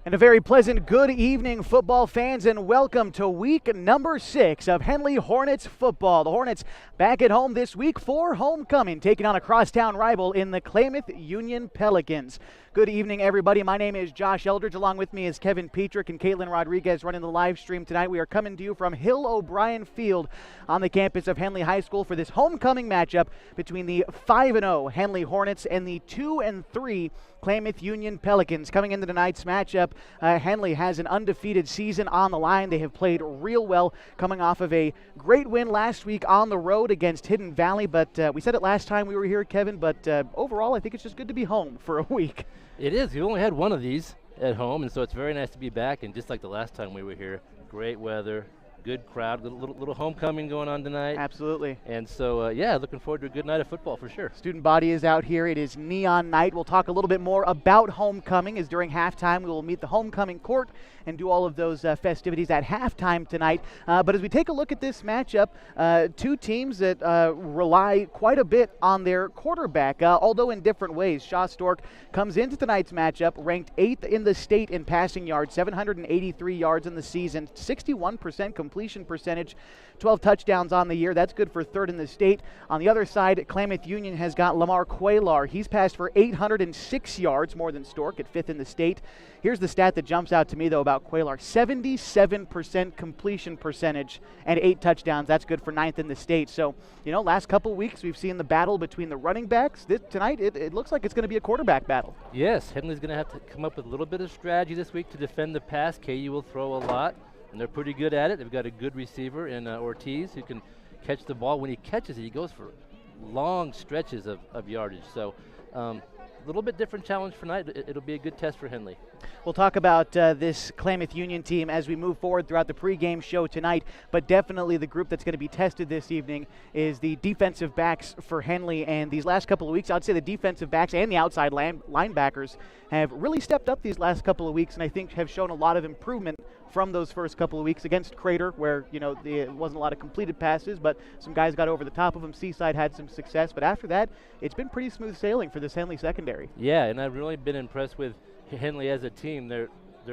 And a very pleasant good evening, football fans, and welcome to week number 6 of Henley Hornets football. The Hornets back at home this week for homecoming, taking on a crosstown rival in the Klamath Union Pelicans. Good evening, everybody. My name is Josh Eldridge. Along with me is Kevin Petrick and Caitlin Rodriguez running the live stream tonight. We are coming to you from Hill O'Brien Field on the campus of Henley High School for this homecoming matchup between the 5-0 Henley Hornets and the 2-3 Klamath Union Pelicans. Coming into tonight's matchup, Henley has an undefeated season on the line. They have played real well, coming off of a great win last week on the road against Hidden Valley. But we said it last time we were here, Kevin, but overall I think it's just good to be home for a week. It is. We only had one of these at home, and so it's very nice to be back. And just like the last time we were here, great weather, good crowd, little homecoming going on tonight. Absolutely. And so, yeah, looking forward to a good night of football for sure. Student body is out here. It is neon night. We'll talk a little bit more about homecoming as during halftime we will meet the homecoming court and do all of those festivities at halftime tonight. But as we take a look at this matchup, two teams that rely quite a bit on their quarterback, although in different ways. Shaw Stork comes into tonight's matchup ranked 8th in the state in passing yards, 783 yards in the season, 61% completion percentage, 12 touchdowns on the year. That's good for 3rd in the state. On the other side, Klamath Union has got Lamar Quaylar. He's passed for 806 yards, more than Stork, at 5th in the state. Here's the stat that jumps out to me, though, about Quaylar. 77% completion percentage and 8 touchdowns. That's good for 9th in the state. So, you know, last couple weeks we've seen the battle between the running backs. Tonight it looks like it's going to be a quarterback battle. Yes, Henley's going to have to come up with a little bit of strategy this week to defend the pass. KU will throw a lot, and they're pretty good at it. They've got a good receiver in Ortiz who can catch the ball. When he catches it, he goes for long stretches of yardage. So a little bit different challenge for tonight. It'll be a good test for Henley. We'll talk about this Klamath Union team as we move forward throughout the pregame show tonight, but definitely the group that's going to be tested this evening is the defensive backs for Henley. And these last couple of weeks, I'd say the defensive backs and the outside linebackers have really stepped up these last couple of weeks, and I think have shown a lot of improvement from those first couple of weeks against Crater, where, you know, there wasn't a lot of completed passes, but some guys got over the top of them. Seaside had some success, but after that, it's been pretty smooth sailing for this Henley secondary. Yeah, and I've really been impressed with Henley as a team, their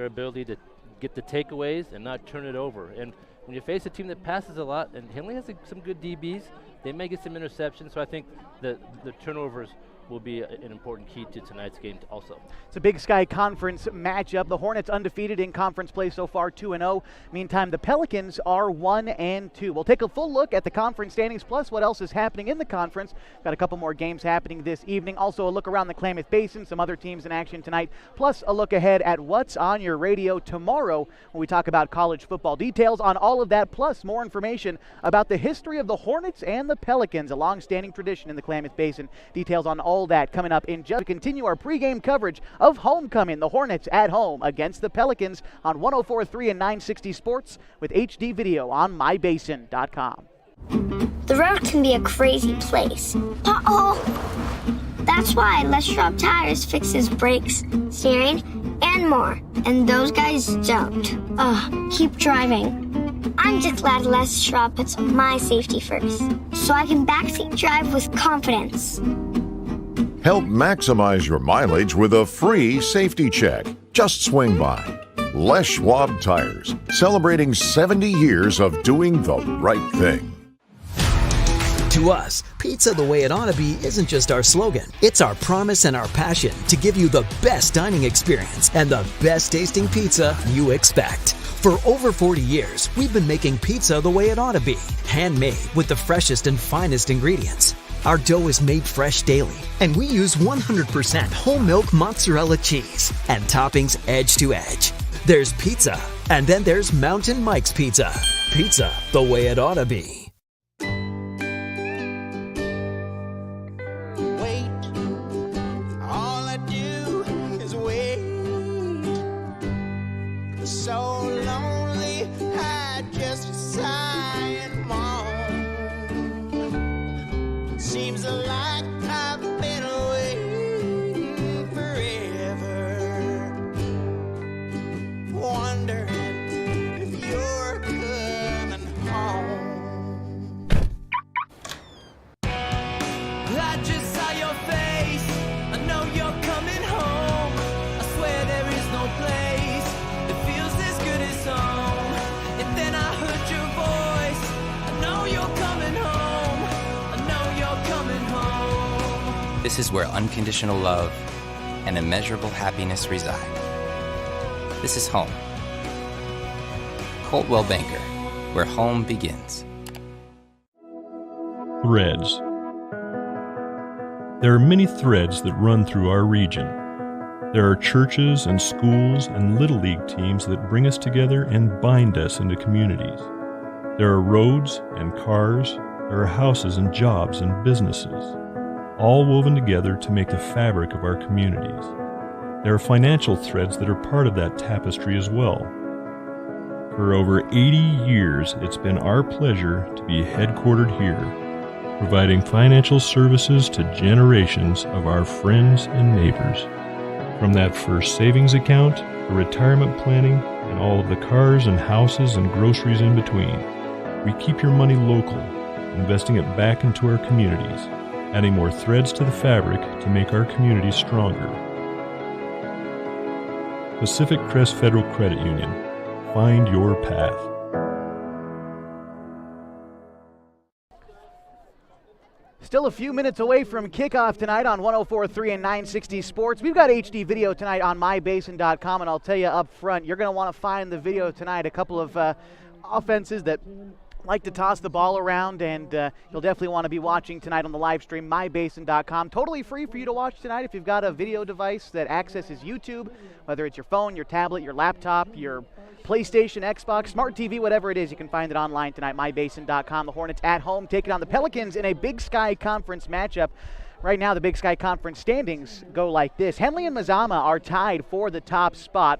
ability to get the takeaways and not turn it over. And when you face a team that passes a lot, and Henley has some good DBs, they may get some interceptions, so I think the turnovers will be an important key to tonight's game also. It's a Big Sky Conference matchup. The Hornets undefeated in conference play so far, 2-0. Meantime, the Pelicans are 1-2. We'll take a full look at the conference standings, plus what else is happening in the conference. Got a couple more games happening this evening. Also a look around the Klamath Basin, some other teams in action tonight, plus a look ahead at what's on your radio tomorrow when we talk about college football. Details on all of that, plus more information about the history of the Hornets and the Pelicans, a long-standing tradition in the Klamath Basin. Details on all that coming up in just to continue our pregame coverage of homecoming. The Hornets at home against the Pelicans on 104.3 and 960 Sports with HD video on mybasin.com. The road can be a crazy place. Uh-oh! That's why Les Schwab Tires fixes brakes, steering, and more. And those guys don't. Keep driving. I'm just glad Les Schwab puts my safety first, so I can backseat drive with confidence. Help maximize your mileage with a free safety check. Just swing by. Les Schwab Tires, celebrating 70 years of doing the right thing. To us, pizza the way it ought to be isn't just our slogan. It's our promise and our passion to give you the best dining experience and the best tasting pizza you expect. For over 40 years, we've been making pizza the way it ought to be. Handmade with the freshest and finest ingredients. Our dough is made fresh daily, and we use 100% whole milk mozzarella cheese and toppings edge to edge. There's pizza, and then there's Mountain Mike's Pizza. Pizza the way it ought to be. So lonely, I just sigh and moan. Seems like I've been waiting forever, wondering if you're coming home. I just saw your face, I know you're coming home. I swear there is no place This is where unconditional love and immeasurable happiness reside. This is home. Coltwell Banker, where home begins. Threads. There are many threads that run through our region. There are churches and schools and Little League teams that bring us together and bind us into communities. There are roads and cars. There are houses and jobs and businesses, all woven together to make the fabric of our communities. There are financial threads that are part of that tapestry as well. For over 80 years, it's been our pleasure to be headquartered here, providing financial services to generations of our friends and neighbors. From that first savings account, to retirement planning, and all of the cars and houses and groceries in between, we keep your money local, investing it back into our communities, adding more threads to the fabric to make our communities stronger. Pacific Crest Federal Credit Union. Find your path. Still a few minutes away from kickoff tonight on 104.3 and 960 Sports. We've got HD video tonight on mybasin.com, and I'll tell you up front, you're going to want to find the video tonight. A couple of offenses that like to toss the ball around, and you'll definitely want to be watching tonight on the live stream, mybasin.com. Totally free for you to watch tonight if you've got a video device that accesses YouTube, whether it's your phone, your tablet, your laptop, your PlayStation, Xbox, Smart TV, whatever it is, you can find it online tonight, mybasin.com. The Hornets at home taking on the Pelicans in a Big Sky Conference matchup. Right now, the Big Sky Conference standings go like this. Henley and Mazama are tied for the top spot.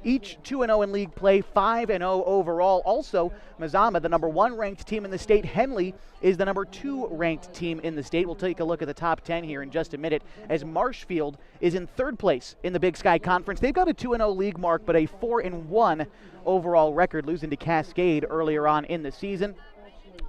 Each 2-0 in league play, 5-0 overall. Also, Mazama, the number 1 ranked team in the state. Henley is the number 2 ranked team in the state. We'll take a look at the top 10 here in just a minute, as Marshfield is in 3rd place in the Big Sky Conference. They've got a 2-0 league mark, but a 4-1 overall record, losing to Cascade earlier on in the season.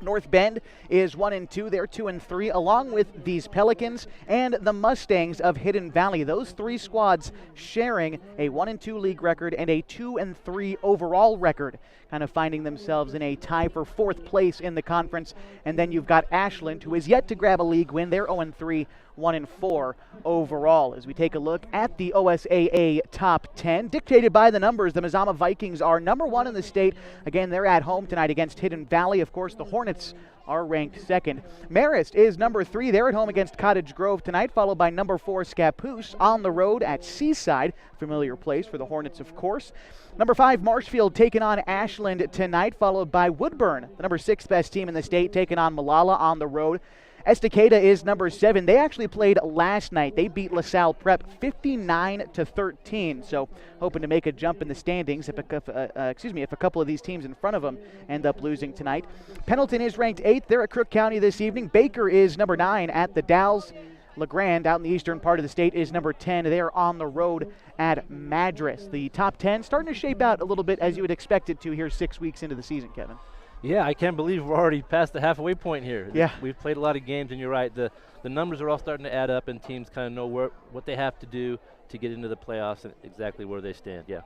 North Bend is 1-2. They're 2-3, along with these Pelicans and the Mustangs of Hidden Valley. Those 3 squads sharing a 1-2 league record and a 2-3 overall record, kind of finding themselves in a tie for 4th place in the conference. And then you've got Ashland, who is yet to grab a league win. They're 0-3, 1-4 overall. As we take a look at the OSAA top 10, dictated by the numbers, the Mazama Vikings are number 1 in the state. Again, they're at home tonight against Hidden Valley. Of course, the Hornets are ranked 2nd. Marist is number 3. They're at home against Cottage Grove tonight, followed by number 4 Scappoose on the road at Seaside. Familiar place for the Hornets, of course. Number 5 Marshfield taking on Ashland tonight, followed by Woodburn, the number 6 best team in the state, taking on Malala on the road. Estacada is number 7. They actually played last night. They beat LaSalle Prep 59-13. So hoping to make a jump in the standings if a couple of these teams in front of them end up losing tonight. Pendleton is ranked 8th. They're at Crook County this evening. Baker is number 9 at the Dalles. LeGrand out in the eastern part of the state is number 10. They're on the road at Madras. The top 10 starting to shape out a little bit as you would expect it to here 6 weeks into the season, Kevin. Yeah, I can't believe we're already past the halfway point here. Yeah. We've played a lot of games, and you're right. The numbers are all starting to add up, and teams kind of know what they have to do to get into the playoffs and exactly where they stand. Yeah.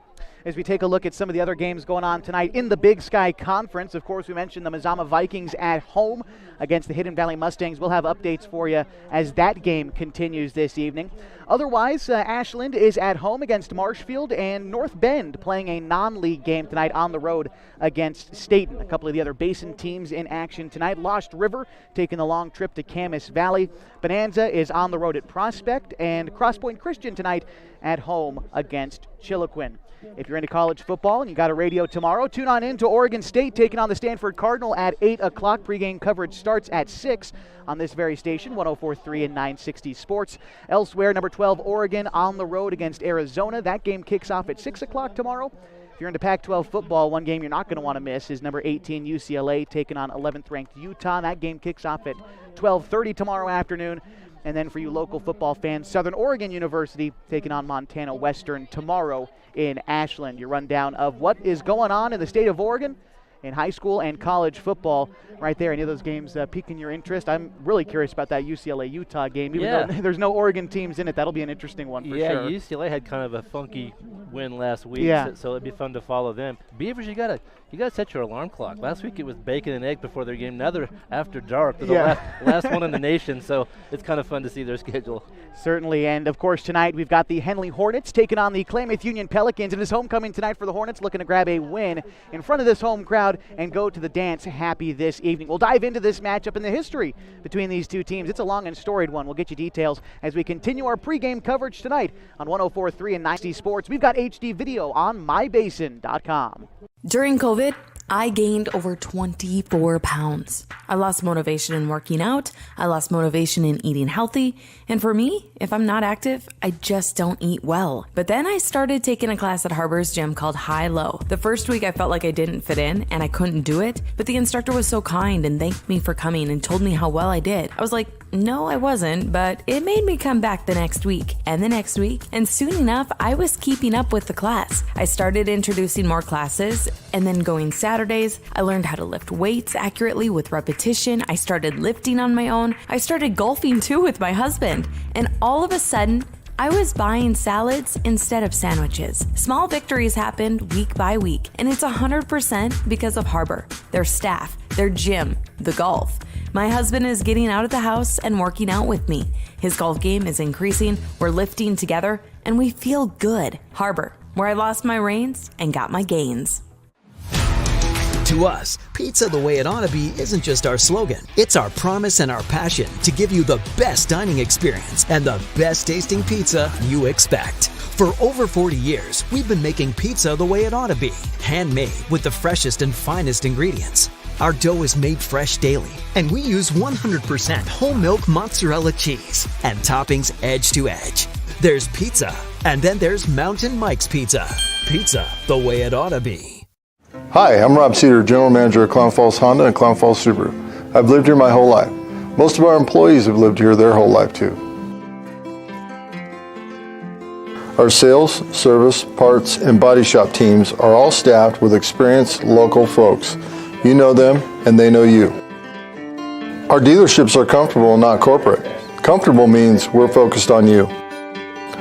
As we take a look at some of the other games going on tonight in the Big Sky Conference, of course, we mentioned the Mazama Vikings at home against the Hidden Valley Mustangs. We'll have updates for you as that game continues this evening. Otherwise, Ashland is at home against Marshfield, and North Bend playing a non-league game tonight on the road against Staten. A couple of the other Basin teams in action tonight. Lost River taking the long trip to Camas Valley. Bonanza is on the road at Prospect, and Cross Point Christian tonight at home against Chiloquin. If you're into college football and you got a radio tomorrow, tune on in to Oregon State taking on the Stanford Cardinal at 8 o'clock. Pregame coverage starts at 6 on this very station, 104.3 and 960 Sports. Elsewhere, number 12 Oregon on the road against Arizona. That game kicks off at 6 o'clock tomorrow. If you're into Pac-12 football, one game you're not going to want to miss is number 18 UCLA taking on 11th ranked Utah. That game kicks off at 12:30 tomorrow afternoon. And then for you local football fans, Southern Oregon University taking on Montana Western tomorrow in Ashland. Your rundown of what is going on in the state of Oregon in high school and college football right there. Any of those games piquing your interest? I'm really curious about that UCLA-Utah game. Even though there's no Oregon teams in it, that'll be an interesting one for sure. Yeah, UCLA had kind of a funky win last week, so it'd be fun to follow them. Beavers, you gotta set your alarm clock. Last week it was bacon and egg before their game. Now they're after dark. They're the last one in the nation, so it's kind of fun to see their schedule. Certainly, and of course tonight we've got the Henley Hornets taking on the Klamath Union Pelicans. It is homecoming tonight for the Hornets, looking to grab a win in front of this home crowd and go to the dance happy this evening. We'll dive into this matchup and the history between these two teams. It's a long and storied one. We'll get you details as we continue our pregame coverage tonight on 104.3 and 90 Sports. We've got HD video on mybasin.com. During COVID, I gained over 24 pounds. I lost motivation in working out. I lost motivation in eating healthy. And for me, if I'm not active, I just don't eat well. But then I started taking a class at Harbor's gym called High Low. The first week I felt like I didn't fit in and I couldn't do it. But the instructor was so kind and thanked me for coming and told me how well I did. I was like, no, I wasn't, but it made me come back the next week and the next week. And soon enough, I was keeping up with the class. I started introducing more classes and then going Saturdays. I learned how to lift weights accurately with repetition. I started lifting on my own. I started golfing too with my husband. And all of a sudden, I was buying salads instead of sandwiches. Small victories happened week by week, and it's 100% because of Harbor, their staff, their gym, the golf. My husband is getting out of the house and working out with me. His golf game is increasing, we're lifting together, and we feel good. Harbor, where I lost my reins and got my gains. To us, pizza the way it ought to be isn't just our slogan. It's our promise and our passion to give you the best dining experience and the best tasting pizza you expect. For over 40 years, we've been making pizza the way it ought to be. Handmade with the freshest and finest ingredients. Our dough is made fresh daily, and we use 100% whole milk mozzarella cheese and toppings edge to edge. There's pizza, and then there's Mountain Mike's Pizza. Pizza the way it ought to be. Hi, I'm Rob Cedar, General Manager at Clown Falls Honda and Clown Falls Subaru. I've lived here my whole life. Most of our employees have lived here their whole life too. Our sales, service, parts, and body shop teams are all staffed with experienced local folks. You know them and they know you. Our dealerships are comfortable and not corporate. Comfortable means we're focused on you.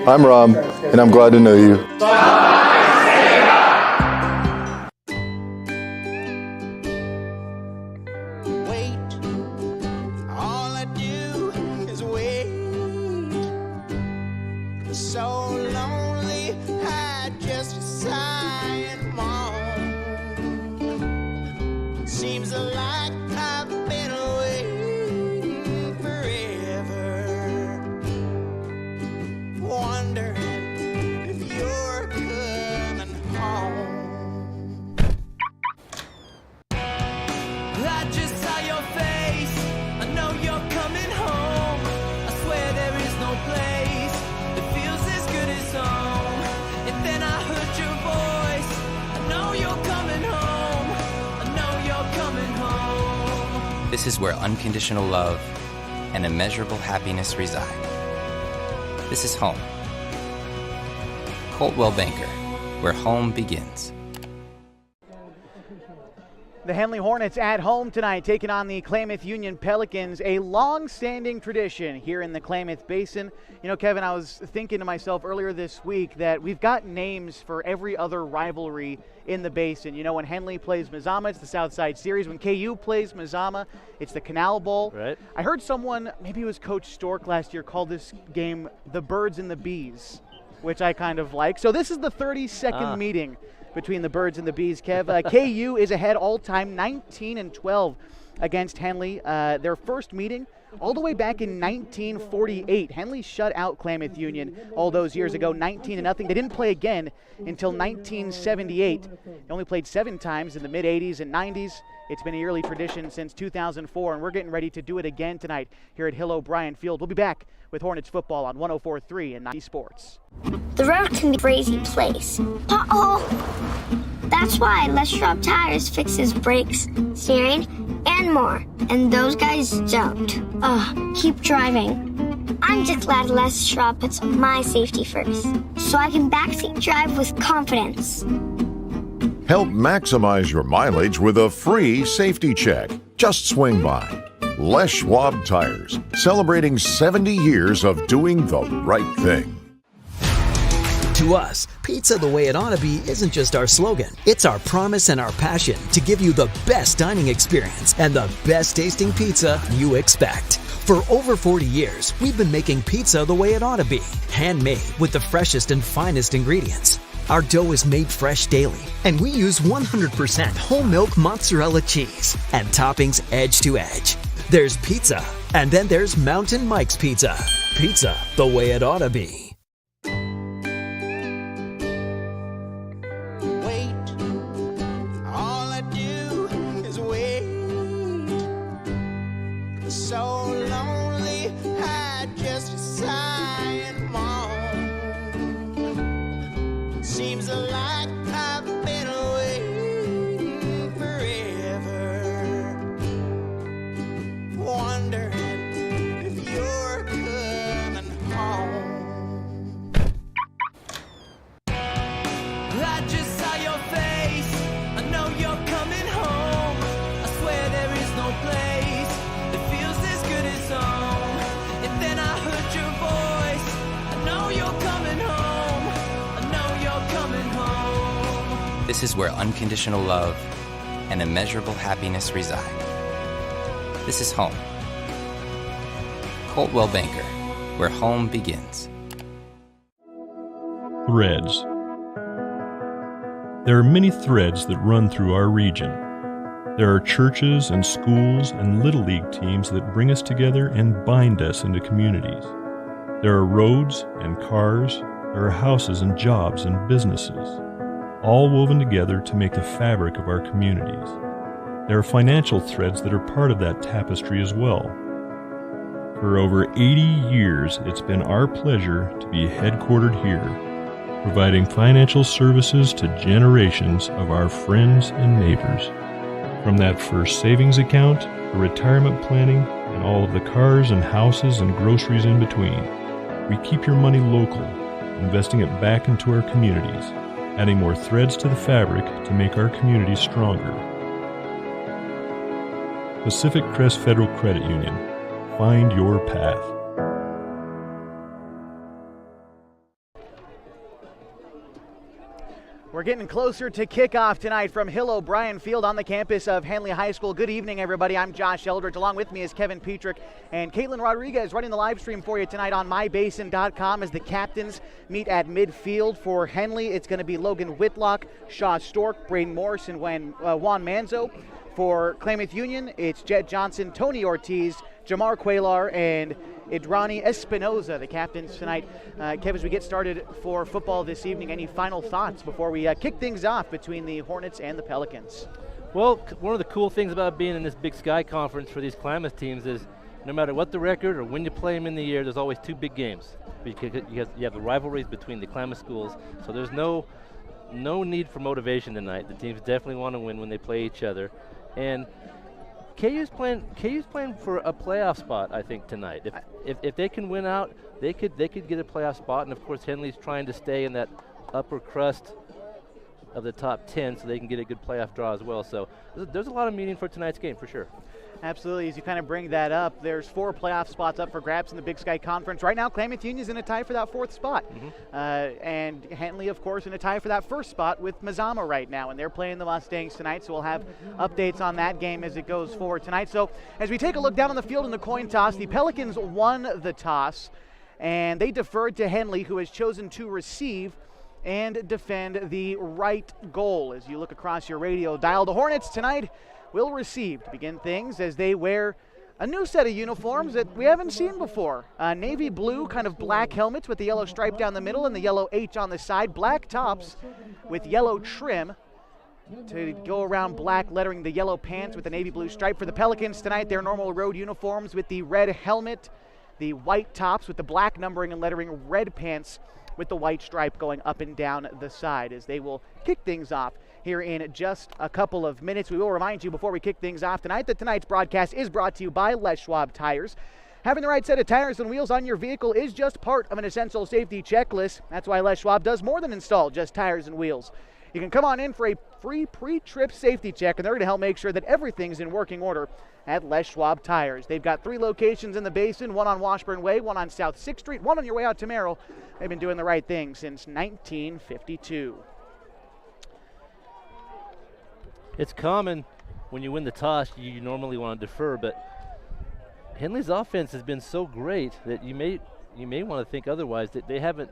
I'm Rob and I'm glad to know you. This is where unconditional love and immeasurable happiness reside. This is home. Coltwell Banker, where home begins. The Henley Hornets at home tonight, taking on the Klamath Union Pelicans, a long-standing tradition here in the Klamath Basin. You know, Kevin, I was thinking to myself earlier this week that we've got names for every other rivalry in the Basin. You know, when Henley plays Mazama, it's the Southside Series. When KU plays Mazama, it's the Canal Bowl. Right. I heard someone, maybe it was Coach Stork last year, call this game the Birds and the Bees, which I kind of like. So this is the 32nd meeting between the Birds and the Bees, Kev. KU is ahead all-time, 19-12 against Henley. Their first meeting all the way back in 1948. Henley shut out Klamath Union all those years ago, 19-0. They didn't play again until 1978. They only played 7 times in the mid-'80s and 90s. It's been a yearly tradition since 2004, and we're getting ready to do it again tonight here at Hill O'Brien Field. We'll be back with Hornets football on 104.3 and 90 Sports. The road can be a crazy place. That's why Les Schwab Tires fixes brakes, steering, and more. And those guys don't. Keep driving. I'm just glad Les Schwab puts my safety first, so I can backseat drive with confidence. Help maximize your mileage with a free safety check. Just swing by. Les Schwab Tires, celebrating 70 years of doing the right thing. To us, pizza the way it ought to be isn't just our slogan. It's our promise and our passion to give you the best dining experience and the best tasting pizza you expect. For over 40 years, we've been making pizza the way it ought to be. Handmade with the freshest and finest ingredients. Our dough is made fresh daily, and we use 100% whole milk mozzarella cheese and toppings edge to edge. There's pizza, and then there's Mountain Mike's Pizza. Pizza the way it ought to be. So lonely, I just sigh and moan. Seems like I've been waiting forever, wondering if you're coming home. I just saw your face, I know you're coming home. I swear there is no place. And then I heard your voice. I know you're coming home. I know you're coming home. This is where unconditional love and immeasurable happiness reside. This is home. Coldwell Banker, where home begins. Threads. There are many threads that run through our region. There are churches and schools and Little League teams that bring us together and bind us into communities. There are roads and cars, there are houses and jobs and businesses, all woven together to make the fabric of our communities. There are financial threads that are part of that tapestry as well. For over 80 years, it's been our pleasure to be headquartered here, providing financial services to generations of our friends and neighbors. From that first savings account, the retirement planning, and all of the cars and houses and groceries in between, we keep your money local, investing it back into our communities, adding more threads to the fabric to make our communities stronger. Pacific Crest Federal Credit Union. Find your path. We're getting closer to kickoff tonight from Hill O'Brien Field on the campus of Henley High School. Good evening, everybody. I'm Josh Eldridge. Along with me is Kevin Petrick and Caitlin Rodriguez running the live stream for you tonight on mybasin.com as the captains meet at midfield. For Henley, it's going to be Logan Whitlock, Shaw Stork, Braden Morris, and Juan Manzo. For Klamath Union, it's Jet Johnson, Tony Ortiz, Jamar Quaylar, and Idrani Espinoza, the captains tonight. Kev, as we get started for football this evening, any final thoughts before we kick things off between the Hornets and the Pelicans? Well, one of the cool things about being in this Big Sky Conference for these Klamath teams is no matter what the record or when you play them in the year, there's always two big games. Because you have the rivalries between the Klamath schools, so there's no need for motivation tonight. The teams definitely want to win when they play each other. And KU's playing for a playoff spot, I think, tonight. If they can win out, they could get a playoff spot. And of course, Henley's trying to stay in that upper crust of the top 10, so they can get a good playoff draw as well. So there's a lot of meaning for tonight's game for sure. Absolutely. As you kind of bring that up, there's 4 playoff spots up for grabs in the Big Sky Conference. Right now, Klamath Union's in a tie for that 4th spot. And Henley, of course, in a tie for that 1st spot with Mazama right now. And they're playing the Mustangs tonight, so we'll have updates on that game as it goes forward tonight. So as we take a look down on the field in the coin toss, the Pelicans won the toss, and they deferred to Henley, who has chosen to receive and defend the right goal. As you look across your radio dial, the Hornets tonight will receive to begin things as they wear a new set of uniforms that we haven't seen before. Navy blue, kind of black helmets with the yellow stripe down the middle and the yellow H on the side. Black tops with yellow trim to go around black lettering, the yellow pants with the navy blue stripe. For the Pelicans tonight, their normal road uniforms with the red helmet, the white tops with the black numbering and lettering, red pants with the white stripe going up and down the side as they will kick things off here in just a couple of minutes. We will remind you before we kick things off tonight that tonight's broadcast is brought to you by Les Schwab Tires. Having the right set of tires and wheels on your vehicle is just part of an essential safety checklist. That's why Les Schwab does more than install just tires and wheels. You can come on in for a free pre-trip safety check, and they're going to help make sure that everything's in working order at Les Schwab Tires. They've got 3 locations in the Basin, one on Washburn Way, one on South 6th Street, one on your way out to Merrill. They've been doing the right thing since 1952. It's common when you win the toss, you normally want to defer, but Henley's offense has been so great that you may want to think otherwise, that they haven't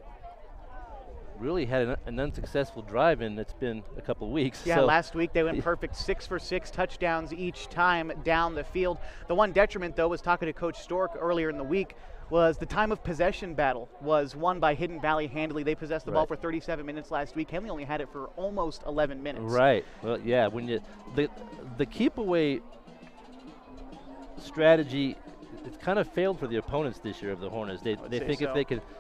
really had an unsuccessful drive, and it's been a couple weeks. Yeah, so last week they went perfect, 6 for 6 touchdowns each time down the field. The one detriment, though, was talking to Coach Stork earlier in the week, was the time of possession battle was won by Hidden Valley handily. They possessed the ball for 37 minutes last week. Henley only had it for almost 11 minutes. Right. Well, yeah, when you the keep away strategy, it's kind of failed for the opponents this year of the Hornets. They think so.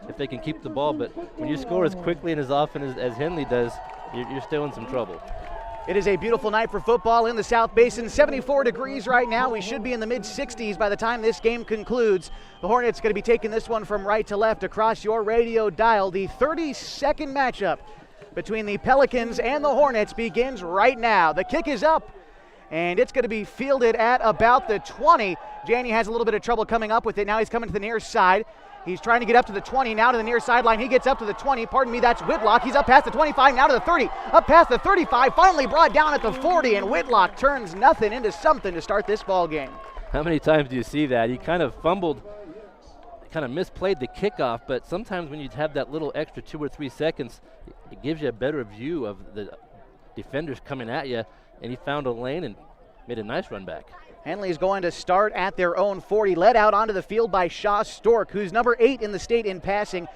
if they can keep the ball, but when you score as quickly and as often as Henley does, you're still in some trouble. It is a beautiful night for football in the South Basin. 74 degrees right now. We should be in the mid-60s by the time this game concludes. The Hornets going to be taking this one from right to left across your radio dial. The 32nd matchup between the Pelicans and the Hornets begins right now. The kick is up, and it's going to be fielded at about the 20. Janney has a little bit of trouble coming up with it. Now he's coming to the near side. He's trying to get up to the 20, now to the near sideline. He gets up to the 20. Pardon me, that's Whitlock. He's up past the 25, now to the 30. Up past the 35, finally brought down at the 40, and Whitlock turns nothing into something to start this ball game. How many times do you see that? He kind of fumbled, kind of misplayed the kickoff, but sometimes when you have that little extra 2 or 3 seconds, it gives you a better view of the defenders coming at you, and he found a lane and made a nice run back. Henley is going to start at their own 40, led out onto the field by Shaw Stork, who's number 8 in the state in passing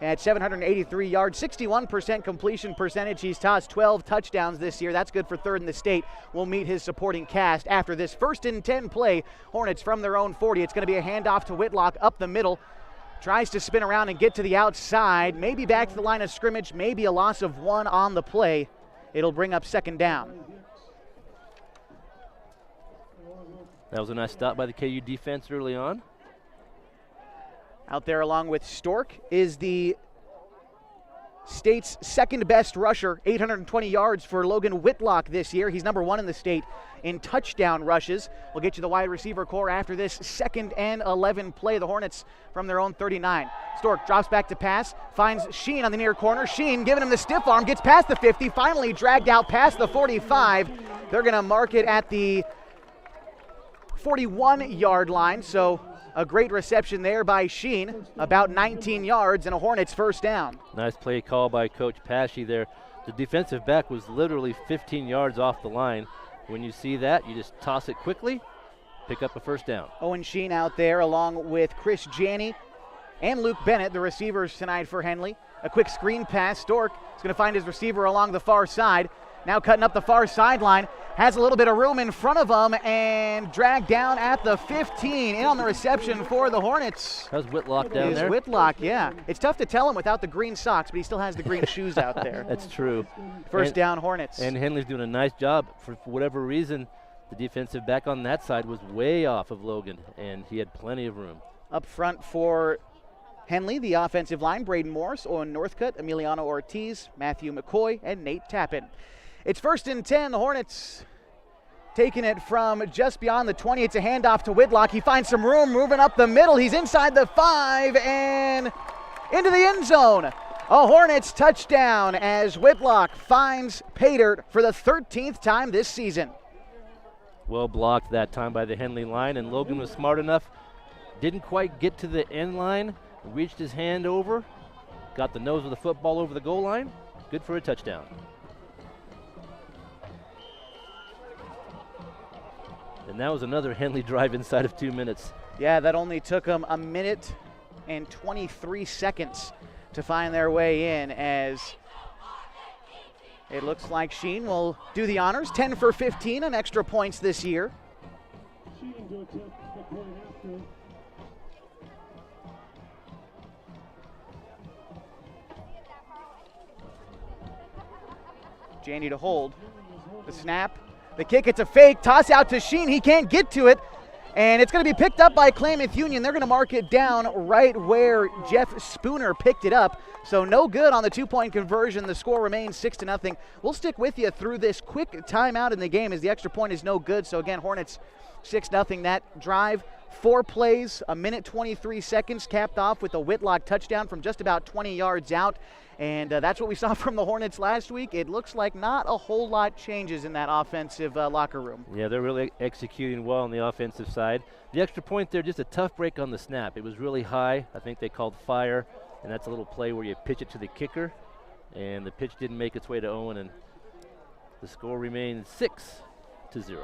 at 783 yards, 61% completion percentage. He's tossed 12 touchdowns this year. That's good for 3rd in the state. We'll meet his supporting cast after this 1st and 10 play. Hornets from their own 40. It's going to be a handoff to Whitlock up the middle. Tries to spin around and get to the outside, maybe back to the line of scrimmage, maybe a loss of 1 on the play. It'll bring up 2nd down. That was a nice stop by the KU defense early on. Out there along with Stork is the state's 2nd best rusher, 820 yards for Logan Whitlock this year. He's number 1 in the state in touchdown rushes. We'll get you the wide receiver core after this 2nd and 11 play. The Hornets from their own 39. Stork drops back to pass, finds Sheen on the near corner. Sheen giving him the stiff arm, gets past the 50, finally dragged out past the 45. They're going to mark it at the 41-yard line, so a great reception there by Sheen, about 19 yards and a Hornets 1st down. Nice play call by Coach Pashy there. The defensive back was literally 15 yards off the line. When you see that, you just toss it quickly, pick up a 1st down. Owen Sheen out there along with Chris Janney and Luke Bennett, the receivers tonight for Henley. A quick screen pass. Stork is going to find his receiver along the far side. Now cutting up the far sideline, has a little bit of room in front of him and dragged down at the 15. In on the reception for the Hornets. How's Whitlock down there? Whitlock, yeah. It's tough to tell him without the green socks, but he still has the green shoes out there. That's true. 1st down Hornets. And Henley's doing a nice job. For whatever reason, the defensive back on that side was way off of Logan, and he had plenty of room. Up front for Henley, the offensive line, Braden Morris, Owen Northcutt, Emiliano Ortiz, Matthew McCoy, and Nate Tappan. It's 1st and 10. The Hornets taking it from just beyond the 20. It's a handoff to Whitlock. He finds some room moving up the middle. He's inside the 5 and into the end zone. A Hornets touchdown as Whitlock finds pay dirt for the 13th time this season. Well blocked that time by the Henley line, and Logan was smart enough. Didn't quite get to the end line. Reached his hand over. Got the nose of the football over the goal line. Good for a touchdown. And that was another Henley drive inside of 2 minutes. Yeah, that only took them a minute and 23 seconds to find their way in, as it looks like Sheen will do the honors. 10 for 15 on extra points this year. Janney to hold. The snap. The kick, it's a fake. Toss out to Sheen. He can't get to it. And it's going to be picked up by Klamath Union. They're going to mark it down right where Jeff Spooner picked it up. So no good on the two-point conversion. The score remains 6-0. We'll stick with you through this quick timeout in the game as the extra point is no good. So again, Hornets 6-0. That drive, 4 plays, 1 minute 23 seconds, capped off with a Whitlock touchdown from just about 20 yards out. And that's what we saw from the Hornets last week. It looks like not a whole lot changes in that offensive locker room. Yeah, they're really executing well on the offensive side. The extra point there, just a tough break on the snap. It was really high. I think they called fire, and that's a little play where you pitch it to the kicker, and the pitch didn't make its way to Owen, and the score remains 6-0.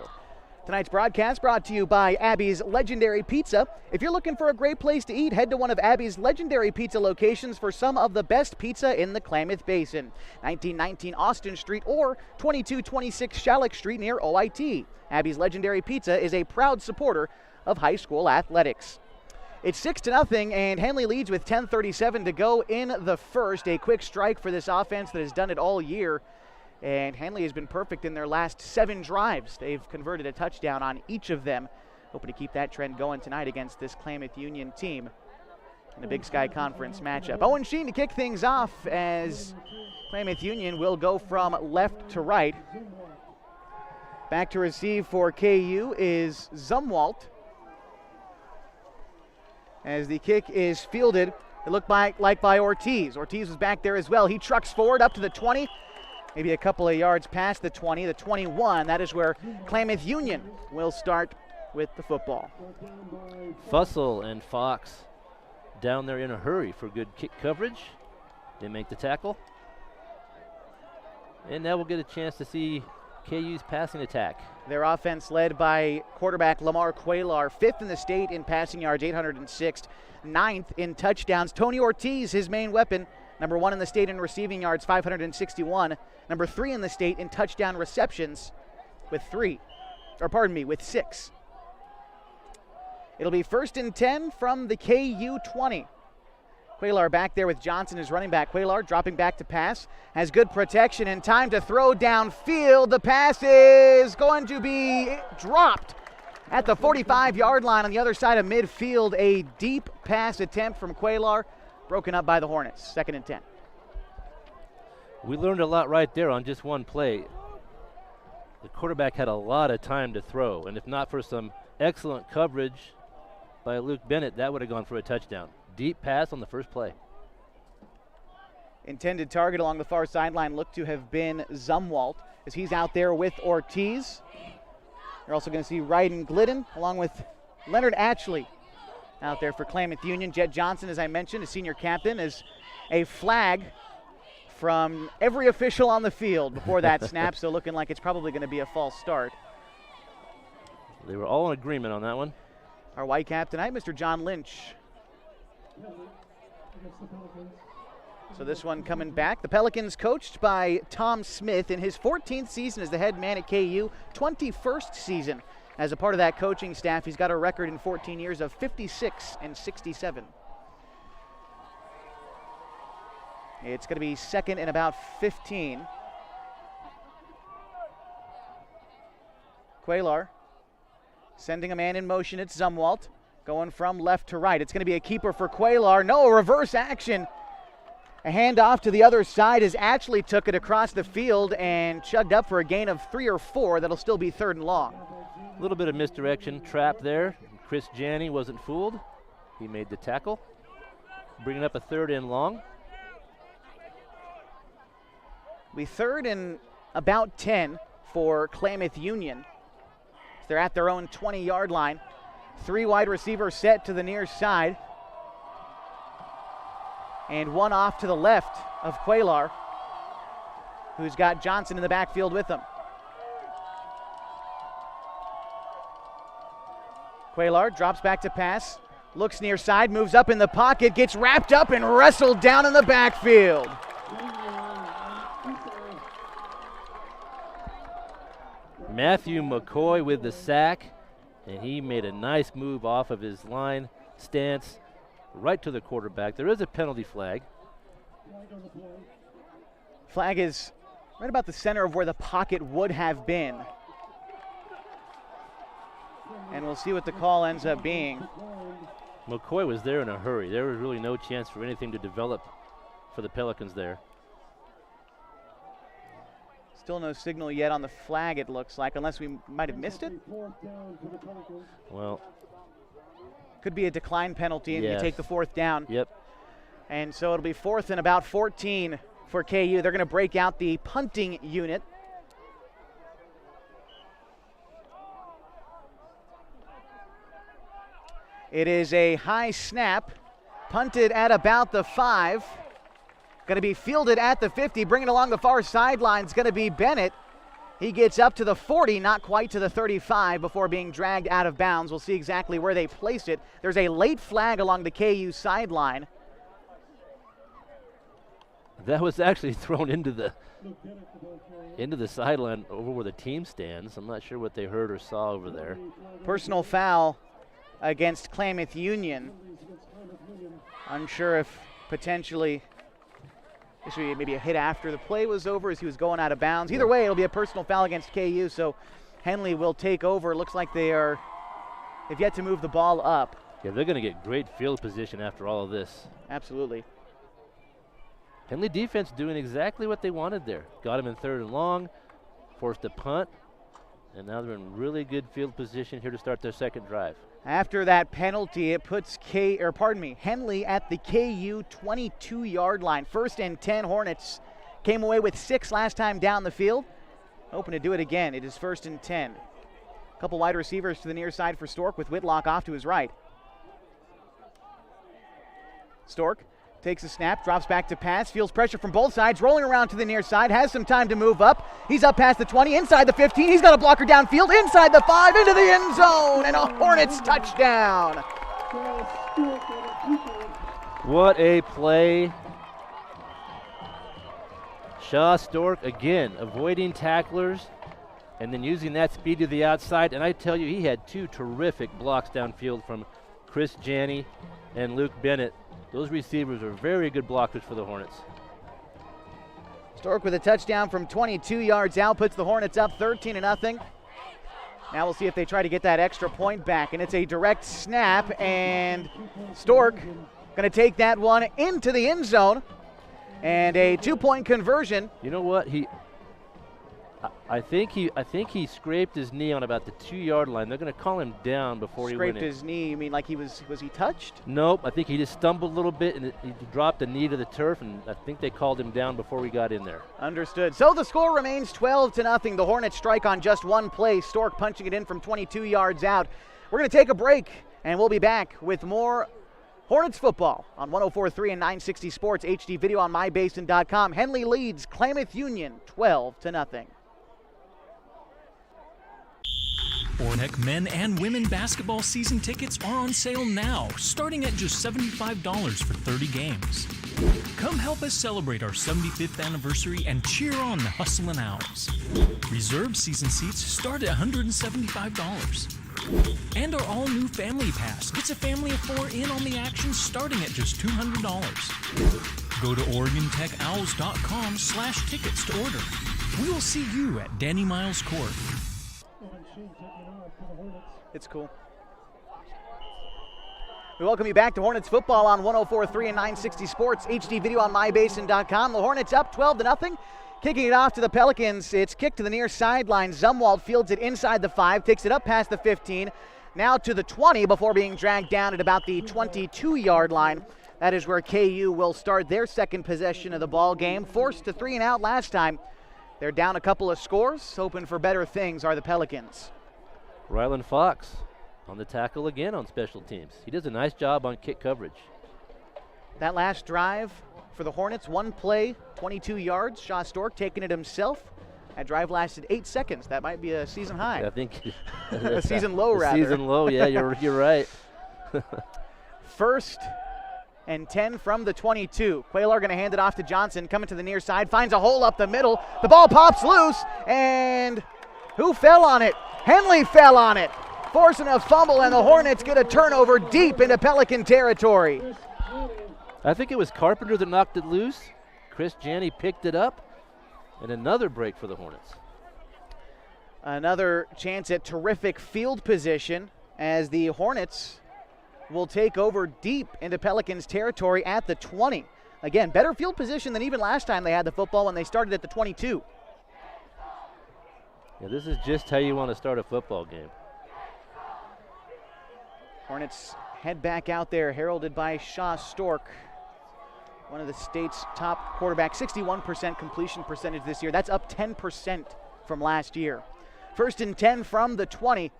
Tonight's broadcast brought to you by Abby's Legendary Pizza. If you're looking for a great place to eat, head to one of Abby's Legendary Pizza locations for some of the best pizza in the Klamath Basin. 1919 Austin Street or 2226 Shalleck Street near OIT. Abby's Legendary Pizza is a proud supporter of high school athletics. It's 6-0, and Henley leads with 10:37 to go in the first. A quick strike for this offense that has done it all year. And Henley has been perfect in their last 7 drives. They've converted a touchdown on each of them. Hoping to keep that trend going tonight against this Klamath Union team in a Big Sky Conference matchup. Owen Sheen to kick things off as Klamath Union will go from left to right. Back to receive for KU is Zumwalt. As the kick is fielded, it looked like by Ortiz. Ortiz was back there as well. He trucks forward up to the 20. Maybe a couple of yards past the 20, the 21. That is where Klamath Union will start with the football. Fussell and Fox down there in a hurry for good kick coverage. They make the tackle. And now we'll get a chance to see KU's passing attack. Their offense led by quarterback Lamar Quaylar, 5th in the state in passing yards, 806, 9th in touchdowns. Tony Ortiz, his main weapon, number 1 in the state in receiving yards, 561. Number 3 in the state in touchdown receptions with 6. It'll be 1st and 10 from the KU 20. Quaylar back there with Johnson as running back. Quaylar dropping back to pass, has good protection and time to throw downfield. The pass is going to be dropped at the 45-yard line on the other side of midfield. A deep pass attempt from Quaylar, broken up by the Hornets. 2nd and 10. We learned a lot right there on just one play. The quarterback had a lot of time to throw, and if not for some excellent coverage by Luke Bennett, that would have gone for a touchdown. Deep pass on the first play. Intended target along the far sideline looked to have been Zumwalt as he's out there with Ortiz. You're also going to see Ryden Glidden along with Leonard Atchley out there for Klamath Union. Jet Johnson, as I mentioned, a senior captain, as a flag from every official on the field before that snap, so looking like it's probably going to be a false start. They were all in agreement on that one. Our white cap tonight, Mr. John Lynch. So this one coming back. The Pelicans coached by Tom Smith in his 14th season as the head man at KU, 21st season as a part of that coaching staff. He's got a record in 14 years of 56-67. It's going to be 2nd and about 15. Quaylar sending a man in motion. It's Zumwalt going from left to right. It's going to be a keeper for Quaylar. No, a reverse action. A handoff to the other side as Atchley took it across the field and chugged up for a gain of 3 or 4. That'll still be 3rd and long. A little bit of misdirection trap there. Chris Janney wasn't fooled. He made the tackle. Bringing up a 3rd and long. Be 3rd and about 10 for Klamath Union. They're at their own 20-yard line. 3 wide receivers set to the near side. And 1 off to the left of Quaylar, who's got Johnson in the backfield with him. Quaylar drops back to pass, looks near side, moves up in the pocket, gets wrapped up and wrestled down in the backfield. Matthew McCoy with the sack, and he made a nice move off of his line stance right to the quarterback. There is a penalty flag. Flag is right about the center of where the pocket would have been. And we'll see what the call ends up being. McCoy was there in a hurry. There was really no chance for anything to develop for the Pelicans there. Still no signal yet on the flag, it looks like, unless we might have missed it. Well, could be a decline penalty, and yes. you take the 4th down. Yep. And so it'll be 4th and about 14 for KU. They're going to break out the punting unit. It is a high snap, punted at about the 5. Going to be fielded at the 50, bringing along the far sideline is going to be Bennett. He gets up to the 40, not quite to the 35 before being dragged out of bounds. We'll see exactly where they placed it. There's a late flag along the KU sideline. That was actually thrown into the sideline over where the team stands. I'm not sure what they heard or saw over there. Personal foul against Klamath Union. Unsure if potentially this would be maybe a hit after the play was over as he was going out of bounds. Either way, it'll be a personal foul against KU, so Henley will take over. Looks like they've yet to move the ball up. Yeah, they're going to get great field position after all of this. Absolutely. Henley defense doing exactly what they wanted there. Got him in 3rd and long, forced a punt, and now they're in really good field position here to start their 2nd drive. After that penalty, it puts Henley at the KU 22-yard line. 1st and 10. Hornets came away with 6 last time down the field. Hoping to do it again. It is 1st and 10. A couple wide receivers to the near side for Stork with Whitlock off to his right. Stork takes a snap, drops back to pass, feels pressure from both sides, rolling around to the near side, has some time to move up. He's up past the 20, inside the 15. He's got a blocker downfield, inside the 5, into the end zone, and a Hornets touchdown. What a play. Shaw Stork again avoiding tacklers and then using that speed to the outside. And I tell you, he had 2 terrific blocks downfield from Chris Janney and Luke Bennett. Those receivers are very good blockers for the Hornets. Stork with a touchdown from 22 yards out, puts the Hornets up 13-0. Now we'll see if they try to get that extra point back, and it's a direct snap, and Stork going to take that one into the end zone, and a 2-point conversion. You know what? I think he scraped his knee on about the 2-yard line. They're going to call him down before he went in. Scraped his knee? You mean like was he touched? Nope. I think he just stumbled a little bit and he dropped a knee to the turf, and I think they called him down before we got in there. Understood. So the score remains 12-0. The Hornets strike on just one play. Stork punching it in from 22 yards out. We're going to take a break, and we'll be back with more Hornets football on 104.3 and 960 Sports. HD video on mybasin.com. Henley leads Klamath Union 12-0. Hornet men and women basketball season tickets are on sale now, starting at just $75 for 30 games. Come help us celebrate our 75th anniversary and cheer on the Hustlin' Owls. Reserved season seats start at $175. And our all-new Family Pass gets a family of 4 in on the action starting at just $200. Go to OregonTechOwls.com/tickets to order. We will see you at Danny Miles Court. It's cool. We welcome you back to Hornets football on 104.3 and 960 Sports. HD video on mybasin.com. The Hornets up 12-0. Kicking it off to the Pelicans. It's kicked to the near sideline. Zumwalt fields it inside the 5, takes it up past the 15, now to the 20 before being dragged down at about the 22-yard line. That is where KU will start their 2nd possession of the ball game. Forced to 3 and out last time. They're down a couple of scores. Hoping for better things are the Pelicans. Rylan Fox on the tackle again on special teams. He does a nice job on kick coverage. That last drive for the Hornets, 1 play, 22 yards. Shaw Stork taking it himself. That drive lasted 8 seconds. That might be a season high. I think a season low, rather. Season low, yeah, you're right. 1st and 10 from the 22. Quaylar going to hand it off to Johnson, coming to the near side, finds a hole up the middle. The ball pops loose, and who fell on it? Henley fell on it, forcing a fumble, and the Hornets get a turnover deep into Pelican territory. I think it was Carpenter that knocked it loose. Chris Janney picked it up, and another break for the Hornets. Another chance at terrific field position. as the Hornets will take over deep into Pelicans territory at the 20. Again, better field position than even last time they had the football when they started at the 22. Yeah, this is just how you want to start a football game. Hornets head back out there, heralded by Shaw Stork, one of the state's top quarterbacks, 61% completion percentage this year. That's up 10% from last year. 1st and 10 from the 20.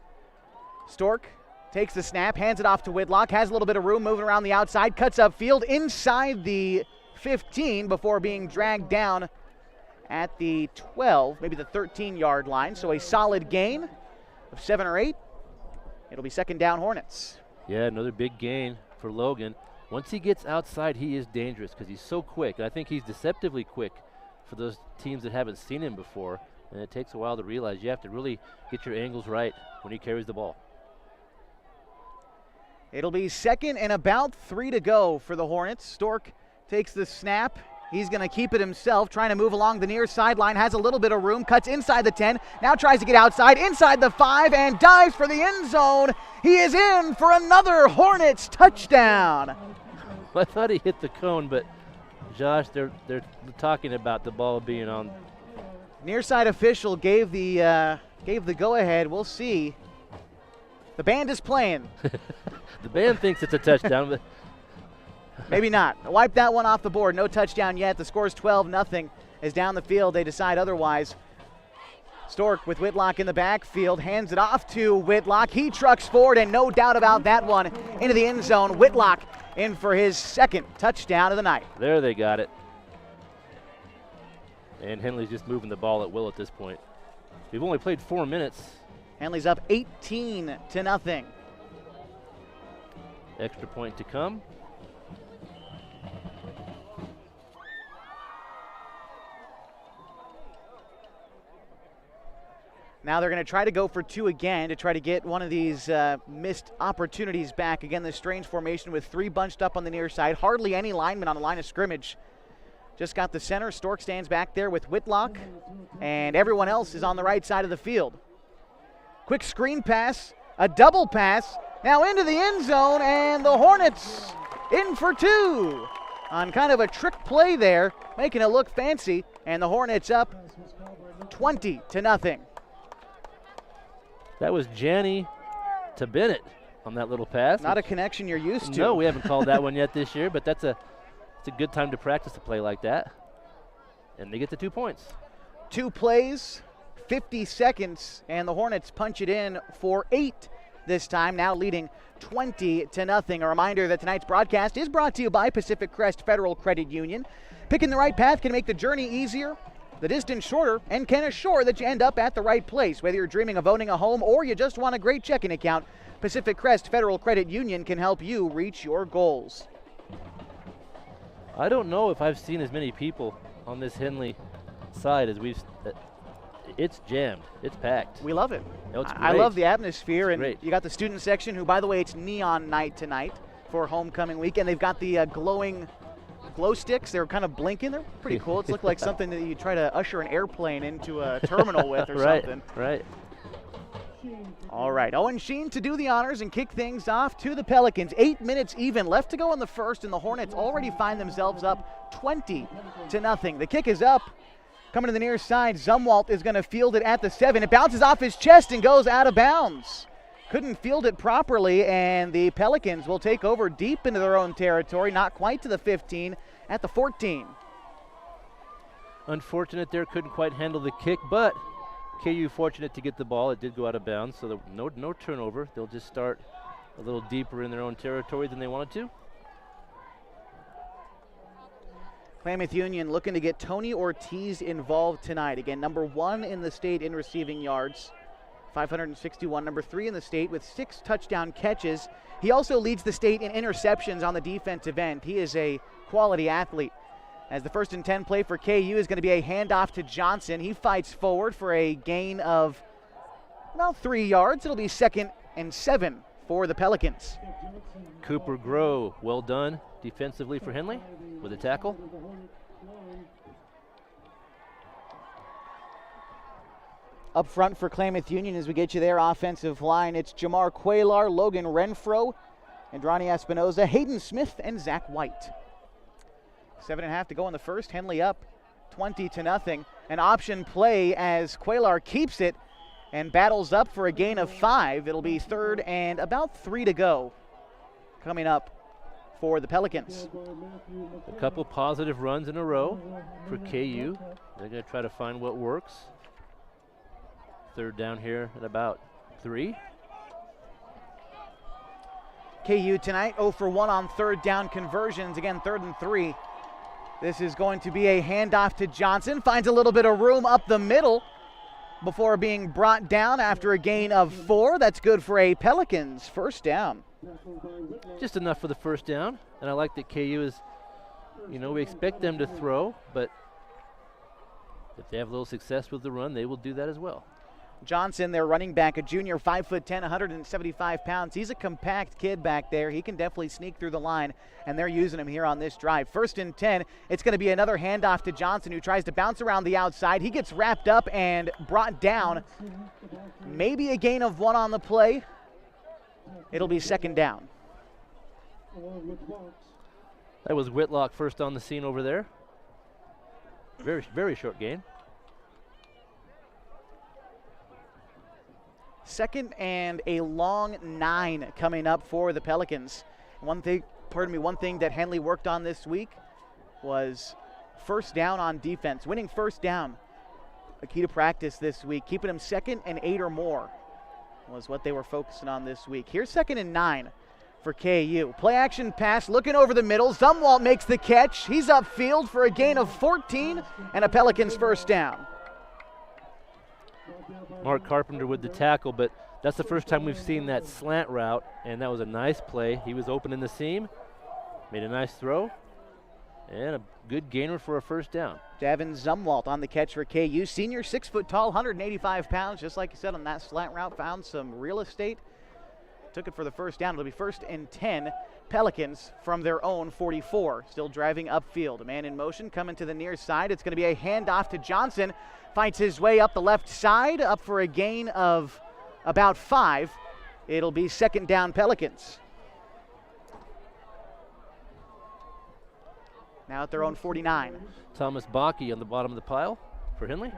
Stork takes the snap, hands it off to Whitlock, has a little bit of room moving around the outside, cuts upfield inside the 15 before being dragged down at the 12, maybe the 13-yard line. So a solid gain of 7 or 8. It'll be 2nd down Hornets. Yeah, another big gain for Logan. Once he gets outside, he is dangerous because he's so quick. I think he's deceptively quick for those teams that haven't seen him before, and it takes a while to realize you have to really get your angles right when he carries the ball. It'll be 2nd and about 3 to go for the Hornets. Stork takes the snap. He's going to keep it himself, trying to move along the near sideline, has a little bit of room, cuts inside the 10, now tries to get outside, inside the 5, and dives for the end zone. He is in for another Hornets touchdown. I thought he hit the cone, but Josh, they're talking about the ball being on. Near side official gave the go-ahead. We'll see. The band is playing. The band thinks it's a touchdown, but maybe not. Wipe that one off the board. No touchdown yet. The score is 12-0. As down the field, they decide otherwise. Stork with Whitlock in the backfield, hands it off to Whitlock. He trucks forward, and no doubt about that one, into the end zone. Whitlock in for his 2nd touchdown of the night. There they got it. And Henley's just moving the ball at will at this point. We've only played 4 minutes. Henley's up 18-0. Extra point to come. Now they're going to try to go for 2 again to try to get one of these missed opportunities back. Again, this strange formation with 3 bunched up on the near side. Hardly any linemen on the line of scrimmage. Just got the center. Stork stands back there with Whitlock, and everyone else is on the right side of the field. Quick screen pass, a double pass, now into the end zone, and the Hornets in for 2 on kind of a trick play there, making it look fancy, and the Hornets up 20-0. That was Janney to Bennett on that little pass. Not a connection you're used to. No, we haven't called that one yet this year, but it's a good time to practice a play like that. And they get the 2 points. 2 plays, 50 seconds, and the Hornets punch it in for 8 this time, now leading 20-0. A reminder that tonight's broadcast is brought to you by Pacific Crest Federal Credit Union. Picking the right path can make the journey easier, the distance shorter, and can assure that you end up at the right place. Whether you're dreaming of owning a home or you just want a great checking account, Pacific Crest Federal Credit Union can help you reach your goals. I don't know if I've seen as many people on this Henley side as we've. It's jammed. It's packed. We love it. No, it's I love the atmosphere, and great. You got the student section, who, by the way, it's neon night tonight for homecoming weekend. They've got the glowing glow sticks. They're kind of blinking. They're pretty cool. It's looked like something that you try to usher an airplane into a terminal with or something. Right. All right, Owen Sheen to do the honors and kick things off to the Pelicans. 8 minutes even left to go in the first, and the Hornets already find themselves up 20-0. The kick is up. Coming to the near side, Zumwalt is going to field it at the 7. It bounces off his chest and goes out of bounds. Couldn't field it properly, and the Pelicans will take over deep into their own territory, not quite to the 15, at the 14. Unfortunate there, couldn't quite handle the kick, but KU fortunate to get the ball. It did go out of bounds, so no turnover. They'll just start a little deeper in their own territory than they wanted to. Klamath Union looking to get Tony Ortiz involved tonight. Again, number 1 in the state in receiving yards, 561, number 3 in the state with 6 touchdown catches. He also leads the state in interceptions on the defensive end. He is a quality athlete. As the 1st and 10 play for KU is going to be a handoff to Johnson. He fights forward for a gain of about 3 yards. It'll be 2nd and 7 for the Pelicans. Cooper Grow, well done defensively for Henley with a tackle. Up front for Klamath Union as we get you their offensive line, it's Jamar Quaylar, Logan Renfro, Andrani Espinoza, Hayden Smith, and Zach White. 7.5 to go in the first. Henley up 20-0. An option play as Quaylar keeps it and battles up for a gain of 5. It'll be third and about 3 to go coming up for the Pelicans. A couple positive runs in a row for KU. They're going to try to find what works. Third down here at about 3. KU tonight 0 for 1 on third down conversions. Again, 3rd and 3. This is going to be a handoff to Johnson. Finds a little bit of room up the middle before being brought down after a gain of 4. That's good for a Pelicans first down. Just enough for the first down. And I like that KU is, we expect them to throw, but if they have a little success with the run, they will do that as well. Johnson, their running back, a junior, 5'10", 175 pounds. He's a compact kid back there. He can definitely sneak through the line, and they're using him here on this drive. 1st and 10. It's going to be another handoff to Johnson, who tries to bounce around the outside. He gets wrapped up and brought down. Maybe a gain of 1 on the play. It'll be 2nd down. That was Whitlock first on the scene over there. Very, very short gain. 2nd and a long 9 coming up for the Pelicans. One thing that Henley worked on this week was first down on defense, winning first down. A key to practice this week, keeping them 2nd and 8 or more was what they were focusing on this week. Here's 2nd and 9 for KU. Play action pass, looking over the middle. Zumwalt makes the catch. He's upfield for a gain of 14 and a Pelicans first down. Mark Carpenter with the tackle, but that's the first time we've seen that slant route, and that was a nice play. He was open in the seam, made a nice throw, and a good gainer for a first down. Davin Zumwalt on the catch for KU. Senior, 6 foot tall, 185 pounds, just like you said on that slant route, found some real estate. Took it for the first down. It'll be 1st and 10. Pelicans from their own 44. Still driving upfield. A man in motion coming to the near side. It's going to be a handoff to Johnson. Fights his way up the left side, up for a gain of about 5. It'll be 2nd down Pelicans. Now at their own 49. Thomas Bakke on the bottom of the pile for Henley.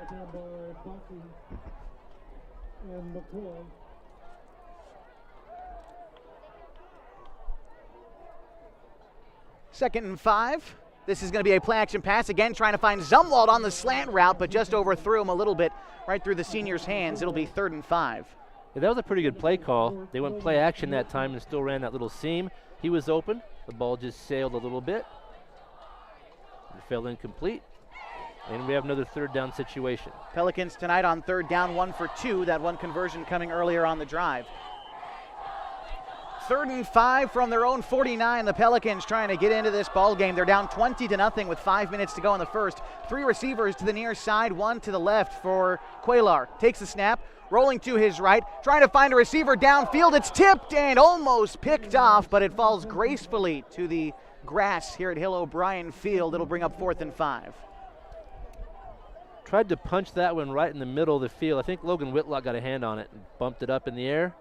Second and 5. This is going to be a play action pass again, trying to find Zumwalt on the slant route, but just overthrew him a little bit right through the senior's hands. It'll be 3rd and 5. Yeah, that was a pretty good play call. They went play action that time and still ran that little seam. He was open. The ball just sailed a little bit. It fell incomplete. And we have another 3rd down situation. Pelicans tonight on 3rd down, 1 for 2. That one conversion coming earlier on the drive. 3rd and 5 from their own 49. The Pelicans trying to get into this ball game. They're down 20-0 with 5 minutes to go in the first. 3 receivers to the near side, 1 to the left for Quaylar. Takes the snap, rolling to his right, trying to find a receiver downfield. It's tipped and almost picked off, but it falls gracefully to the grass here at Hill O'Brien Field. It'll bring up 4th and 5. Tried to punch that one right in the middle of the field. I think Logan Whitlock got a hand on it and bumped it up in the air.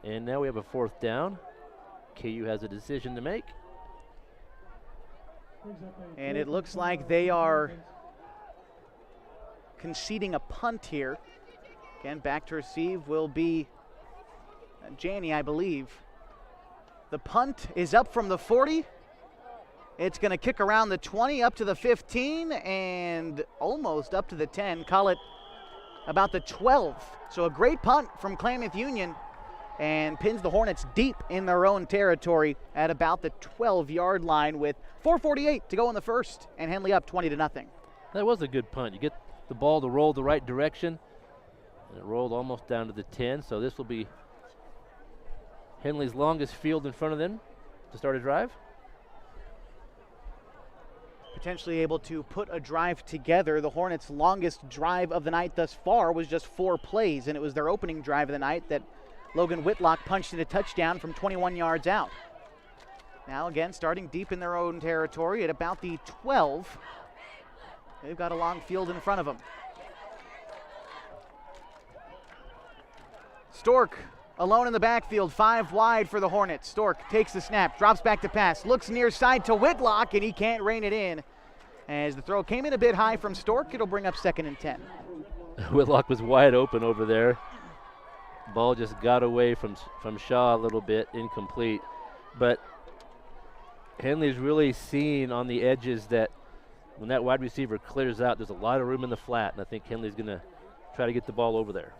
And now we have a 4th down. KU has a decision to make. And it looks like they are conceding a punt here. Again, back to receive will be Janney, I believe. The punt is up from the 40. It's going to kick around the 20 up to the 15 and almost up to the 10. Call it about the 12. So a great punt from Klamath Union, and pins the Hornets deep in their own territory at about the 12-yard line with 4:48 to go in the first, and Henley up 20-0. That was a good punt. You get the ball to roll the right direction, and it rolled almost down to the 10, so this will be Henley's longest field in front of them to start a drive. Potentially able to put a drive together. The Hornets' longest drive of the night thus far was just 4 plays, and it was their opening drive of the night that Logan Whitlock punched in a touchdown from 21 yards out. Now again, starting deep in their own territory at about the 12. They've got a long field in front of them. Stork alone in the backfield, 5 wide for the Hornets. Stork takes the snap, drops back to pass, looks near side to Whitlock, and he can't rein it in. As the throw came in a bit high from Stork, it'll bring up 2nd and 10. Whitlock was wide open over there. Ball just got away from Shaw a little bit, incomplete. But Henley's really seen on the edges that when that wide receiver clears out, there's a lot of room in the flat, and I think Henley's going to try to get the ball over there.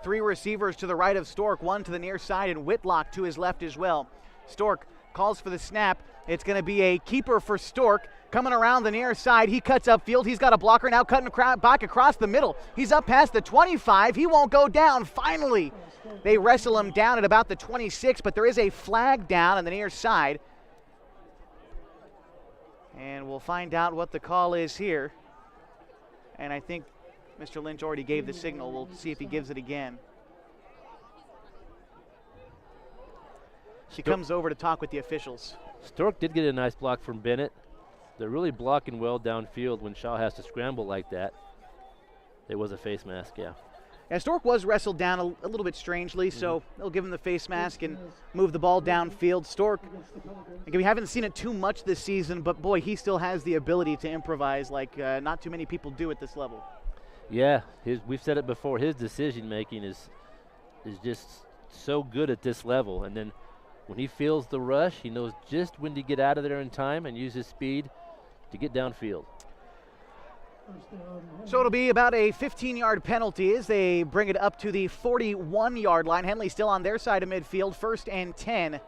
3 receivers to the right of Stork, 1 to the near side, and Whitlock to his left as well. Stork calls for the snap. It's going to be a keeper for Stork. Coming around the near side, he cuts upfield. He's got a blocker now cutting back across the middle. He's up past the 25. He won't go down. Finally, they wrestle him down at about the 26, but there is a flag down on the near side. And we'll find out what the call is here. And I think Mr. Lynch already gave the signal. We'll see if he gives it again. She comes over to talk with the officials. Stork did get a nice block from Bennett. They're really blocking well downfield when Shaw has to scramble like that. It was a face mask, yeah. Yeah, Stork was wrestled down a little bit strangely, so they'll give him the face mask and move the ball downfield. Stork, again, we haven't seen it too much this season, but boy, he still has the ability to improvise like not too many people do at this level. Yeah, we've said it before, his decision making is just so good at this level. And then when he feels the rush, he knows just when to get out of there in time and use his speed to get downfield. So it'll be about a 15-yard penalty as they bring it up to the 41-yard line. Henley still on their side of midfield, 1st and 10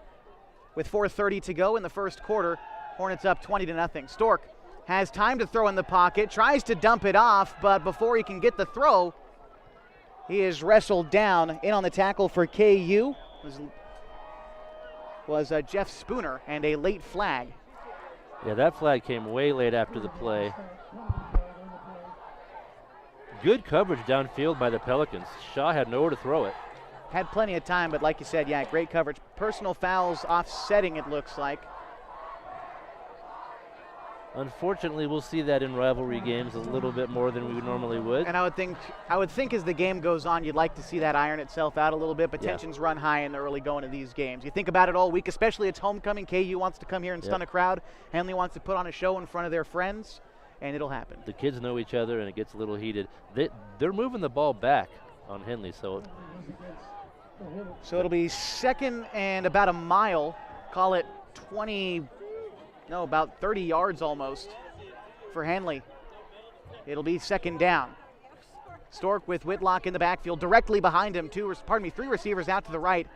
with 4:30 to go in the first quarter. Hornets up 20-0. Stork has time to throw in the pocket, tries to dump it off, but before he can get the throw, he is wrestled down. In on the tackle for KU was Jeff Spooner, and a late flag. Yeah, that flag came way late after the play. Good coverage downfield by the Pelicans. Shaw had nowhere to throw it. Had plenty of time, but like you said, yeah, great coverage. Personal fouls offsetting, it looks like. Unfortunately, we'll see that in rivalry games a little bit more than we normally would. And I would think as the game goes on, you'd like to see that iron itself out a little bit, but tensions run high in the early going of these games. You think about it all week, especially it's homecoming. KU wants to come here and stun a crowd. Henley wants to put on a show in front of their friends, and it'll happen. The kids know each other, and it gets a little heated. They're moving the ball back on Henley, so it'll be 2nd and about a mile. Call it about 30 yards almost for Henley. It'll be 2nd down. Stork with Whitlock in the backfield, directly behind him. 3 receivers out to the right.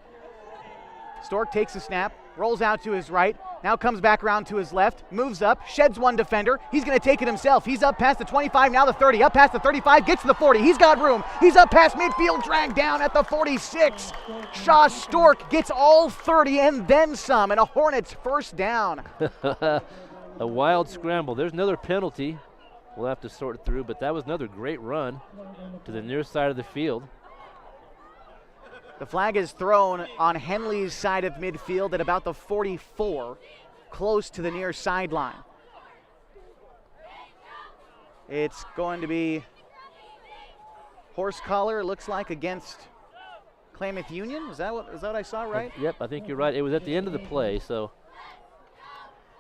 Stork takes the snap, rolls out to his right, now comes back around to his left, moves up, sheds one defender. He's going to take it himself. He's up past the 25, now the 30, up past the 35, gets to the 40. He's got room. He's up past midfield, dragged down at the 46. Shaw Stork gets all 30 and then some, and a Hornets first down. A wild scramble. There's another penalty we'll have to sort through, but that was another great run to the near side of the field. The flag is thrown on Henley's side of midfield at about the 44, close to the near sideline. It's going to be horse collar, it looks like, against Klamath Union. Is that what I saw right? Yep, I think you're right. It was at the end of the play, so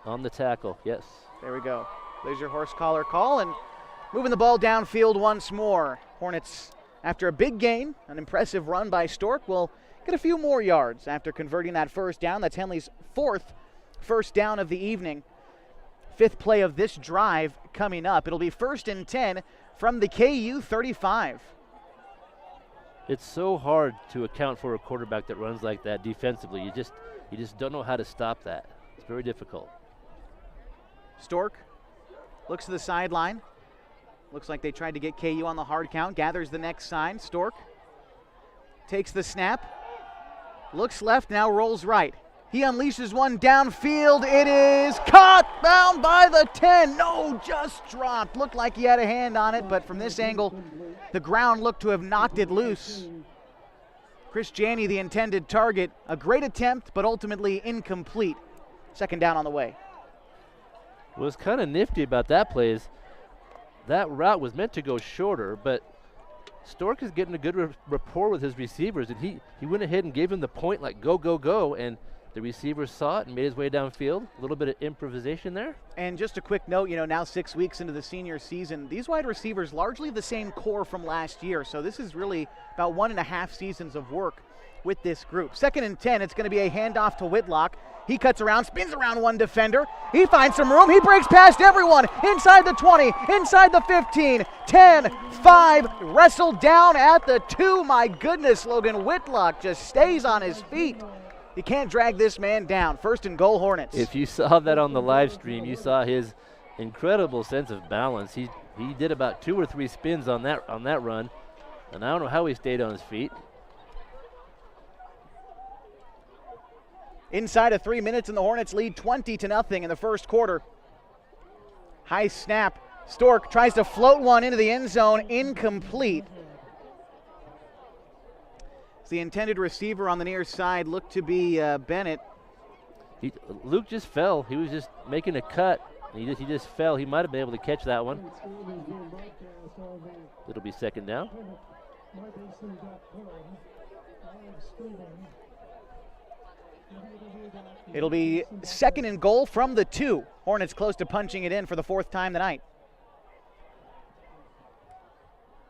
on the tackle, yes. There we go. There's your horse collar call, and moving the ball downfield once more. Hornets, after a big gain, an impressive run by Stork, will get a few more yards after converting that first down. That's Henley's 4th first down of the evening. 5th play of this drive coming up. It'll be 1st and 10 from the KU 35. It's so hard to account for a quarterback that runs like that defensively. You just don't know how to stop that. It's very difficult. Stork looks to the sideline. Looks like they tried to get KU on the hard count. Gathers the next sign. Stork takes the snap. Looks left, now rolls right. He unleashes one downfield. It is caught, down by the 10. No, just dropped. Looked like he had a hand on it, but from this angle, the ground looked to have knocked it loose. Chris Janney, the intended target. A great attempt, but ultimately incomplete. 2nd down on the way. What's kind of nifty about that play is that route was meant to go shorter, but Stork is getting a good rapport with his receivers, and he went ahead and gave him the point like go, go, go, and the receiver saw it and made his way downfield. A little bit of improvisation there. And just a quick note, now 6 weeks into the senior season, these wide receivers largely the same core from last year, so this is really about 1.5 seasons of work with this group. 2nd and 10, it's going to be a handoff to Whitlock. He cuts around, spins around one defender. He finds some room. He breaks past everyone. Inside the 20, inside the 15, 10, 5, wrestled down at the 2. My goodness, Logan Whitlock just stays on his feet. You can't drag this man down. 1st and goal, Hornets. If you saw that on the live stream, you saw his incredible sense of balance. He did about 2 or 3 spins on that run, and I don't know how he stayed on his feet. Inside of 3 minutes, and the Hornets lead 20-0 in the first quarter. High snap. Stork tries to float one into the end zone. Incomplete. The intended receiver on the near side looked to be Bennett. Luke just fell. He was just making a cut. He just fell. He might have been able to catch that one. It'll be 2nd down. It'll be 2nd and goal from the 2. Hornets close to punching it in for the 4th time tonight.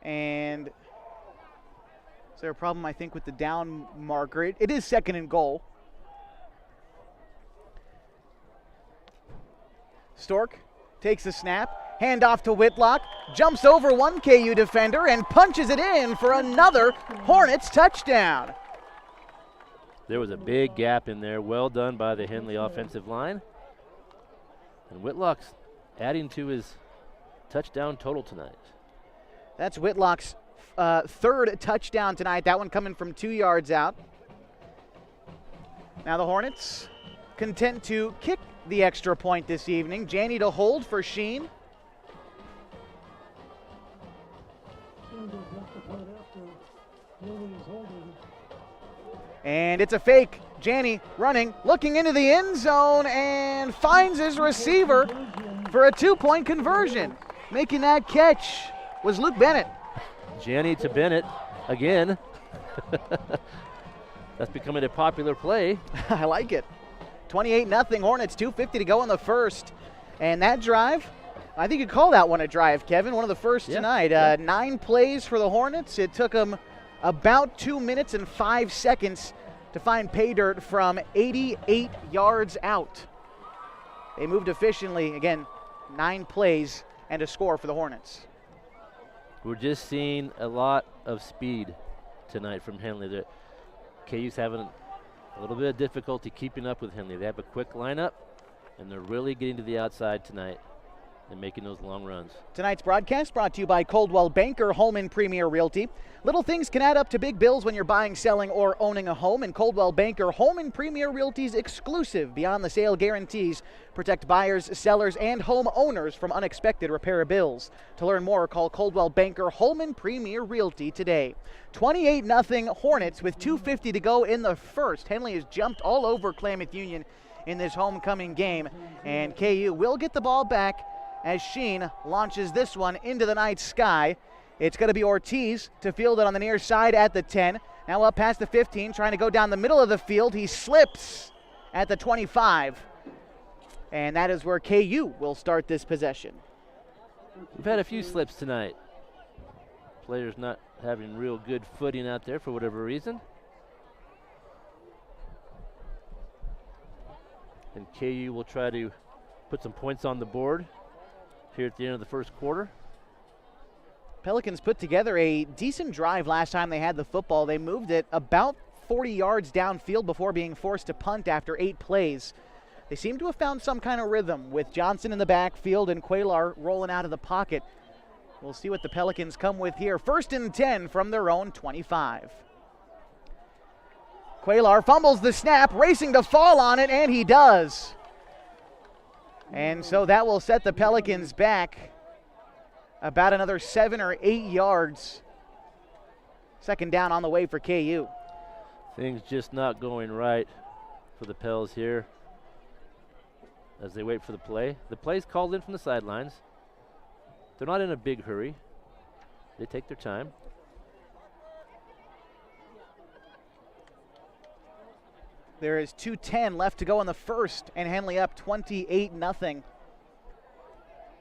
And is there a problem, I think, with the down marker? It is 2nd and goal. Stork takes the snap, handoff to Whitlock, jumps over one KU defender and punches it in for another Hornets touchdown. There was a big gap in there. Well done by the Henley offensive line. And Whitlock's adding to his touchdown total tonight. That's Whitlock's 3rd touchdown tonight. That one coming from 2 yards out. Now the Hornets content to kick the extra point this evening. Janney to hold for Sheen. And it's a fake. Janney running, looking into the end zone, and finds his receiver for a 2-point conversion. Making that catch was Luke Bennett. Janney to Bennett again. That's becoming a popular play. I like it. 28-0 Hornets, 2:50 to go in the first. And that drive, I think you call that one a drive, Kevin. One of the first tonight. 9 plays for the Hornets. It took them about 2 minutes and 5 seconds to find pay dirt from 88 yards out. They moved efficiently. Again, 9 plays and a score for the Hornets. We're just seeing a lot of speed tonight from Henley. KU's having a little bit of difficulty keeping up with Henley. They have a quick lineup, and they're really getting to the outside tonight and making those long runs. Tonight's broadcast brought to you by Coldwell Banker Home & Premier Realty. Little things can add up to big bills when you're buying, selling, or owning a home, and Coldwell Banker Home & Premier Realty's exclusive Beyond the Sale guarantees protect buyers, sellers, and homeowners from unexpected repair bills. To learn more, call Coldwell Banker Home & Premier Realty today. 28-0 Hornets with 2:50 to go in the first. Henley has jumped all over Klamath Union in this homecoming game, and KU will get the ball back as Sheen launches this one into the night sky. It's going to be Ortiz to field it on the near side at the 10. Now up past the 15, trying to go down the middle of the field. He slips at the 25. And that is where KU will start this possession. We've had a few slips tonight. Players not having real good footing out there for whatever reason. And KU will try to put some points on the board here at the end of the first quarter. Pelicans put together a decent drive last time they had the football. They moved it about 40 yards downfield before being forced to punt after 8 plays. They seem to have found some kind of rhythm with Johnson in the backfield and Quaylar rolling out of the pocket. We'll see what the Pelicans come with here. 1st and 10 from their own 25. Quaylar fumbles the snap, racing to fall on it, and he does. And so that will set the Pelicans back about another 7 or 8 yards. 2nd down on the way for KU. Things just not going right for the Pels here as they wait for the play. The play's called in from the sidelines. They're not in a big hurry. They take their time. There is 2:10 left to go in the first, and Henley up 28-0.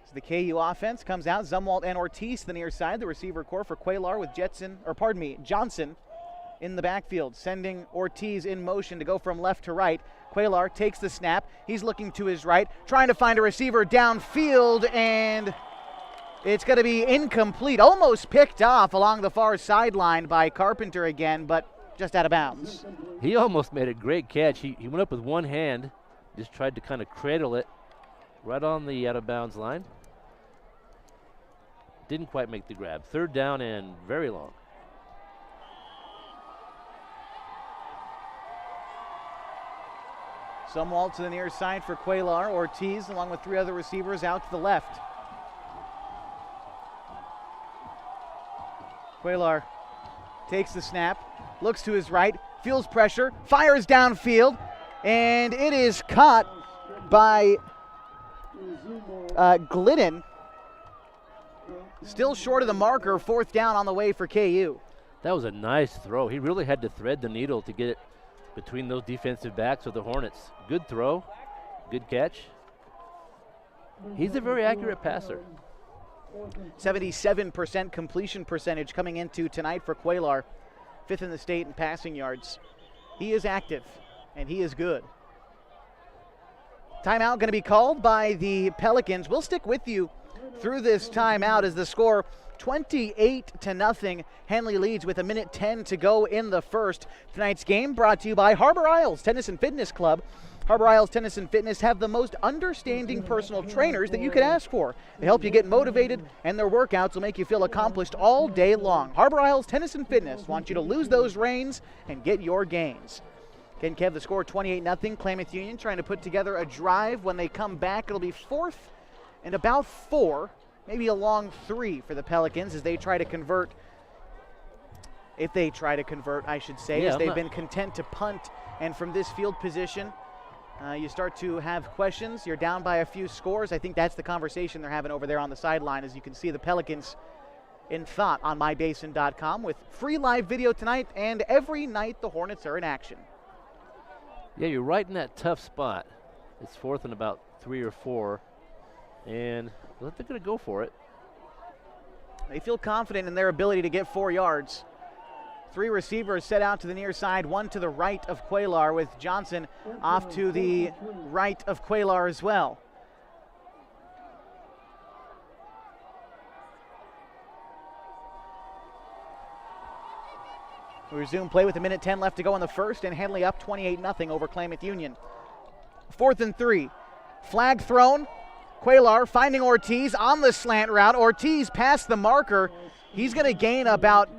So the KU offense comes out. Zumwalt and Ortiz to the near side. The receiver core for Cuellar with Johnson in the backfield, sending Ortiz in motion to go from left to right. Cuellar takes the snap. He's looking to his right, trying to find a receiver downfield, and it's going to be incomplete. Almost picked off along the far sideline by Carpenter again, but just out of bounds. He almost made a great catch. He went up with one hand, just tried to kind of cradle it right on the out of bounds line. Didn't quite make the grab. Third down and very long. Zumwalt to the near side for Cuellar. Ortiz along with 3 other receivers out to the left. Cuellar takes the snap, looks to his right, feels pressure, fires downfield, and it is caught by Glidden. Still short of the marker, 4th down on the way for KU. That was a nice throw. He really had to thread the needle to get it between those defensive backs of the Hornets. Good throw, good catch. He's a very accurate passer. 77% completion percentage coming into tonight for Cuellar. 5th in the state in passing yards. He is active, and he is good. Timeout going to be called by the Pelicans. We'll stick with you through this timeout as the score 28-0. Henley leads with 1:10 to go in the first. Tonight's game brought to you by Harbor Isles Tennis and Fitness Club. Harbor Isles Tennis and Fitness have the most understanding personal trainers that you could ask for. They help you get motivated, and their workouts will make you feel accomplished all day long. Harbor Isles Tennis and Fitness wants you to lose those reins and get your gains. Again, Kev, the score 28-0. Klamath Union trying to put together a drive. When they come back, it'll be 4th and about 4, maybe a long 3 for the Pelicans as they try to convert. If they try to convert, I should say, as they've been content to punt. And from this field position, you start to have questions. You're down by a few scores. I think that's the conversation they're having over there on the sideline. As you can see, the Pelicans in thought on mybasin.com with free live video tonight, and every night the Hornets are in action. Yeah, you're right in that tough spot. It's 4th and about 3 or 4, and I think they're going to go for it. They feel confident in their ability to get 4 yards. 3 receivers set out to the near side, 1 to the right of Cuellar, with Johnson off to the right of Cuellar as well. We resume play with 1:10 left to go in the first, and Henley up 28-0 over Klamath Union. 4th and 3. Flag thrown. Cuellar finding Ortiz on the slant route. Ortiz past the marker. He's going to gain about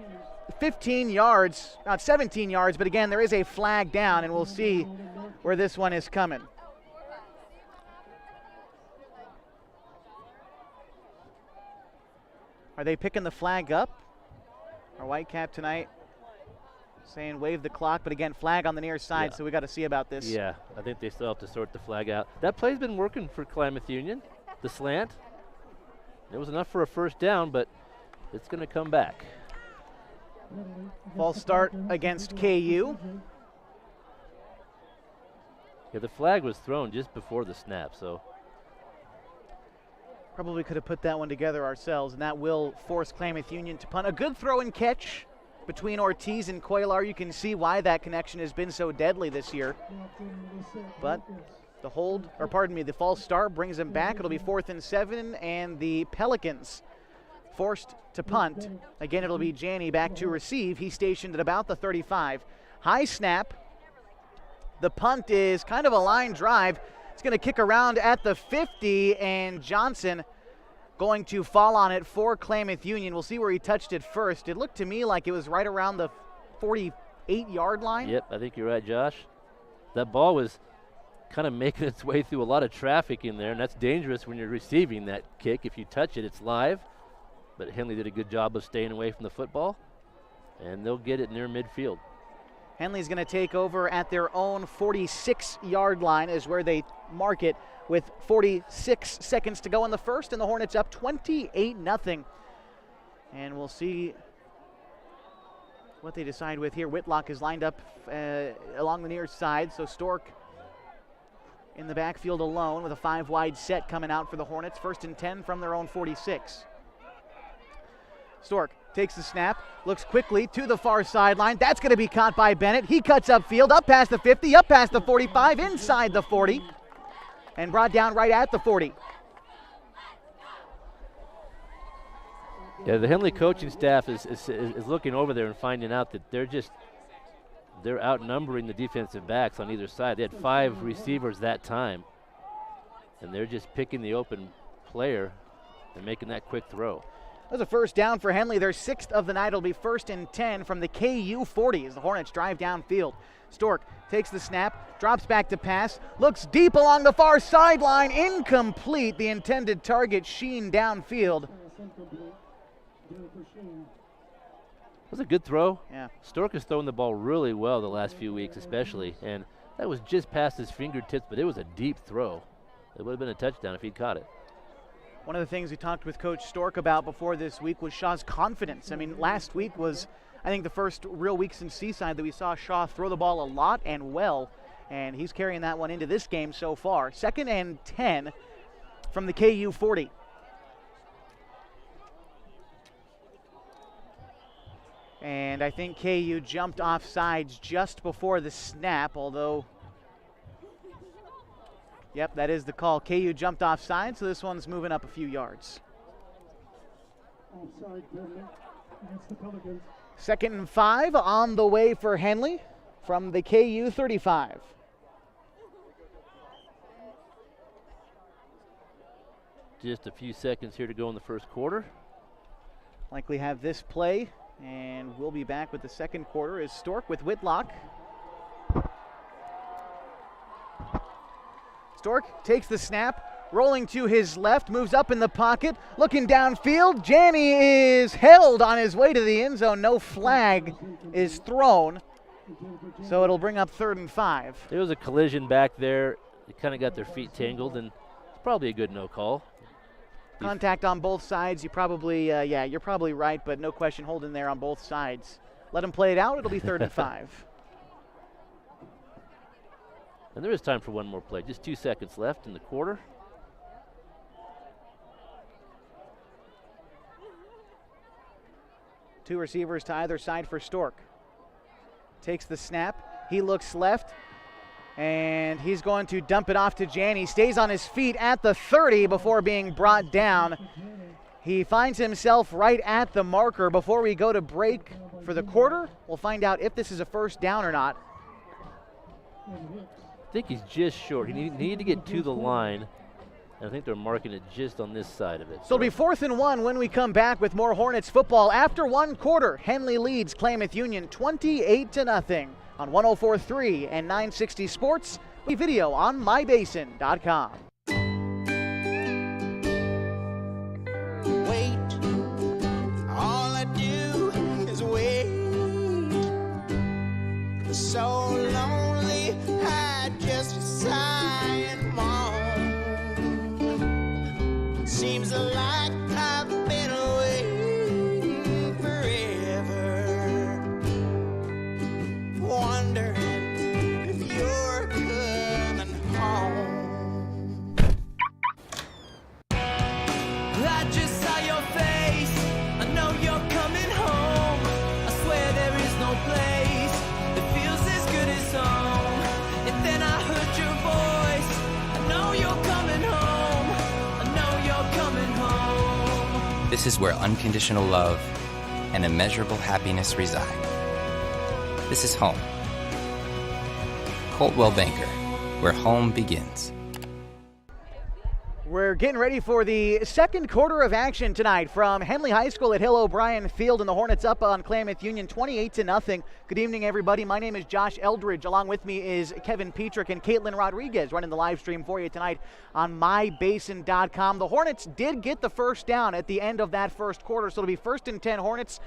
15 yards, about 17 yards, but again, there is a flag down, and we'll see where this one is coming. Are they picking the flag up? Our Whitecap tonight saying wave the clock, but again, flag on the near side, so we got to see about this. Yeah, I think they still have to sort the flag out. That play's been working for Klamath Union, the slant. It was enough for a 1st down, but it's going to come back. False start against KU. Yeah, the flag was thrown just before the snap, so. Probably could have put that one together ourselves, and that will force Klamath Union to punt. A good throw and catch between Ortiz and Cuellar. You can see why that connection has been so deadly this year. But the the false start brings them back. It'll be 4th and 7, and the Pelicans forced to punt. Again, it'll be Janney back to receive. He's stationed at about the 35. High snap. The punt is kind of a line drive. It's going to kick around at the 50, and Johnson going to fall on it for Klamath Union. We'll see where he touched it first. It looked to me like it was right around the 48-yard line. Yep, I think you're right, Josh. That ball was kind of making its way through a lot of traffic in there, and that's dangerous when you're receiving that kick. If you touch it, it's live. But Henley did a good job of staying away from the football, and they'll get it near midfield. Henley's going to take over at their own 46-yard line is where they mark it with 46 seconds to go in the first, and the Hornets up 28-0. And we'll see what they decide with here. Whitlock is lined up along the near side, so Stork in the backfield alone with a 5-wide set coming out for the Hornets. 1st and 10 from their own 46. Stork takes the snap, looks quickly to the far sideline. That's going to be caught by Bennett. He cuts upfield, up past the 50, up past the 45, inside the 40, and brought down right at the 40. Yeah, the Henley coaching staff is looking over there and finding out that they're outnumbering the defensive backs on either side. They had 5 receivers that time, and they're just picking the open player and making that quick throw. That's a first down for Henley. Their 6th of the night. Will be 1st and 10 from the KU 40 as the Hornets drive downfield. Stork takes the snap, drops back to pass, looks deep along the far sideline, incomplete. The intended target, Sheen, downfield. That was a good throw. Yeah. Stork has thrown the ball really well the last few weeks especially, and that was just past his fingertips, but it was a deep throw. It would have been a touchdown if he'd caught it. One of the things we talked with Coach Stork about before this week was Shaw's confidence. I mean, last week was, I think, the first real week since Seaside that we saw Shaw throw the ball a lot and well, and he's carrying that one into this game so far. 2nd and 10 from the KU 40. And I think KU jumped off sides just before the snap, although, yep, that is the call. KU jumped off sides, so this one's moving up a few yards. Offside penalty against the Pelicans. 2nd and 5 on the way for Henley from the KU 35. Just a few seconds here to go in the first quarter. Likely have this play, and we'll be back with the second quarter as Stork with Whitlock. Stork takes the snap, rolling to his left, moves up in the pocket, looking downfield. Janney is held on his way to the end zone. No flag is thrown, so it'll bring up 3rd and 5. There was a collision back there. They kind of got their feet tangled, and it's probably a good no call. Contact on both sides. You probably, yeah, you're probably right, but no question holding there on both sides. Let him play it out. It'll be 3rd and 5. And there is time for one more play. Just 2 seconds left in the quarter. Two receivers to either side for Stork. Takes the snap. He looks left, and he's going to dump it off to Janney. Stays on his feet at the 30 before being brought down. He finds himself right at the marker. Before we go to break for the quarter, we'll find out if this is a first down or not. I think he's just short. He needed to get to the line, and I think they're marking it just on this side of it. So it'll be 4th and 1 when we come back with more Hornets football. After one quarter, Henley leads Klamath Union 28-0 on 104.3 and 960 Sports. Video on mybasin.com. Wait, all I do is wait. So lonely, I just sigh and moan. Seems like I've been waiting forever, wondering if you're coming home. I just saw your face, I know you're coming home. I swear there is no place that feels as good as home. And then I heard your voice, I know you're coming home. I know you're coming home. This is where unconditional love and immeasurable happiness reside. This is home. Coltwell Banker, where home begins. We're getting ready for the second quarter of action tonight from Henley High School at Hill O'Brien Field, and the Hornets up on Klamath Union 28-0. Good evening, everybody. My name is Josh Eldridge. Along with me is Kevin Petrick and Caitlin Rodriguez running the live stream for you tonight on mybasin.com. The Hornets did get the first down at the end of that first quarter, so it'll be 1st and 10 Hornets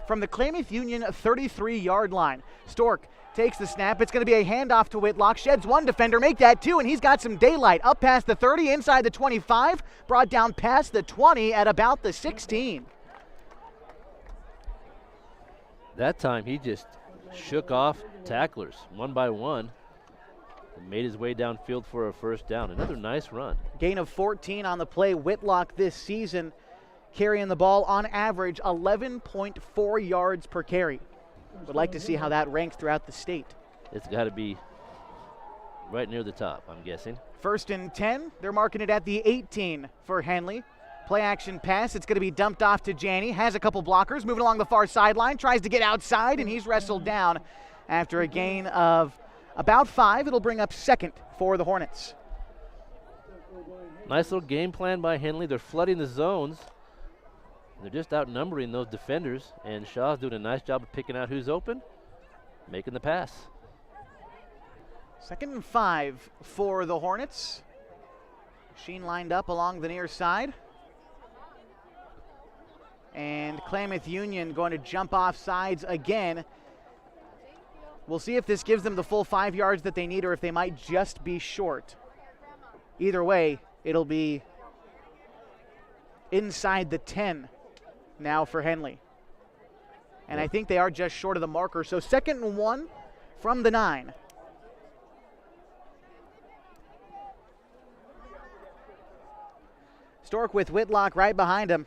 from the Klamath Union 33-yard line. Stork takes the snap. It's going to be a handoff to Whitlock. Sheds one defender, make that two, and he's got some daylight. Up past the 30, inside the 25, brought down past the 20 at about the 16. That time he just shook off tacklers one by one and made his way downfield for a first down. Another nice run. Gain of 14 on the play. Whitlock this season carrying the ball on average 11.4 yards per carry. Would like to see how that ranks throughout the state. It's got to be right near the top, I'm guessing. 1st and 10. They're marking it at the 18 for Henley. Play action pass. It's going to be dumped off to Janney. Has a couple blockers. Moving along the far sideline. Tries to get outside, and he's wrestled down after a gain of about 5. It'll bring up 2nd for the Hornets. Nice little game plan by Henley. They're flooding the zones. They're just outnumbering those defenders, and Shaw's doing a nice job of picking out who's open, making the pass. 2nd and 5 for the Hornets. Sheen lined up along the near side. And Klamath Union going to jump off sides again. We'll see if this gives them the full 5 yards that they need or if they might just be short. Either way, it'll be inside the 10 now for Henley. And I think they are just short of the marker. So 2nd and 1 from the 9. Stork with Whitlock right behind him.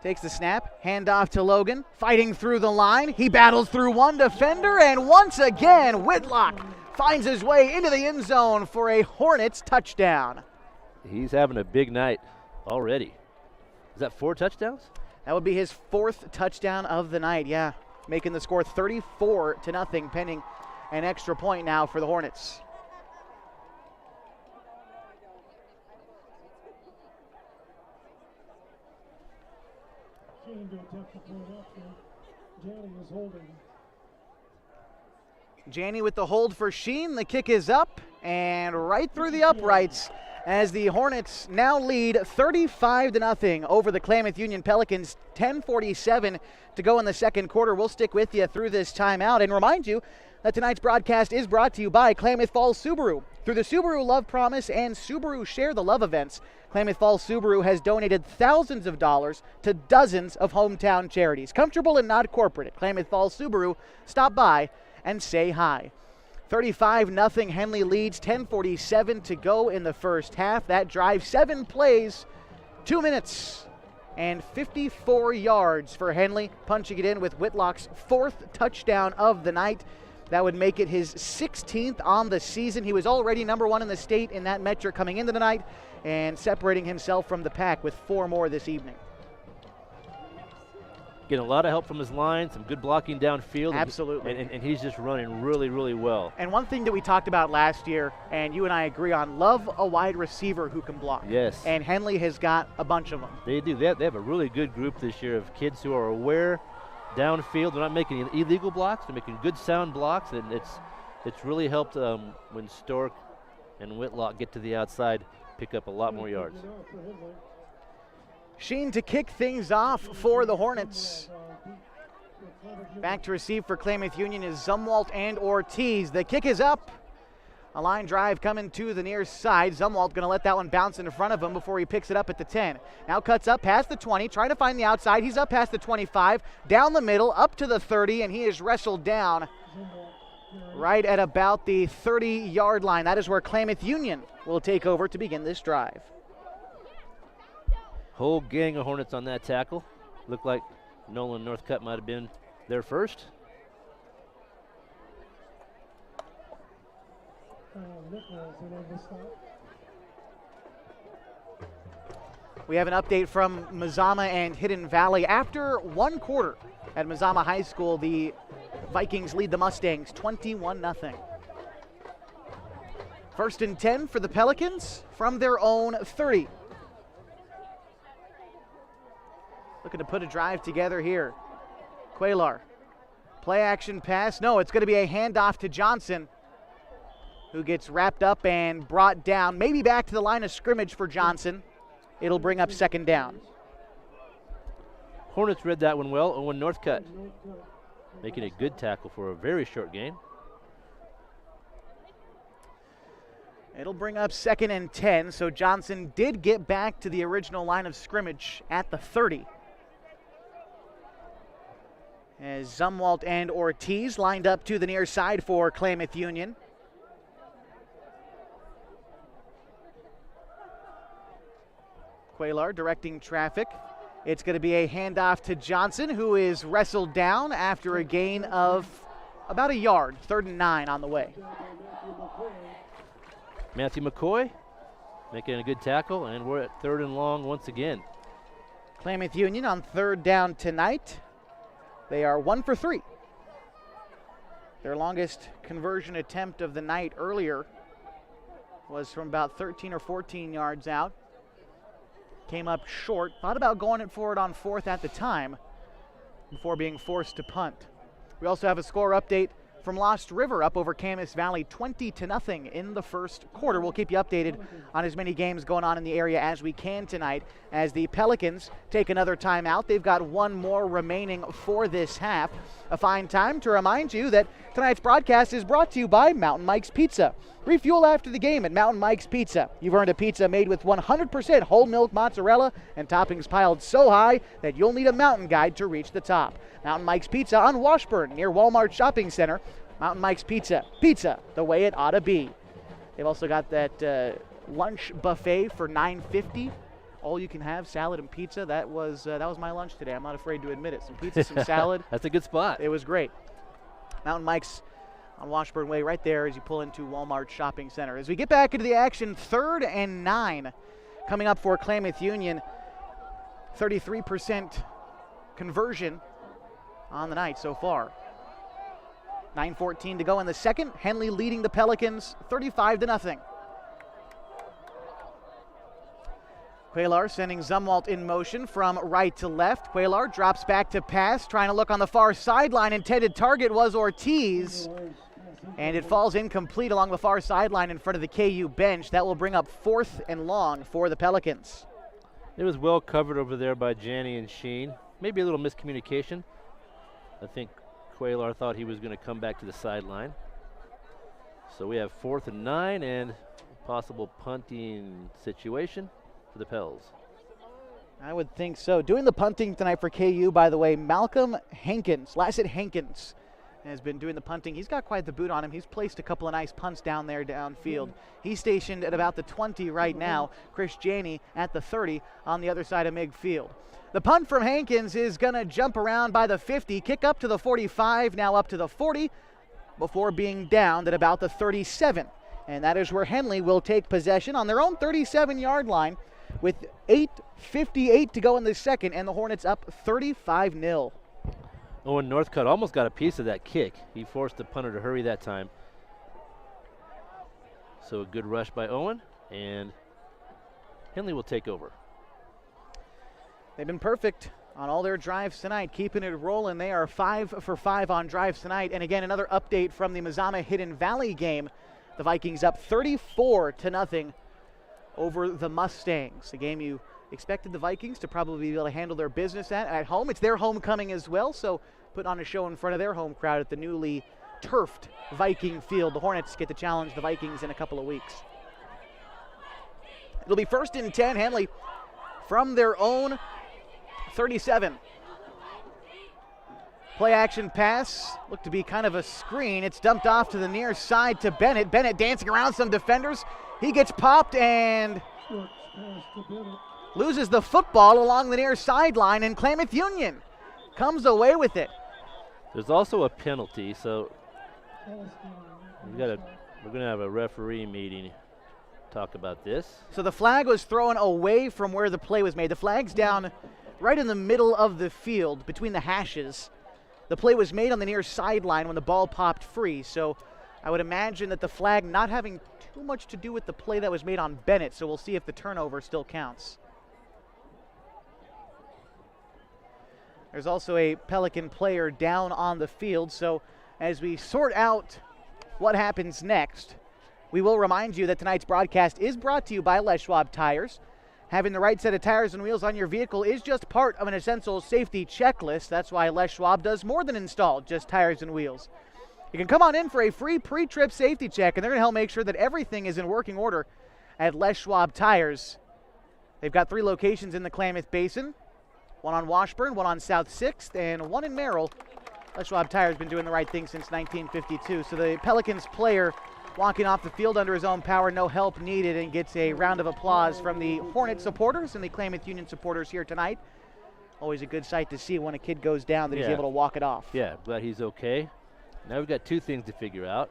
Takes the snap, handoff to Logan, fighting through the line. He battles through one defender, and once again, Whitlock finds his way into the end zone for a Hornets touchdown. He's having a big night already. Is that 4 touchdowns? That would be his 4th touchdown of the night, yeah. Making the score 34-0, pending an extra point now for the Hornets. To attempt to throw it up there. Janney is holding. Janney with the hold for Sheen. The kick is up and right through the uprights as the Hornets now lead 35-0 over the Klamath Union Pelicans. 10:47 to go in the 2nd quarter. We'll stick with you through this timeout and remind you that tonight's broadcast is brought to you by Klamath Falls Subaru. Through the Subaru Love Promise and Subaru Share the Love events, Klamath Falls Subaru has donated thousands of dollars to dozens of hometown charities. Comfortable and not corporate at Klamath Falls Subaru. Stop by and say hi. 35-0 Henley leads, 10:47 to go in the first half. That drive, 7 plays, 2 minutes and 54 yards for Henley, punching it in with Whitlock's 4th touchdown of the night. That would make it his 16th on the season. He was already number 1 in the state in that metric coming into the night and separating himself from the pack with 4 more this evening. Getting a lot of help from his line, some good blocking downfield. Absolutely. And he's just running really, really well. And one thing that we talked about last year, and you and I agree on, love a wide receiver who can block. Yes. And Henley has got a bunch of them. They do. They have a really good group this year of kids who are aware downfield. They're not making illegal blocks. They're making good sound blocks, and it's really helped when Stork and Whitlock get to the outside, pick up a lot more yards. Sheen to kick things off for the Hornets. Back to receive for Klamath Union is Zumwalt and Ortiz. The kick is up. A line drive coming to the near side. Zumwalt going to let that one bounce in front of him before he picks it up at the 10. Now cuts up past the 20, trying to find the outside. He's up past the 25, down the middle, up to the 30, and he is wrestled down right at about the 30-yard line. That is where Klamath Union will take over to begin this drive. Whole gang of Hornets on that tackle. Looked like Nolan Northcutt might have been there first. We have an update from Mazama and Hidden Valley. After 1 quarter at Mazama High School, the Vikings lead the Mustangs 21-0. 1st and 10 for the Pelicans from their own 30. Looking to put a drive together here. Quaylar, play action pass. No, it's going to be a handoff to Johnson, who gets wrapped up and brought down. Maybe back to the line of scrimmage for Johnson. It'll bring up 2nd down. Hornets read that one well. Owen Northcutt making a good tackle for a very short gain. It'll bring up 2nd and 10, so Johnson did get back to the original line of scrimmage at the 30. as Zumwalt and Ortiz lined up to the near side for Klamath Union. Cuellar directing traffic. It's going to be a handoff to Johnson, who is wrestled down after a gain of about a yard. 3rd and 9 on the way. Matthew McCoy making a good tackle, and we're at 3rd and long once again. Klamath Union on 3rd down tonight. They are 1 for 3. Their longest conversion attempt of the night earlier was from about 13 or 14 yards out. Came up short. Thought about going it for it on 4th at the time before being forced to punt. We also have a score update from Lost River up over Camas Valley, 20-0 in the first quarter. We'll keep you updated on as many games going on in the area as we can tonight as the Pelicans take another timeout. They've got one more remaining for this half. A fine time to remind you that tonight's broadcast is brought to you by Mountain Mike's Pizza. Refuel after the game at Mountain Mike's Pizza. You've earned a pizza made with 100% whole milk mozzarella and toppings piled so high that you'll need a mountain guide to reach the top. Mountain Mike's Pizza on Washburn near Walmart Shopping Center. Mountain Mike's Pizza. Pizza the way it ought to be. They've also got that lunch buffet for $9.50. All you can have, salad and pizza. That was my lunch today. I'm not afraid to admit it. Some pizza, some salad. That's a good spot. It was great. Mountain Mike's on Washburn Way right there as you pull into Walmart Shopping Center. As we get back into the action, 3rd and 9 coming up for Klamath Union. 33% conversion on the night so far. 9:14 to go in the second. Henley leading the Pelicans 35-0. Cuellar sending Zumwalt in motion from right to left. Cuellar drops back to pass, trying to look on the far sideline. Intended target was Ortiz, and it falls incomplete along the far sideline in front of the KU bench. That will bring up 4th and long for the Pelicans. It was well covered over there by Janney and Sheen. Maybe a little miscommunication. I think Cuellar thought he was going to come back to the sideline. So we have 4th and 9 and a possible punting situation for the Pels. I would think so. Doing the punting tonight for KU, by the way, Malcolm Hankins, Lassett Hankins, has been doing the punting. He's got quite the boot on him. He's placed a couple of nice punts down there downfield. He's stationed at about the 20 right now. Chris Janney at the 30 on the other side of midfield. The punt from Hankins is going to jump around by the 50, kick up to the 45, now up to the 40, before being downed at about the 37. And that is where Henley will take possession on their own 37-yard line with 8:58 to go in the second, and the Hornets up 35-0. Owen Northcutt almost got a piece of that kick. He forced the punter to hurry that time. So a good rush by Owen, and Henley will take over. They've been perfect on all their drives tonight, keeping it rolling. They are 5 for 5 on drives tonight. And again, another update from the Mazama Hidden Valley game. The Vikings up 34-0 over the Mustangs. The game you expected the Vikings to probably be able to handle their business at home. It's their homecoming as well, so put on a show in front of their home crowd at the newly turfed Viking field. The Hornets get to challenge the Vikings in a couple of weeks. It'll be 1st and 10. Henley from their own 37. Play action pass looked to be kind of a screen. It's dumped off to the near side to Bennett. Bennett dancing around some defenders. He gets popped and loses the football along the near sideline, and Klamath Union comes away with it. There's also a penalty, so we're going to have a referee meeting talk about this. So the flag was thrown away from where the play was made. The flag's down right in the middle of the field between the hashes. The play was made on the near sideline when the ball popped free, so I would imagine that the flag not having too much to do with the play that was made on Bennett, so we'll see if the turnover still counts. There's also a Pelican player down on the field, so as we sort out what happens next, we will remind you that tonight's broadcast is brought to you by Les Schwab Tires. Having the right set of tires and wheels on your vehicle is just part of an essential safety checklist. That's why Les Schwab does more than install just tires and wheels. You can come on in for a free pre-trip safety check, and they're going to help make sure that everything is in working order at Les Schwab Tires. They've got 3 locations in the Klamath Basin, one on Washburn, one on South 6th, and one in Merrill Les Schwab Tire's been doing the right thing since 1952. So the Pelicans player walking off the field under his own power, no help needed, and gets a round of applause from the Hornet supporters and the Klamath Union supporters here tonight. Always a good sight to see when a kid goes down that he's able to walk it off. Yeah, glad he's okay. Now we've got two things to figure out.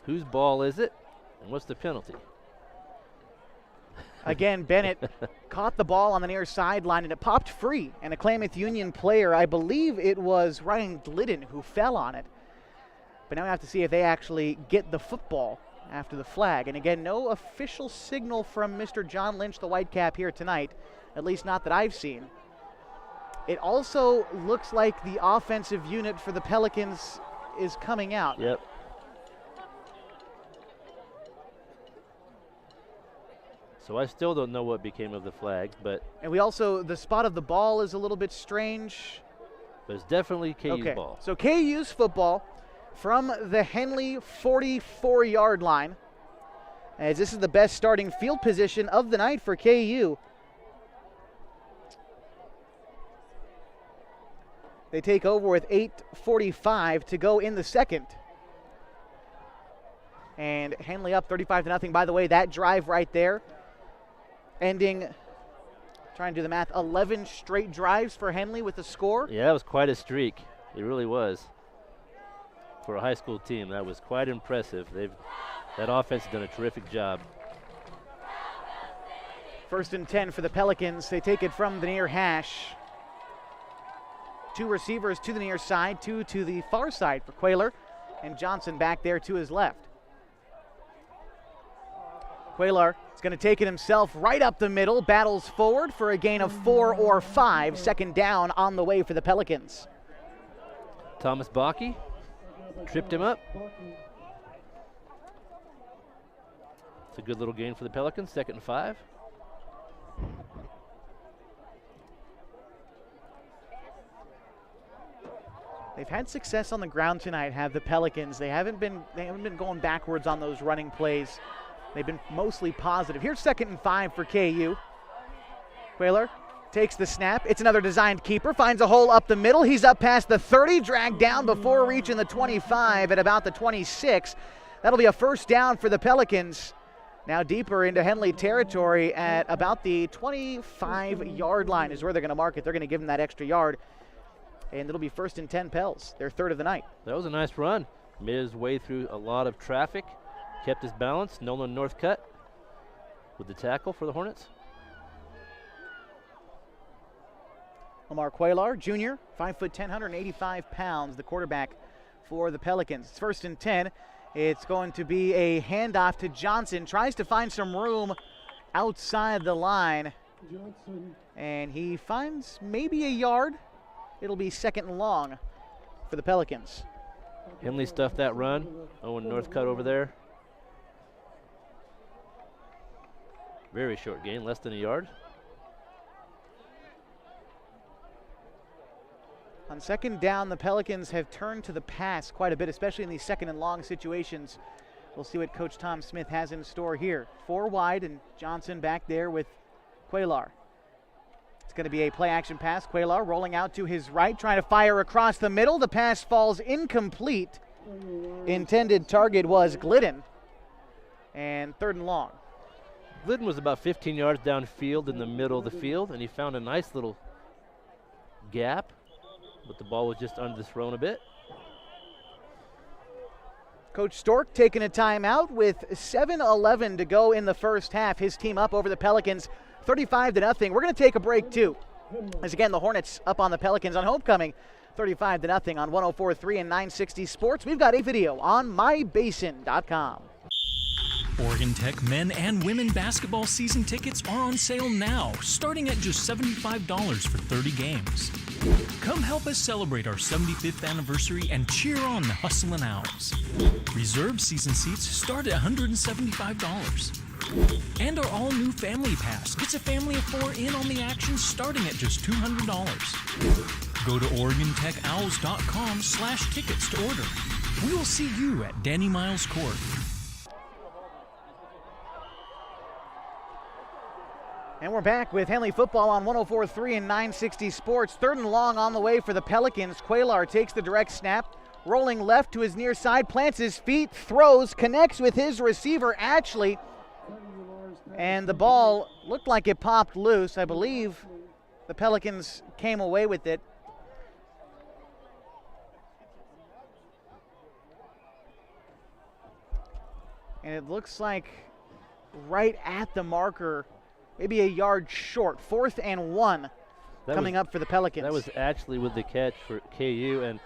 Whose ball is it, and what's the penalty? Again, Bennett caught the ball on the near sideline, and it popped free. And a Klamath Union player, I believe it was Ryan Glidden, who fell on it. But now we have to see if they actually get the football after the flag. And again, no official signal from Mr. John Lynch, the Whitecap, here tonight, at least not that I've seen. It also looks like the offensive unit for the Pelicans is coming out. Yep. So I still don't know what became of the flag, but... And we also, the spot of the ball is a little bit strange. But it's definitely KU's ball. So KU's football from the Henley 44-yard line, as this is the best starting field position of the night for KU. They take over with 8:45 to go in the second. And Henley up 35-0. By the way, that drive right there, ending, trying to do the math, 11 straight drives for Henley with the score. Yeah, that was quite a streak. It really was. For a high school team, that was quite impressive. That offense has done a terrific job. 1st and 10 for the Pelicans. They take it from the near hash. 2 receivers to the near side, 2 to the far side for Quayler, and Johnson back there to his left. Quayler is going to take it himself right up the middle, battles forward for a gain of 4 or 5. Second down on the way for the Pelicans. Thomas Bakke tripped him up. It's a good little gain for the Pelicans, 2nd and 5. They've had success on the ground tonight, have the Pelicans. They haven't been going backwards on those running plays. They've been mostly positive. Here's 2nd and 5 for KU. Quayler takes the snap. It's another designed keeper. Finds a hole up the middle. He's up past the 30, dragged down before reaching the 25 at about the 26. That'll be a first down for the Pelicans. Now deeper into Henley territory at about the 25-yard line is where they're going to mark it. They're going to give them that extra yard. And it'll be 1st and 10 Pels, their 3rd of the night. That was a nice run. Made his way through a lot of traffic. Kept his balance. Nolan Northcutt with the tackle for the Hornets. Lamar Quayler, junior, 5'10", 185 pounds, the quarterback for the Pelicans. It's 1st and 10. It's going to be a handoff to Johnson. Tries to find some room outside the line. And he finds maybe a yard. It'll be 2nd and long for the Pelicans. Henley stuffed that run. Owen Northcutt over there. Very short gain, less than a yard. On 2nd down, the Pelicans have turned to the pass quite a bit, especially in these 2nd and long situations. We'll see what Coach Tom Smith has in store here. 4 wide, and Johnson back there with Quayler. It's going to be a play-action pass. Quayler rolling out to his right, trying to fire across the middle. The pass falls incomplete. Intended target was Glidden. And 3rd and long. Glidden was about 15 yards downfield in the middle of the field, and he found a nice little gap, but the ball was just underthrown a bit. Coach Stork taking a timeout with 7:11 to go in the first half. His team up over the Pelicans 35-0. We're going to take a break too. As again, the Hornets up on the Pelicans on homecoming 35-0 on 104.3 and 960 Sports. We've got a video on mybasin.com. Oregon Tech men and women basketball season tickets are on sale now, starting at just $75 for 30 games. Come help us celebrate our 75th anniversary and cheer on the Hustlin' Owls. Reserved season seats start at $175. And our all-new Family Pass gets a family of 4 in on the action starting at just $200. Go to OregonTechOwls.com/tickets to order. We will see you at Danny Miles Court. And we're back with Henley football on 104.3 and 960 Sports. 3rd and long on the way for the Pelicans. Quaylar takes the direct snap, rolling left to his near side, plants his feet, throws, connects with his receiver, Ashley. And the ball looked like it popped loose. I believe the Pelicans came away with it. And it looks like right at the marker, maybe a yard short. 4th and 1 coming up for the Pelicans. That was actually with the catch for KU, and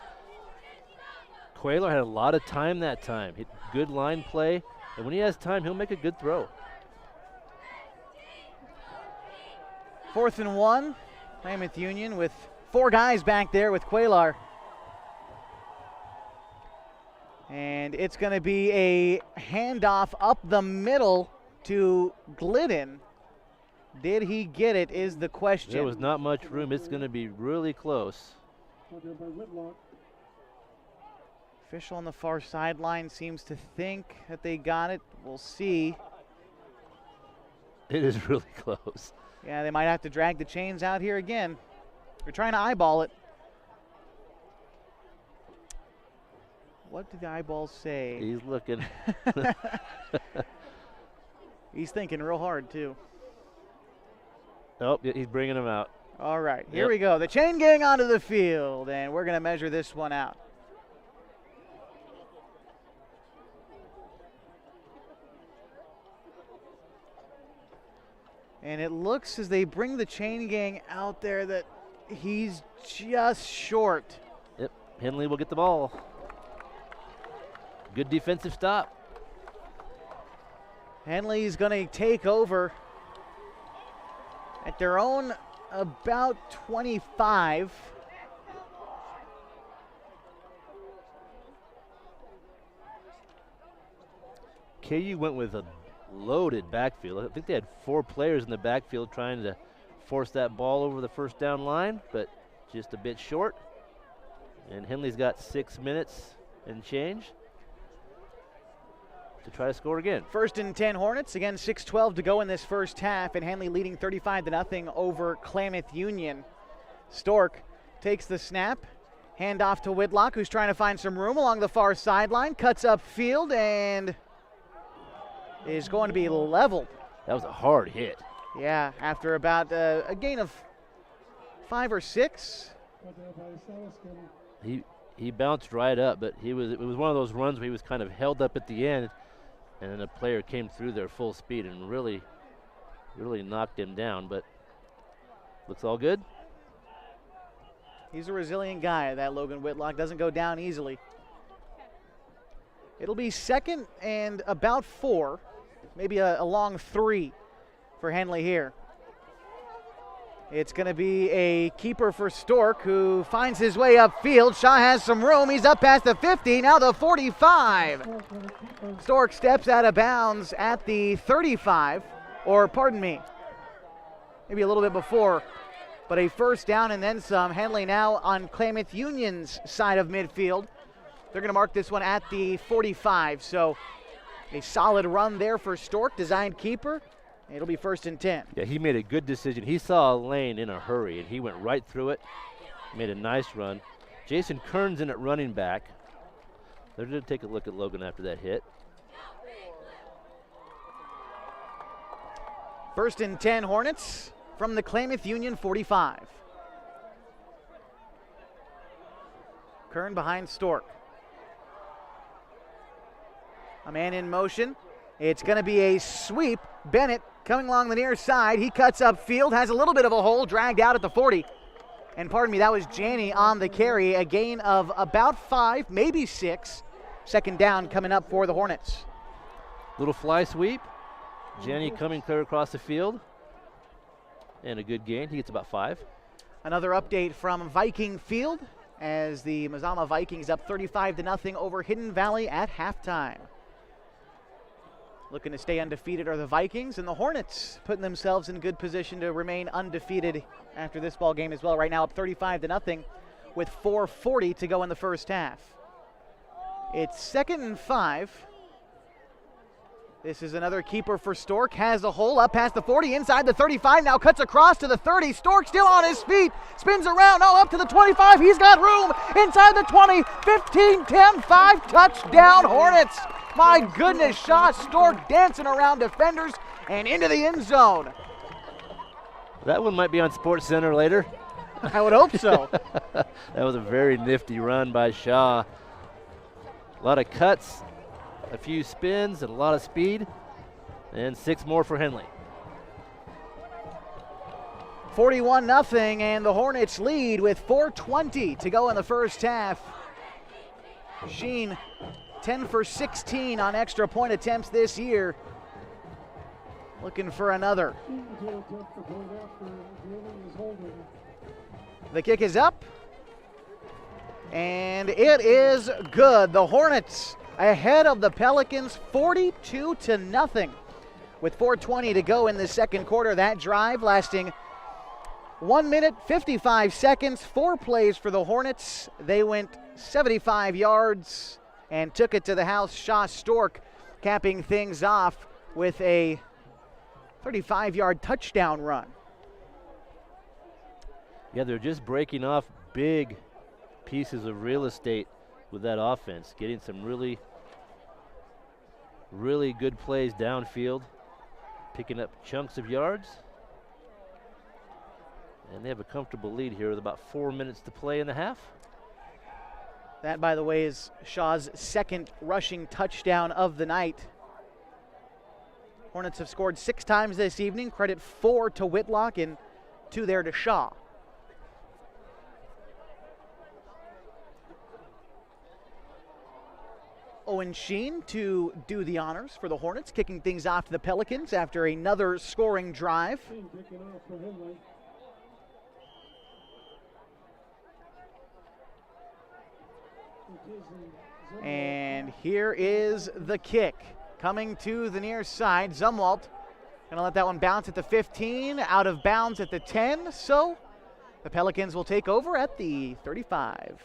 Quaylar had a lot of time that time. Good line play, and when he has time, he'll make a good throw. 4th and 1, Klamath Union with 4 guys back there with Quaylar. And it's going to be a handoff up the middle to Glidden. Did he get it is the question. There was not much room. It's going to be really close. Official on the far sideline seems to think that they got it. We'll see. It is really close. Yeah, they might have to drag the chains out here again. They're trying to eyeball it. What did the eyeballs say? He's looking. He's thinking real hard, too. Nope, he's bringing him out. All right, here we go. The chain gang onto the field, and we're going to measure this one out. And it looks as they bring the chain gang out there that he's just short. Yep, Henley will get the ball. Good defensive stop. Henley's going to take over at their own about 25. KU went with a loaded backfield. I think they had 4 players in the backfield trying to force that ball over the first down line, but just a bit short. And Henley's got 6 minutes and change to try to score again. 1st and 10 Hornets. Again, 6:12 to go in this first half, and Henley leading 35-0 over Klamath Union. Stork takes the snap. Handoff to Whitlock, who's trying to find some room along the far sideline. Cuts up field and is going to be leveled. That was a hard hit. Yeah, after about a gain of 5 or 6. He bounced right up, but it was one of those runs where he was kind of held up at the end, and then a player came through there full speed and really knocked him down, but looks all good. He's a resilient guy, that Logan Whitlock. Doesn't go down easily. It'll be 2nd and about 4, maybe a long 3 for Henley here. It's going to be a keeper for Stork, who finds his way upfield. Shaw has some room. He's up past the 50, now the 45. Stork steps out of bounds at the 35, or pardon me, maybe a little bit before, but a first down and then some. Henley now on Klamath Union's side of midfield. They're going to mark this one at the 45, so a solid run there for Stork, designed keeper. It'll be 1st and 10. Yeah, he made a good decision. He saw a lane in a hurry, and he went right through it. Made a nice run. Jason Kern's in at running back. They're going to take a look at Logan after that hit. 1st and 10 Hornets from the Klamath Union 45. Kern behind Stork. A man in motion. It's going to be a sweep. Bennett coming along the near side. He cuts upfield, has a little bit of a hole, dragged out at the 40. And pardon me, that was Janney on the carry. A gain of about 5, maybe 6. 2nd down coming up for the Hornets. Little fly sweep. Janney coming clear across the field. And a good gain. He gets about 5. Another update from Viking Field as the Mazama Vikings up 35-0 over Hidden Valley at halftime. Looking to stay undefeated are the Vikings, and the Hornets putting themselves in good position to remain undefeated after this ball game as well. Right now up 35-0 with 4:40 to go in the first half. It's 2nd and 5. This is another keeper for Stork. Has a hole up past the 40, inside the 35, now cuts across to the 30. Stork still on his feet, spins around, up to the 25. He's got room inside the 20, 15, 10, 5, touchdown Hornets. My goodness, Shaw Stork dancing around defenders and into the end zone. That one might be on Sports Center later. I would hope so. That was a very nifty run by Shaw. A lot of cuts, a few spins, and a lot of speed, and 6 more for Henley. 41-0, and the Hornets lead with 4:20 to go in the first half. Sheen, 10 for 16 on extra point attempts this year. Looking for another. The kick is up, and it is good. The Hornets ahead of the Pelicans 42-0 with 4:20 to go in the second quarter. That drive lasting 1 minute, 55 seconds, 4 plays for the Hornets. They went 75 yards and took it to the house. Shaw Stork capping things off with a 35-yard touchdown run. Yeah, they're just breaking off big pieces of real estate with that offense, getting some really good plays downfield, picking up chunks of yards. And they have a comfortable lead here with about 4 minutes to play in the half. That, by the way, is Shaw's second rushing touchdown of the night. Hornets have scored 6 times this evening. Credit 4 to Whitlock and 2 there to Shaw. Owen Sheen to do the honors for the Hornets, kicking things off to the Pelicans after another scoring drive. And here is the kick. Coming to the near side, Zumwalt gonna let that one bounce at the 15, out of bounds at the 10, so the Pelicans will take over at the 35.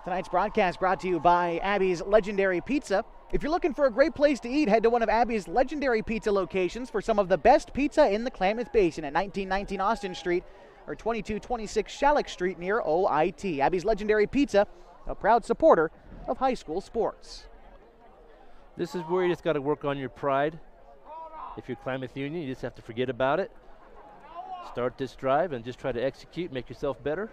Tonight's broadcast brought to you by Abby's Legendary Pizza. If you're looking for a great place to eat, head to one of Abby's Legendary Pizza locations for some of the best pizza in the Klamath Basin at 1919 Austin Street or 2226 Shalleck Street near OIT. Abby's Legendary Pizza, a proud supporter of high school sports. This is where you just got to work on your pride. If you're Klamath Union, you just have to forget about it. Start this drive and just try to execute, make yourself better.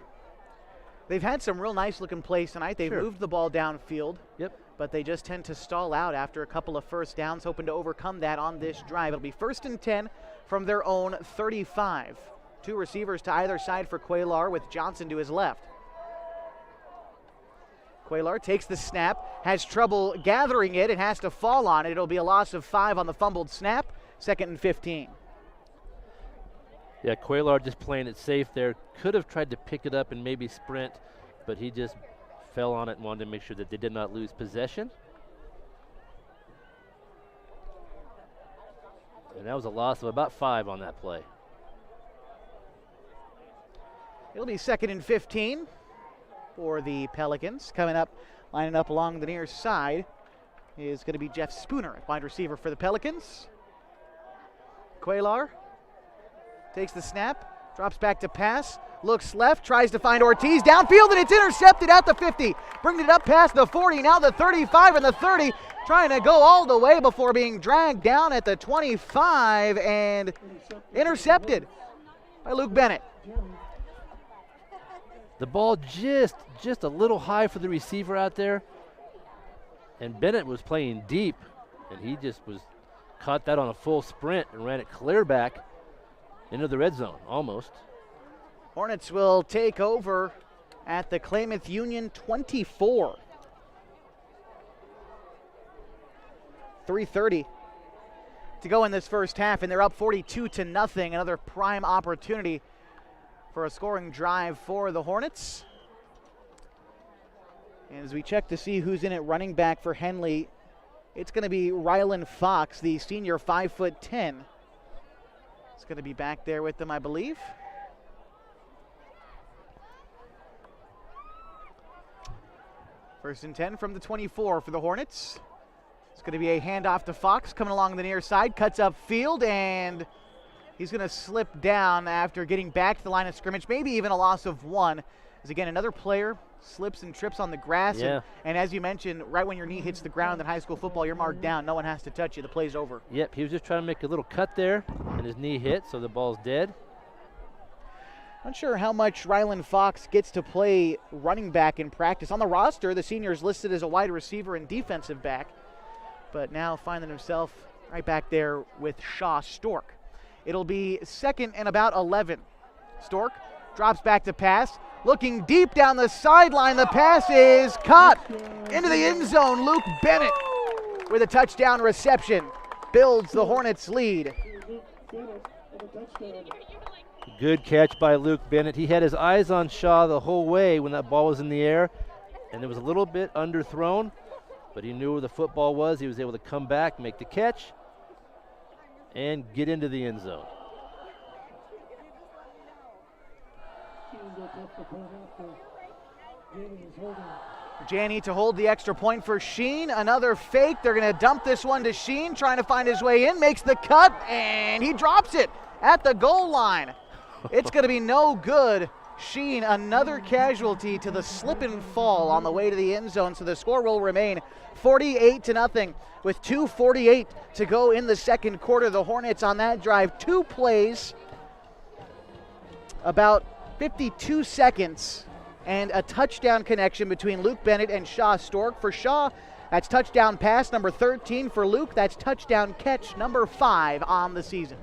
They've had some real nice looking plays tonight. They've moved the ball downfield. Yep. But they just tend to stall out after a couple of first downs, hoping to overcome that on this drive. It'll be 1st and 10 from their own 35. 2 receivers to either side for Quaylar with Johnson to his left. Quaylar takes the snap, has trouble gathering it, and has to fall on it. It'll be a loss of 5 on the fumbled snap, 2nd and 15. Yeah, Quaylar just playing it safe there. Could have tried to pick it up and maybe sprint, but he just fell on it and wanted to make sure that they did not lose possession. And that was a loss of about 5 on that play. It'll be 2nd and 15 for the Pelicans. Coming up, lining up along the near side is going to be Jeff Spooner, wide receiver for the Pelicans. Quaylar takes the snap, drops back to pass, looks left, tries to find Ortiz downfield, and it's intercepted at the 50. Bringing it up past the 40, now the 35 and the 30, trying to go all the way before being dragged down at the 25 and intercepted by Luke Bennett. The ball just a little high for the receiver out there, and Bennett was playing deep, and he just caught that on a full sprint and ran it clear back into the red zone, almost. Hornets will take over at the Klamath Union 24. 3:30 to go in this first half, and they're up 42-0. Another prime opportunity for a scoring drive for the Hornets. And as we check to see who's in at running back for Henley, it's going to be Rylan Fox, the senior 5'10". It's going to be back there with them, I believe. First and 10 from the 24 for the Hornets. It's going to be a handoff to Fox coming along the near side, cuts up field, and he's going to slip down after getting back to the line of scrimmage, maybe even a loss of 1. As again, another player slips and trips on the grass. Yeah. And as you mentioned, right when your knee hits the ground in high school football, you're marked down. No one has to touch you. The play's over. Yep, he was just trying to make a little cut there, and his knee hit, so the ball's dead. Not sure how much Ryland Fox gets to play running back in practice. On the roster, the senior is listed as a wide receiver and defensive back, but now finding himself right back there with Shaw Stork. It'll be second and about 11. Stork drops back to pass, looking deep down the sideline. The pass is caught into the end zone. Luke Bennett with a touchdown reception builds the Hornets' lead. Good catch by Luke Bennett. He had his eyes on Shaw the whole way when that ball was in the air, and it was a little bit underthrown, but he knew where the football was. He was able to come back, make the catch, and get into the end zone. Janney to hold the extra point for Sheen. Another fake. They're going to dump this one to Sheen, trying to find his way in, makes the cut, and he drops it at the goal line. It's going to be no good. Sheen, another casualty to the slip and fall on the way to the end zone, so the score will remain 48-0 with 2:48 to go in the second quarter. The Hornets on that drive, 2 plays, about 52 seconds, and a touchdown connection between Luke Bennett and Shaw Stork. For Shaw, that's touchdown pass number 13. For Luke, that's touchdown catch number 5 on the season.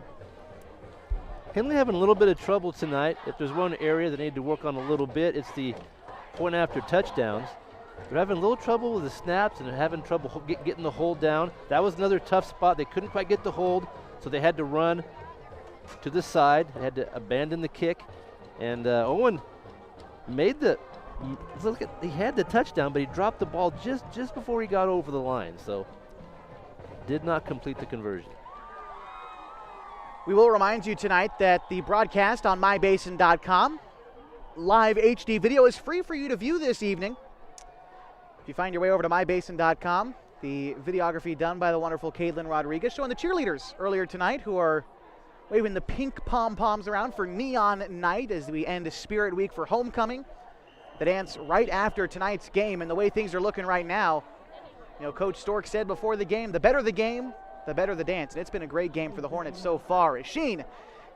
Henley having a little bit of trouble tonight. If there's one area they need to work on a little bit, it's the point after touchdowns. They're having a little trouble with the snaps and they're having trouble getting the hold down. That was another tough spot. They couldn't quite get the hold, so they had to run to the side. They had to abandon the kick. And Owen made the look at, he had the touchdown, but he dropped the ball just before he got over the line, so did not complete the conversion. We will remind you tonight that the broadcast on mybasin.com live HD video is free for you to view this evening. If you find your way over to mybasin.com, the videography done by the wonderful Caitlin Rodriguez, showing the cheerleaders earlier tonight who are waving the pink pom-poms around for Neon Night as we end Spirit Week for homecoming. The dance right after tonight's game, and the way things are looking right now, you know, Coach Stork said before the game, the better the game, the better the dance. And it's been a great game for the Hornets so far. As Sheen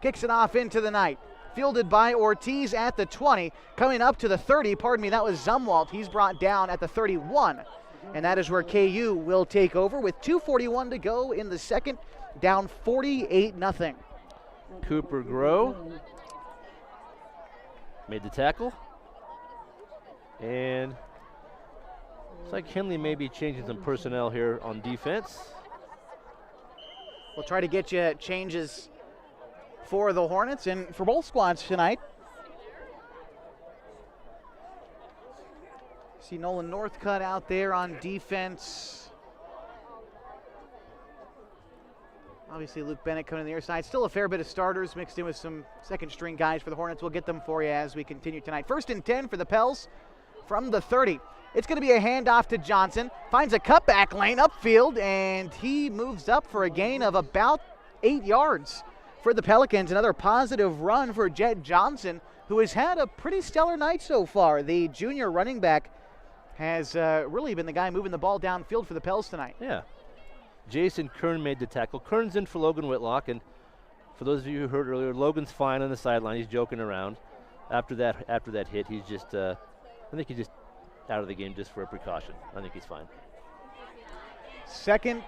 kicks it off into the night. Fielded by Ortiz at the 20. Coming up to the 30, that was Zumwalt. He's brought down at the 31. And that is where KU will take over with 2:41 to go in the second, down 48-0. Cooper Grow made the tackle. And looks like Henley may be changing some personnel here on defense. We'll try to get you changes for the Hornets and for both squads tonight. See Nolan Northcutt out there on defense. Obviously Luke Bennett coming to the near side. Still a fair bit of starters mixed in with some second string guys for the Hornets. We'll get them for you as we continue tonight. First and 10 for the Pels from the 30. It's going to be a handoff to Johnson. Finds a cutback lane upfield, and he moves up for a gain of about 8 yards for the Pelicans. Another positive run for Jet Johnson, who has had a pretty stellar night so far. The junior running back has really been the guy moving the ball downfield for the Pels tonight. Yeah. Jason Kern made the tackle. Kern's in for Logan Whitlock, and for those of you who heard earlier, Logan's fine on the sideline. He's joking around. After that hit, he's just, I think he's just out of the game just for a precaution. I think he's fine. Second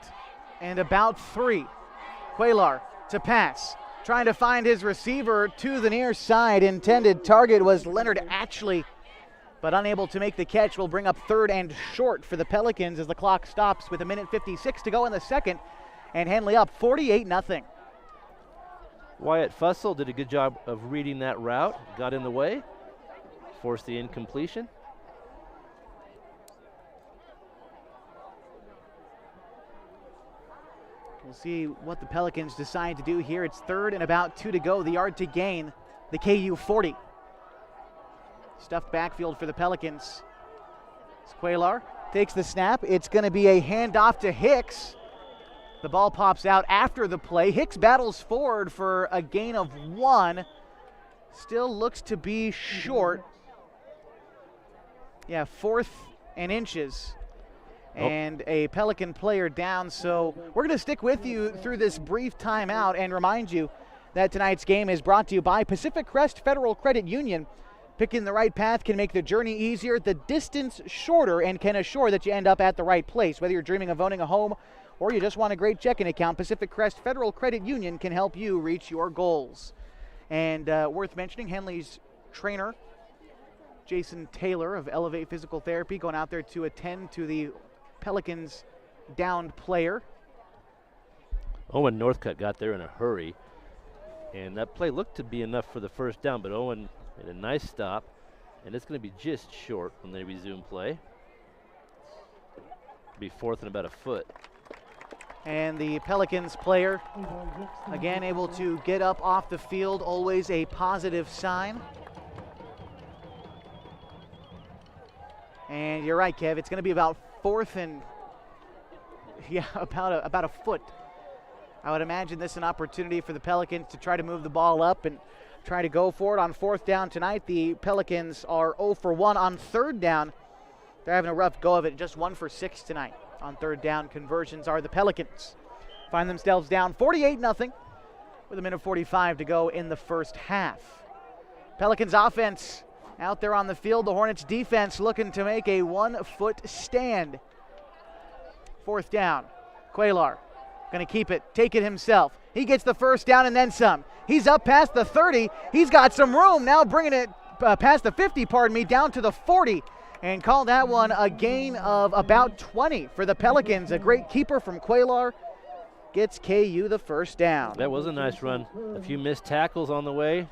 and about 3. Cuellar to pass. Trying to find his receiver to the near side. Intended target was Leonard Atchley, but unable to make the catch. Will bring up third and short for the Pelicans as the clock stops with 1:56 to go in the second. And Henley up 48-0. Wyatt Fussell did a good job of reading that route. Got in the way. Forced the incompletion. We'll see what the Pelicans decide to do here. It's third and about 2 to go. The yard to gain, the KU 40. Stuffed backfield for the Pelicans. Quaylar takes the snap. It's going to be a handoff to Hicks. The ball pops out after the play. Hicks battles forward for a gain of 1. Still looks to be short. Yeah, 4th and inches. And a Pelican player down. So we're going to stick with you through this brief timeout and remind you that tonight's game is brought to you by Pacific Crest Federal Credit Union. Picking the right path can make the journey easier, the distance shorter, and can assure that you end up at the right place. Whether you're dreaming of owning a home or you just want a great checking account, Pacific Crest Federal Credit Union can help you reach your goals. And worth mentioning, Henley's trainer, Jason Taylor of Elevate Physical Therapy, going out there to attend to the Pelicans' downed player. Owen Northcutt got there in a hurry, and that play looked to be enough for the first down, but Owen made a nice stop, and it's going to be just short when they resume play. Be 4th and about a foot. And the Pelicans player, again, able to get up off the field, always a positive sign. And you're right, Kev, it's going to be about 4th and, about a foot. I would imagine this is an opportunity for the Pelicans to try to move the ball up and try to go for it on 4th down tonight. The Pelicans are 0 for 1 on 3rd down. They're having a rough go of it, just 1 for 6 tonight. On 3rd down conversions are the Pelicans. Find themselves down 48-0 with 1:45 to go in the first half. Pelicans offense out there on the field. The Hornets defense looking to make a 1-foot stand. 4th down. Quaylar going to keep it, take it himself. He gets the first down and then some. He's up past the 30. He's got some room now, bringing it past the 50, down to the 40. And call that one a gain of about 20 for the Pelicans. A great keeper from Quaylar gets KU the first down. That was a nice run. A few missed tackles on the way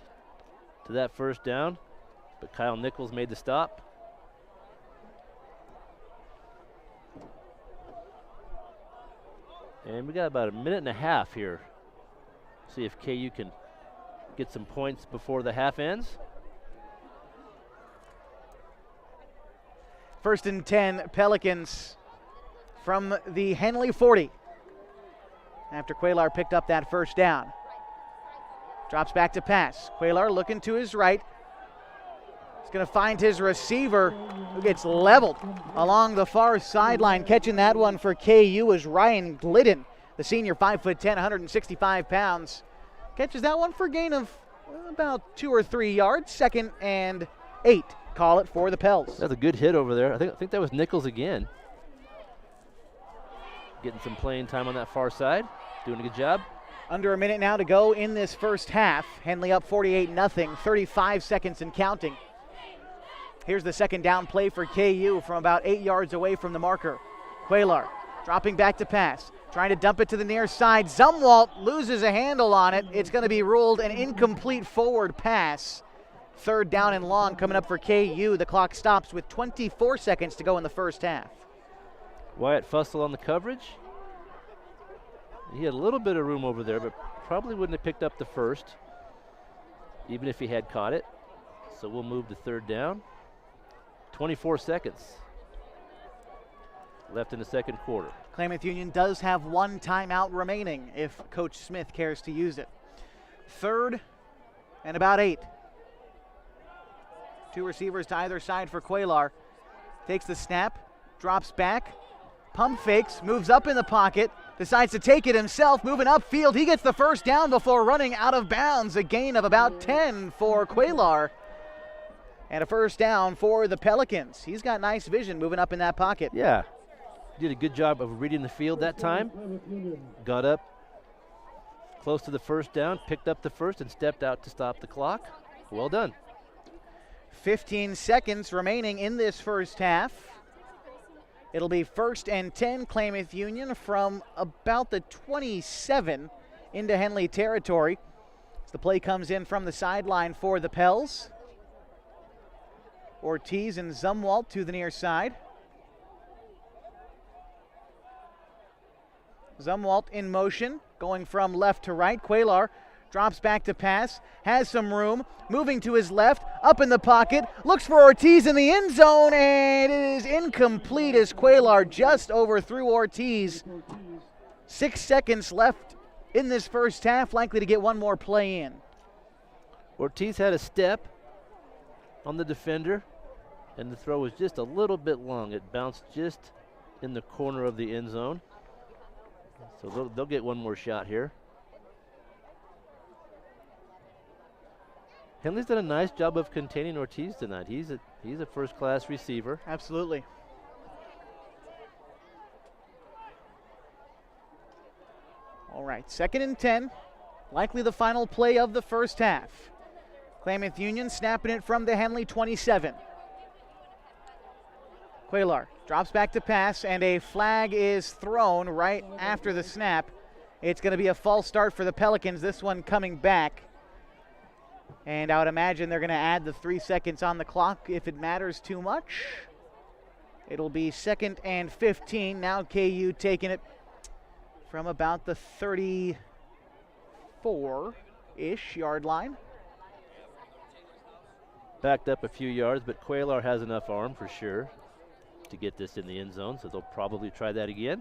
to that first down, but Kyle Nichols made the stop. And we got about a minute and a half here. See if KU can get some points before the half ends. 1st and 10, Pelicans from the Henley 40. After Quaylar picked up that first down. Drops back to pass. Quaylar looking to his right. He's going to find his receiver, who gets leveled along the far sideline. Catching that one for KU is Ryan Glidden, the senior, 5'10", 165 pounds. Catches that one for a gain of about 2 or 3 yards. 2nd and 8. Call it for the Pels. That's a good hit over there. I think that was Nichols again. Getting some playing time on that far side. Doing a good job. Under a minute now to go in this first half. Henley up 48-0, 35 seconds and counting. Here's the 2nd down play for KU from about 8 yards away from the marker. Quaylar dropping back to pass. Trying to dump it to the near side. Zumwalt loses a handle on it. It's going to be ruled an incomplete forward pass. 3rd down and long coming up for KU. The clock stops with 24 seconds to go in the first half. Wyatt Fussell on the coverage. He had a little bit of room over there, but probably wouldn't have picked up the first, even if he had caught it. So we'll move to 3rd down. 24 seconds left in the 2nd quarter. Klamath Union does have 1 timeout remaining if Coach Smith cares to use it. 3rd and about 8. 2 receivers to either side for Quaylar. Takes the snap, drops back, pump fakes, moves up in the pocket, decides to take it himself, moving upfield. He gets the first down before running out of bounds. A gain of about 10 for Quaylar. And a first down for the Pelicans. He's got nice vision moving up in that pocket. Yeah, did a good job of reading the field that time. Got up close to the first down, picked up the first, and stepped out to stop the clock. Well done. 15 seconds remaining in this first half. It'll be 1st and 10, Klamath Union from about the 27 into Henley territory. As the play comes in from the sideline for the Pels. Ortiz and Zumwalt to the near side. Zumwalt in motion, going from left to right. Quaylar drops back to pass, has some room, moving to his left, up in the pocket, looks for Ortiz in the end zone, and it is incomplete as Cuellar just overthrew Ortiz. 6 seconds left in this first half, likely to get one more play in. Ortiz had a step on the defender, and the throw was just a little bit long. It bounced just in the corner of the end zone. So they'll get one more shot here. Henley's done a nice job of containing Ortiz tonight. He's a first-class receiver. Absolutely. All right, 2nd and 10. Likely the final play of the first half. Klamath Union snapping it from the Henley 27. Cuellar drops back to pass, and a flag is thrown right after the snap. It's going to be a false start for the Pelicans, this one coming back. And I would imagine they're going to add the 3 seconds on the clock if it matters too much. It'll be 2nd and 15. Now KU taking it from about the 34-ish yard line. Backed up a few yards, but Cuellar has enough arm for sure to get this in the end zone, so they'll probably try that again.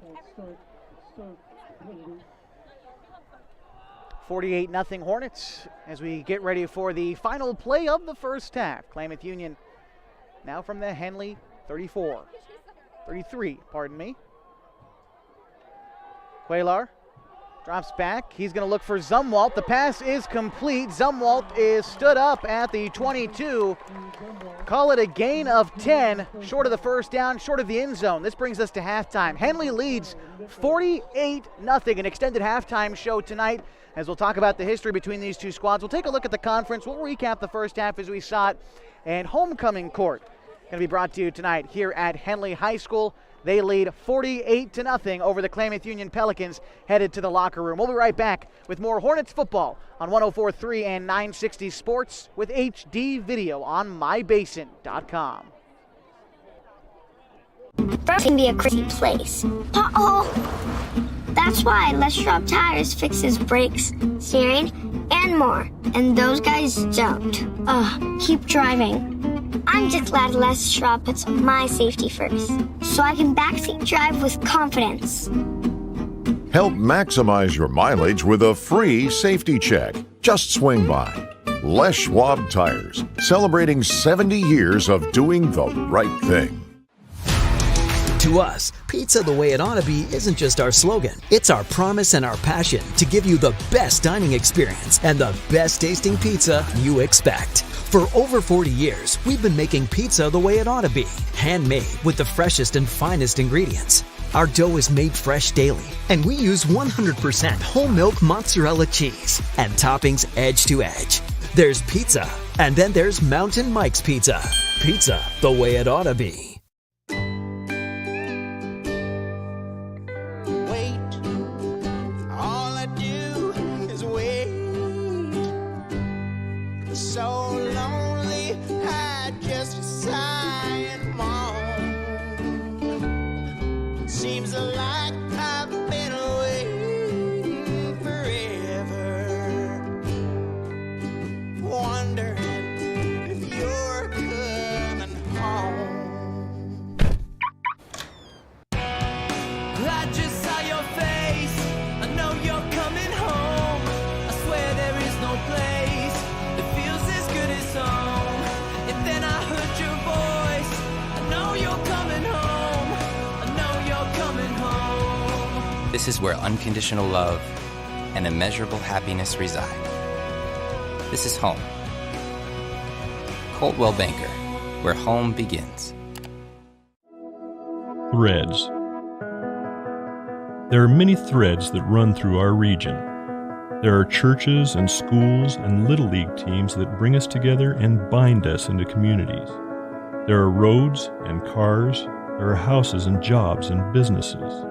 48-0 Hornets as we get ready for the final play of the first half. Klamath Union now from the Henley 33, pardon me. Cuellar drops back. He's going to look for Zumwalt. The pass is complete. Zumwalt is stood up at the 22. Call it a gain of 10, short of the first down, short of the end zone. This brings us to halftime. Henley leads 48-0, an extended halftime show tonight. As we'll talk about the history between these two squads, we'll take a look at the conference. We'll recap the first half as we saw it. And homecoming court going to be brought to you tonight here at Henley High School. They lead 48-0 over the Klamath Union Pelicans, headed to the locker room. We'll be right back with more Hornets football on 104.3 and 960 Sports with HD video on mybasin.com. That can be a crazy place. Uh-oh! That's why Les Schwab Tires fixes brakes, steering, and more. And those guys don't. Keep driving. I'm just glad Les Schwab puts my safety first, so I can backseat drive with confidence. Help maximize your mileage with a free safety check. Just swing by. Les Schwab Tires, celebrating 70 years of doing the right thing. To us, pizza the way it ought to be isn't just our slogan. It's our promise and our passion to give you the best dining experience and the best tasting pizza you expect. For over 40 years, we've been making pizza the way it ought to be. Handmade with the freshest and finest ingredients. Our dough is made fresh daily, and we use 100% whole milk mozzarella cheese and toppings edge to edge. There's pizza, and then there's Mountain Mike's Pizza. Pizza the way it ought to be. This is where unconditional love and immeasurable happiness reside. This is home. Coldwell Banker, where home begins. Threads. There are many threads that run through our region. There are churches and schools and little league teams that bring us together and bind us into communities. There are roads and cars. There are houses and jobs and businesses,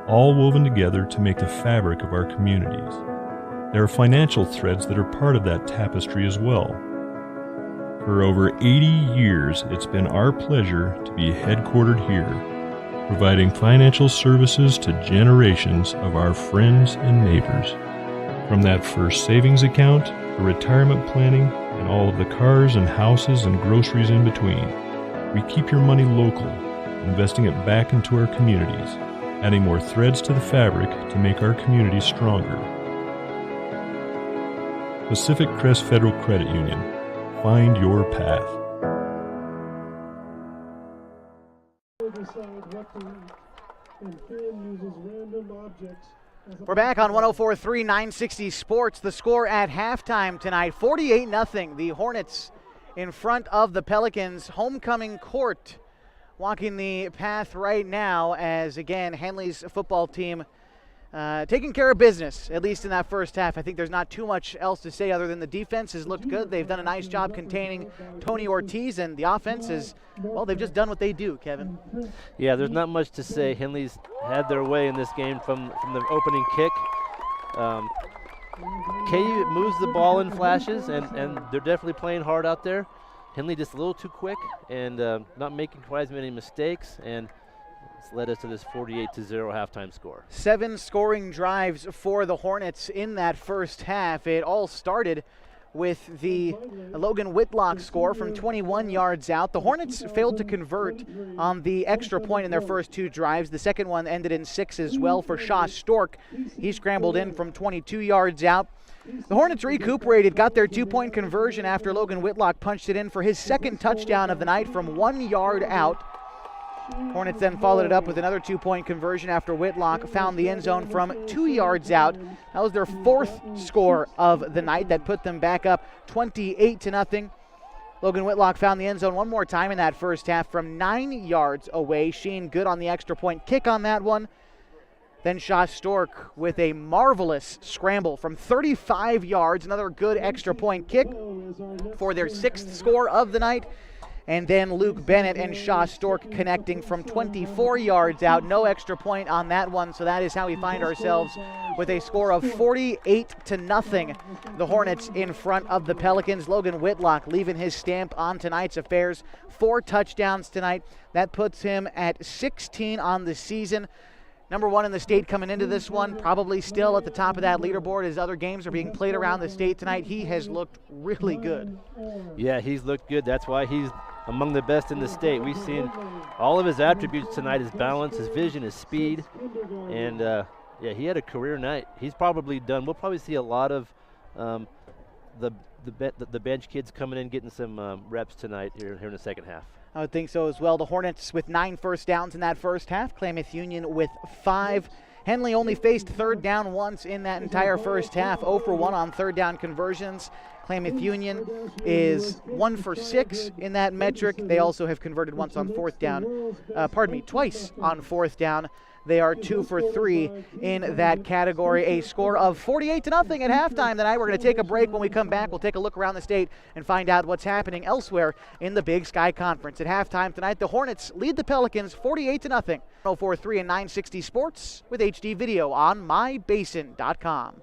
all woven together to make the fabric of our communities. There are financial threads that are part of that tapestry as well. For over 80 years, it's been our pleasure to be headquartered here, providing financial services to generations of our friends and neighbors. From that first savings account to retirement planning and all of the cars and houses and groceries in between, we keep your money local, investing it back into our communities, adding more threads to the fabric to make our communities stronger. Pacific Crest Federal Credit Union. Find your path. We're back on 104.3 960 Sports. The score at halftime tonight, 48-0. The Hornets in front of the Pelicans. Homecoming court walking the path right now as, again, Henley's football team taking care of business, at least in that first half. I think there's not too much else to say other than the defense has looked good. They've done a nice job containing Tony Ortiz, and the offense is, well, they've just done what they do, Kevin. Yeah, there's not much to say. Henley's had their way in this game from the opening kick. KU moves the ball in flashes, and they're definitely playing hard out there. Henley just a little too quick and not making quite as many mistakes, and it's led us to this 48-0 halftime score. 7 scoring drives for the Hornets in that first half. It all started with the Logan Whitlock score from 21 yards out. The Hornets failed to convert on the extra point in their first 2 drives. The second one ended in 6 as well for Shaw Stork. He scrambled in from 22 yards out. The Hornets recuperated, got their 2-point conversion after Logan Whitlock punched it in for his second touchdown of the night from 1 yard out. Hornets then followed it up with another 2-point conversion after Whitlock found the end zone from 2 yards out. That was their 4th score of the night. That put them back up 28-0. Logan Whitlock found the end zone one more time in that first half from 9 yards away. Sheen good on the extra point kick on that one. Then Shaw Stork with a marvelous scramble from 35 yards. Another good extra point kick for their 6th score of the night. And then Luke Bennett and Shaw Stork connecting from 24 yards out. No extra point on that one, so that is how we find ourselves with a score of 48-0. The Hornets in front of the Pelicans. Logan Whitlock leaving his stamp on tonight's affairs. 4 touchdowns tonight. That puts him at 16 on the season. Number 1 in the state coming into this one, probably still at the top of that leaderboard as other games are being played around the state tonight. He has looked really good. Yeah, he's looked good. That's why he's among the best in the state. We've seen all of his attributes tonight, his balance, his vision, his speed, and yeah, he had a career night. He's probably done. We'll probably see a lot of the bench kids coming in getting some reps tonight here in the second half. I would think so as well. The Hornets with 9 first downs in that first half. Klamath Union with 5. Henley only faced third down once in that entire first half. 0 for 1 on third down conversions. Klamath Union is 1 for 6 in that metric. They also have converted once on fourth down. Twice on fourth down. They are 2 for 3 in that category. A score of 48-0 at halftime tonight. We're going to take a break. When we come back, we'll take a look around the state and find out what's happening elsewhere in the Big Sky Conference. At halftime tonight, the Hornets lead the Pelicans 48-0. 104.3 and 960 Sports with HD video on mybasin.com.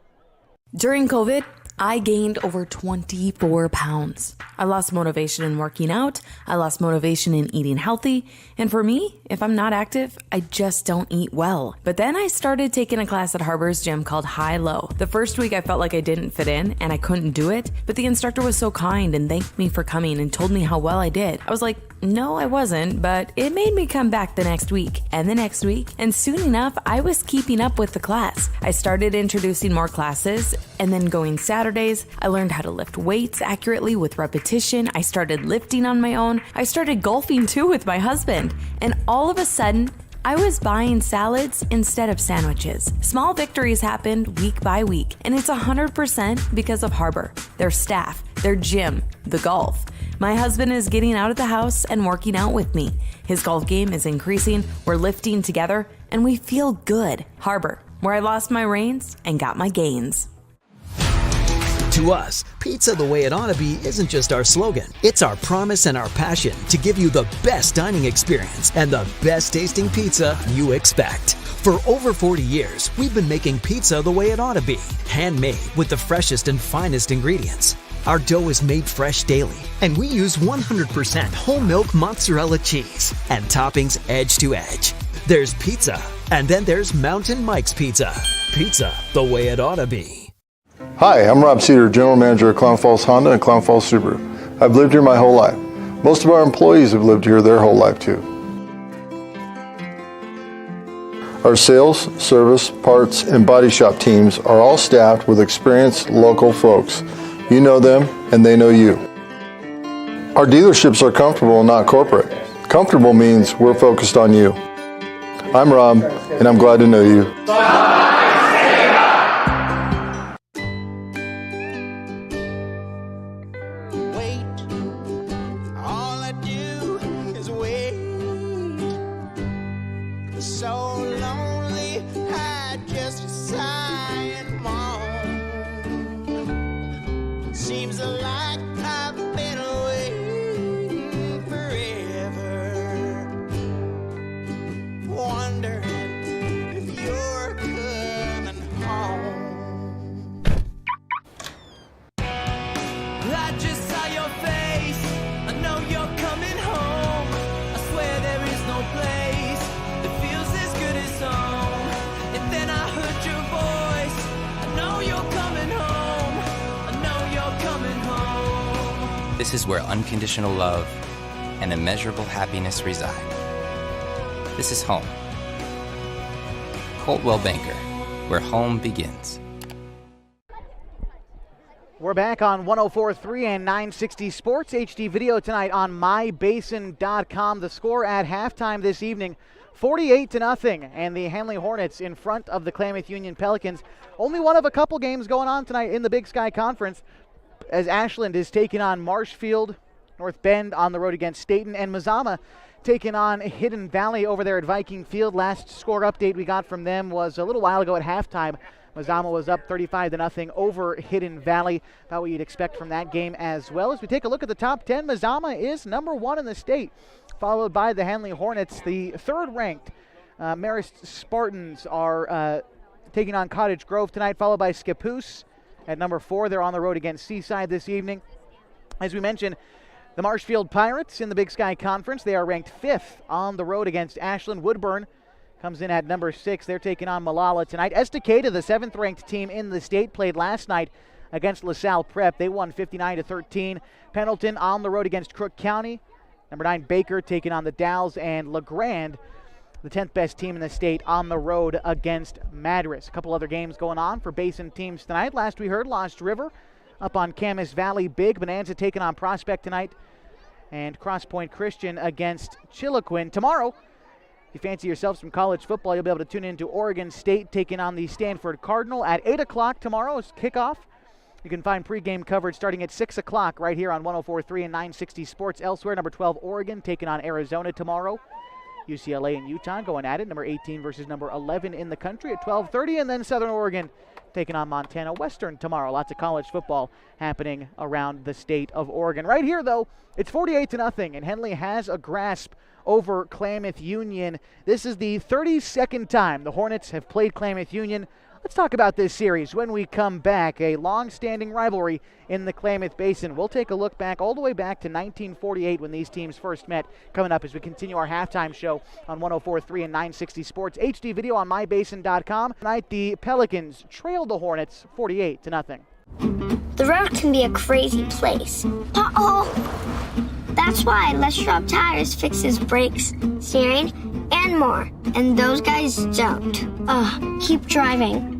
During COVID, I gained over 24 pounds. I lost motivation in working out. I lost motivation in eating healthy. And for me, if I'm not active, I just don't eat well. But then I started taking a class at Harbor's gym called High Low. The first week I felt like I didn't fit in and I couldn't do it. But the instructor was so kind and thanked me for coming and told me how well I did. I was like, no, I wasn't, but it made me come back the next week and the next week. And soon enough, I was keeping up with the class. I started introducing more classes and then going Saturdays. I learned how to lift weights accurately with repetition. I started lifting on my own. I started golfing too with my husband. And all of a sudden, I was buying salads instead of sandwiches. Small victories happened week by week, and it's 100% because of Harbor, their staff, their gym, the golf. My husband is getting out of the house and working out with me. His golf game is increasing, we're lifting together, and we feel good. Harbor, where I lost my reins and got my gains. To us, pizza the way it ought to be isn't just our slogan. It's our promise and our passion to give you the best dining experience and the best tasting pizza you expect. For over 40 years, we've been making pizza the way it ought to be. Handmade with the freshest and finest ingredients. Our dough is made fresh daily, and we use 100% whole milk mozzarella cheese and toppings edge to edge. There's pizza, and then there's Mountain Mike's Pizza. Pizza the way it ought to be. Hi, I'm Rob Cedar, General Manager of Klamath Falls Honda and Klamath Falls Subaru. I've lived here my whole life. Most of our employees have lived here their whole life too. Our sales, service, parts, and body shop teams are all staffed with experienced local folks. You know them and they know you. Our dealerships are comfortable and not corporate. Comfortable means we're focused on you. I'm Rob, and I'm glad to know you. All I do is wait. So lonely, I just sigh and moan. Seems like I've been waiting forever, wondering if you're coming home. I just saw your face. I know you're coming home. I swear there is no place that feels as good as home. And then I heard your voice. I know you're coming home. I know you're coming home. This is where unconditional love and immeasurable happiness reside. This is home. Coltwell Banker, where home begins. We're back on 104.3 and 960 Sports HD video tonight on mybasin.com. The score at halftime this evening, 48-0, and the Henley Hornets in front of the Klamath Union Pelicans. Only one of a couple games going on tonight in the Big Sky Conference, as Ashland is taking on Marshfield, North Bend on the road against Staten, and Mazama taking on Hidden Valley over there at Viking Field. Last score update we got from them was a little while ago at halftime. Mazama was up 35-0 over Hidden Valley. About what you'd expect from that game as well. As we take a look at the top 10, Mazama is number 1 in the state, followed by the Henley Hornets. The third-ranked Marist Spartans are taking on Cottage Grove tonight, followed by Scappoose at number 4. They're on the road against Seaside this evening. As we mentioned, the Marshfield Pirates in the Big Sky Conference, they are ranked 5th on the road against Ashland. Woodburn comes in at number 6. They're taking on Malala tonight. Estacada, the 7th-ranked team in the state, played last night against LaSalle Prep. They won 59-13. Pendleton on the road against Crook County. Number 9, Baker taking on the Dalles, and LeGrand, the 10th best team in the state, on the road against Madras. A couple other games going on for Basin teams tonight. Last we heard, Lost River up on Camas Valley Big. Bonanza taking on Prospect tonight, and Cross Point Christian against Chiloquin. Tomorrow, if you fancy yourself some college football, you'll be able to tune into Oregon State taking on the Stanford Cardinal at 8 o'clock tomorrow is kickoff. You can find pregame coverage starting at 6 o'clock right here on 104.3 and 960 Sports. Elsewhere, number 12, Oregon taking on Arizona tomorrow. UCLA and Utah going at it, number 18 versus number 11 in the country at 12:30. And then Southern Oregon taking on Montana Western tomorrow. Lots of college football happening around the state of Oregon. Right here, though, it's 48-0, and Henley has a grasp over Klamath Union. This is the 32nd time the Hornets have played Klamath Union. Let's talk about this series when we come back. A long-standing rivalry in the Klamath Basin. We'll take a look back all the way back to 1948 when these teams first met. Coming up as we continue our halftime show on 104.3 and 960 Sports. HD video on mybasin.com. Tonight, the Pelicans trailed the Hornets 48-0. The road can be a crazy place. That's why Les Schwab Tires fixes brakes, steering, and more. And those guys don't. Keep driving.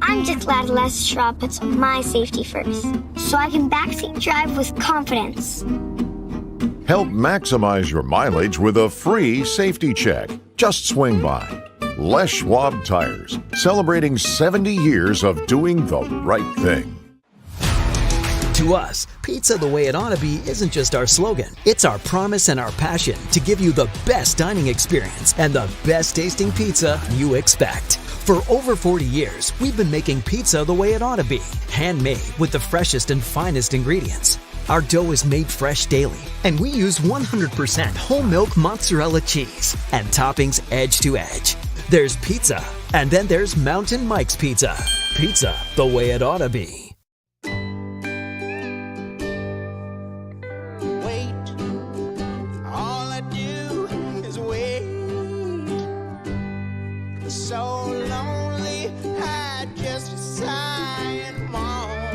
I'm just glad Les Schwab puts my safety first, so I can backseat drive with confidence. Help maximize your mileage with a free safety check. Just swing by. Les Schwab Tires, celebrating 70 years of doing the right thing. To us, pizza the way it ought to be isn't just our slogan. It's our promise and our passion to give you the best dining experience and the best tasting pizza you expect. For over 40 years, we've been making pizza the way it ought to be. Handmade with the freshest and finest ingredients. Our dough is made fresh daily, and we use 100% whole milk mozzarella cheese and toppings edge to edge. There's pizza, and then there's Mountain Mike's Pizza. Pizza the way it ought to be. So lonely, I just sigh and moan.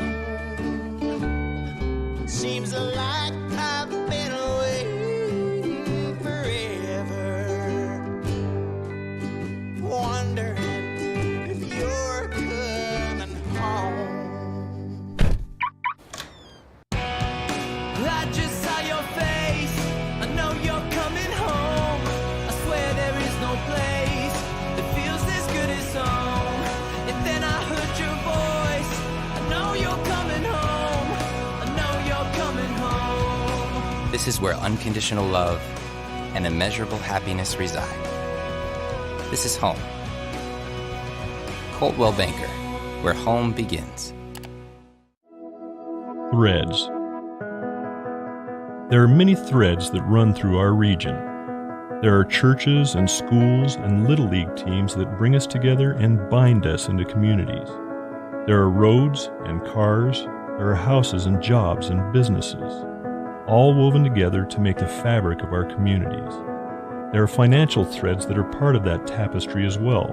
This is where unconditional love and immeasurable happiness reside. This is home. Coldwell Banker, where home begins. Threads. There are many threads that run through our region. There are churches and schools and little league teams that bring us together and bind us into communities. There are roads and cars. There are houses and jobs and businesses, all woven together to make the fabric of our communities. There are financial threads that are part of that tapestry as well.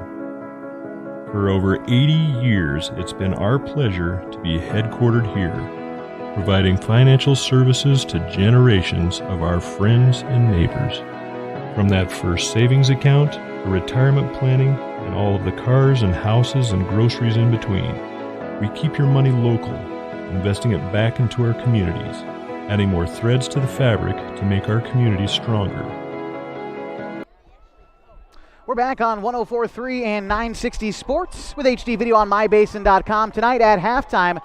For over 80 years, it's been our pleasure to be headquartered here, providing financial services to generations of our friends and neighbors. From that first savings account to retirement planning and all of the cars and houses and groceries in between, we keep your money local, investing it back into our communities, adding more threads to the fabric to make our communities stronger. We're back on 104.3 and 960 Sports with HD Video on MyBasin.com. Tonight at halftime,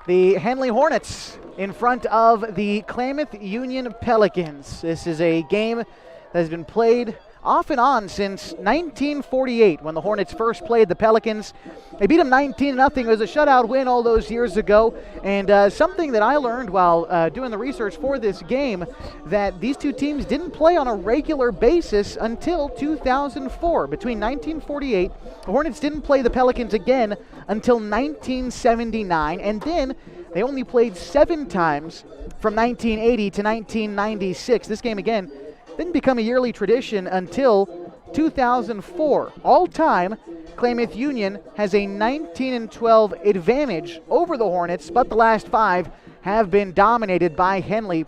the Henley Hornets in front of the Klamath Union Pelicans. This is a game that has been played off and on since 1948 when the Hornets first played the Pelicans. They beat them 19-0. It was a shutout win all those years ago. And something that I learned while doing the research for this game, that these two teams didn't play on a regular basis until 2004. Between 1948, the Hornets didn't play the Pelicans again until 1979. And then they only played 7 times from 1980 to 1996. This game, again, didn't become a yearly tradition until 2004. All-time, Klamath Union has a 19-12 advantage over the Hornets, but the last 5 have been dominated by Henley,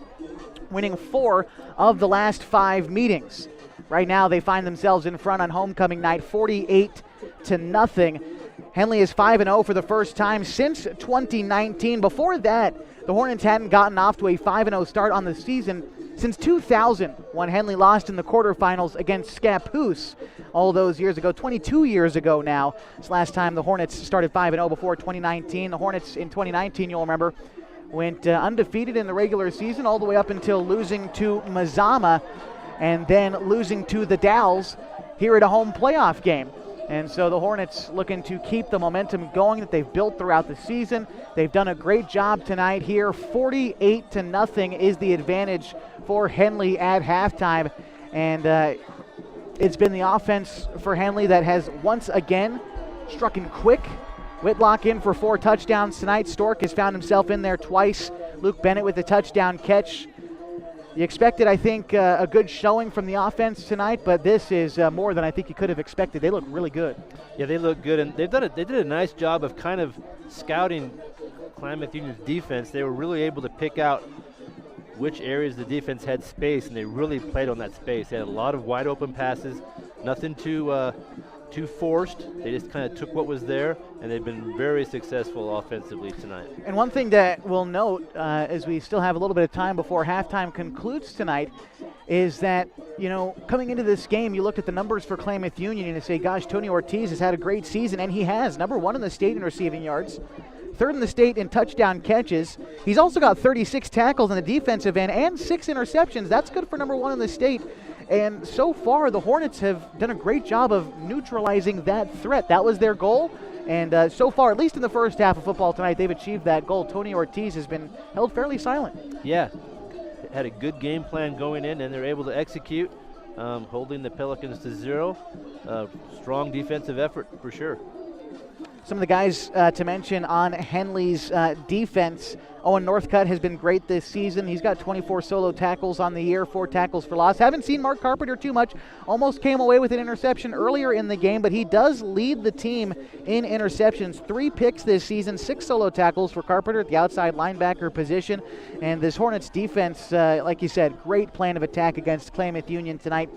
winning 4 of the last 5 meetings. Right now, they find themselves in front on homecoming night, 48-0. Henley is 5-0 for the first time since 2019. Before that, the Hornets hadn't gotten off to a 5-0 start on the season since 2000, when Henley lost in the quarterfinals against Scappoose all those years ago, 22 years ago now. It's last time the Hornets started 5-0 before 2019. The Hornets in 2019, you'll remember, went undefeated in the regular season all the way up until losing to Mazama and then losing to the Dowls here at a home playoff game. And so the Hornets looking to keep the momentum going that they've built throughout the season. They've done a great job tonight here. 48-0 is the advantage for Henley at halftime. And it's been the offense for Henley that has once again struck in quick. Whitlock in for 4 touchdowns tonight. Stork has found himself in there twice. Luke Bennett with a touchdown catch. You expected, I think, a good showing from the offense tonight, but this is more than I think you could have expected. They look really good. Yeah, they look good, and they did a nice job of kind of scouting Klamath Union's defense. They were really able to pick out which areas the defense had space, and they really played on that space. They had a lot of wide open passes, nothing too forced. They just kind of took what was there, and they've been very successful offensively tonight. And one thing that we'll note as we still have a little bit of time before halftime concludes tonight is that, you know, coming into this game, you looked at the numbers for Klamath Union and you say, gosh, Tony Ortiz has had a great season, and he has. Number 1 in the state in receiving yards, 3rd in the state in touchdown catches. He's also got 36 tackles in the defensive end and 6 interceptions. That's good for number 1 in the state. And so far, the Hornets have done a great job of neutralizing that threat. That was their goal. And so far, at least in the first half of football tonight, they've achieved that goal. Tony Ortiz has been held fairly silent. Yeah, had a good game plan going in, and they're able to execute, holding the Pelicans to 0. Strong defensive effort for sure. Some of the guys to mention on Henley's defense. Owen Northcutt has been great this season. He's got 24 solo tackles on the year, 4 tackles for loss. Haven't seen Mark Carpenter too much. Almost came away with an interception earlier in the game, but he does lead the team in interceptions. 3 picks this season, 6 solo tackles for Carpenter at the outside linebacker position. And this Hornets defense, like you said, great plan of attack against Klamath Union tonight.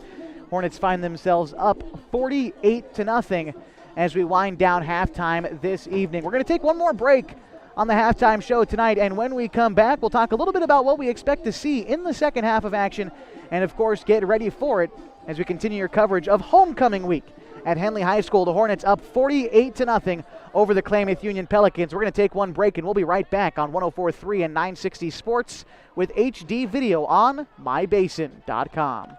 Hornets find themselves up 48-0 as we wind down halftime this evening. We're going to take one more break on the halftime show tonight, and when we come back, we'll talk a little bit about what we expect to see in the second half of action, and of course, get ready for it as we continue your coverage of homecoming week at Henley High School. The Hornets up 48-0 over the Klamath Union Pelicans. We're going to take one break, and we'll be right back on 104.3 and 960 Sports with HD video on mybasin.com.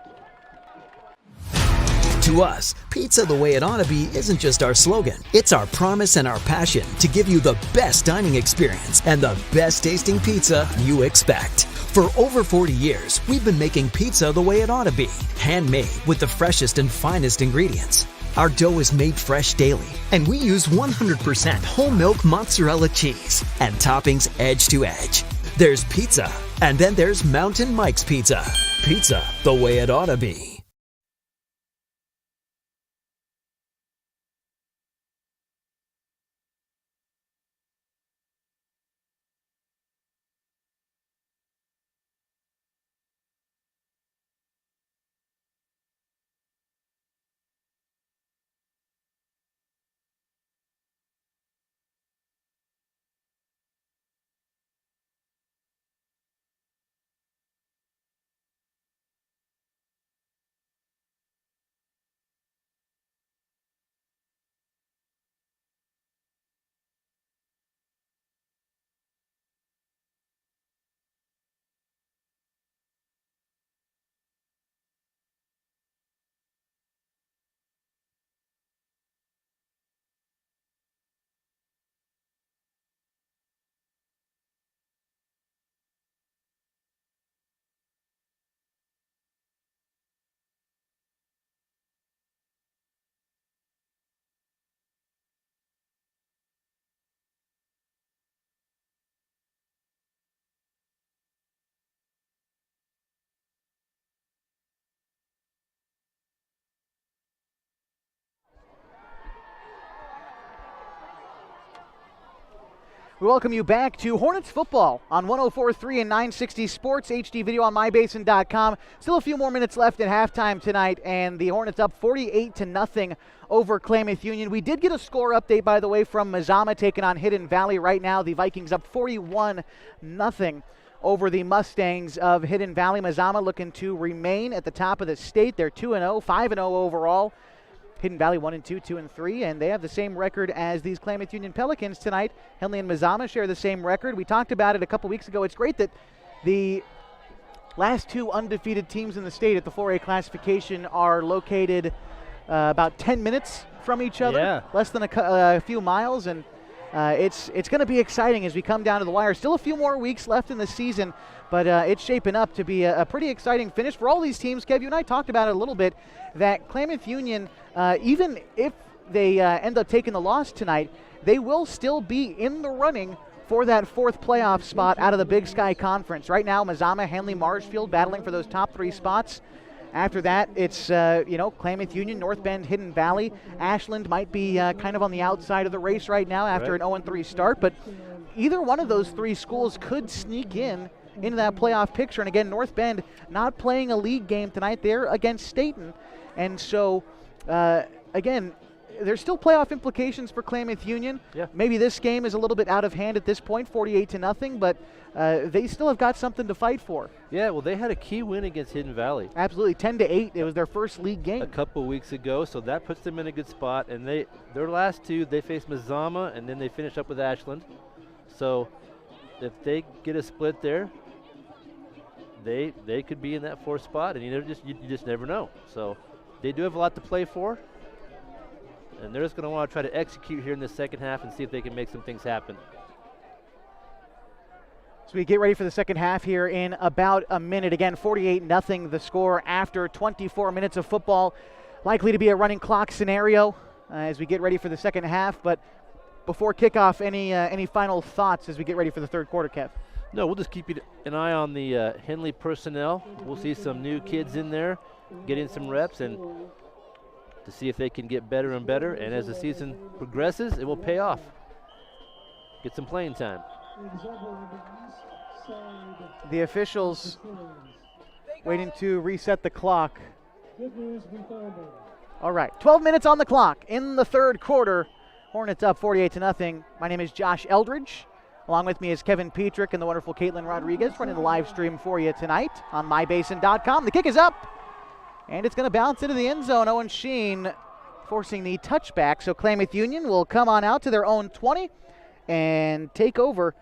To us, pizza the way it ought to be isn't just our slogan. It's our promise and our passion to give you the best dining experience and the best tasting pizza you expect. For over 40 years, we've been making pizza the way it ought to be. Handmade with the freshest and finest ingredients. Our dough is made fresh daily, and we use 100% whole milk mozzarella cheese and toppings edge to edge. There's pizza, and then there's Mountain Mike's Pizza. Pizza the way it ought to be. We welcome you back to Hornets football on 104.3 and 960 Sports, HD video on mybasin.com. Still a few more minutes left at halftime tonight, and the Hornets up 48-0 over Klamath Union. We did get a score update, by the way, from Mazama taking on Hidden Valley. Right now, the Vikings up 41-0 over the Mustangs of Hidden Valley. Mazama looking to remain at the top of the state. They're 2-0, 5-0 overall. Hidden Valley 1-2, 2-3, and they have the same record as these Klamath Union Pelicans tonight. Henley and Mazama share the same record. We talked about it a couple weeks ago. It's great that the last two undefeated teams in the state at the 4A classification are located about 10 minutes from each other, less than a few miles, and it's going to be exciting as we come down to the wire. Still a few more weeks left in the season, but it's shaping up to be a pretty exciting finish for all these teams. Kev, you and I talked about it a little bit, that Klamath Union, even if they end up taking the loss tonight, they will still be in the running for that fourth playoff spot out of the Big Sky Conference. Right now, Mazama, Henley, Marshfield battling for those top three spots. After that, it's, Klamath Union, North Bend, Hidden Valley. Ashland might be kind of on the outside of the race right now after an 0-3 start, but either one of those three schools could sneak into that playoff picture. And again, North Bend not playing a league game tonight. They're against Staten. And so, again, there's still playoff implications for Klamath Union. Yeah. Maybe this game is a little bit out of hand at this point, 48-0, but they still have got something to fight for. Yeah, well, they had a key win against Hidden Valley. Absolutely, 10-8. It was their first league game a couple weeks ago, so that puts them in a good spot. And their last two, they faced Mazama, and then they finished up with Ashland. So if they get a split there, they could be in that fourth spot, and you just never know. So they do have a lot to play for, and they're just going to want to try to execute here in the second half and see if they can make some things happen. So we get ready for the second half here in about a minute. Again, 48-0 the score after 24 minutes of football. Likely to be a running clock scenario as we get ready for the second half. But before kickoff, any final thoughts as we get ready for the third quarter, Kev? No, we'll just keep an eye on the Henley personnel. We'll see some new kids in there getting some reps and to see if they can get better and better. And as the season progresses, it will pay off. Get some playing time. The officials waiting to reset the clock. All right, 12 minutes on the clock in the third quarter. Hornets up 48-0. My name is Josh Eldridge. Along with me is Kevin Petrick and the wonderful Caitlin Rodriguez running the live stream for you tonight on mybasin.com. The kick is up, and it's going to bounce into the end zone. Owen Sheen forcing the touchback. So Klamath Union will come on out to their own 20 and take over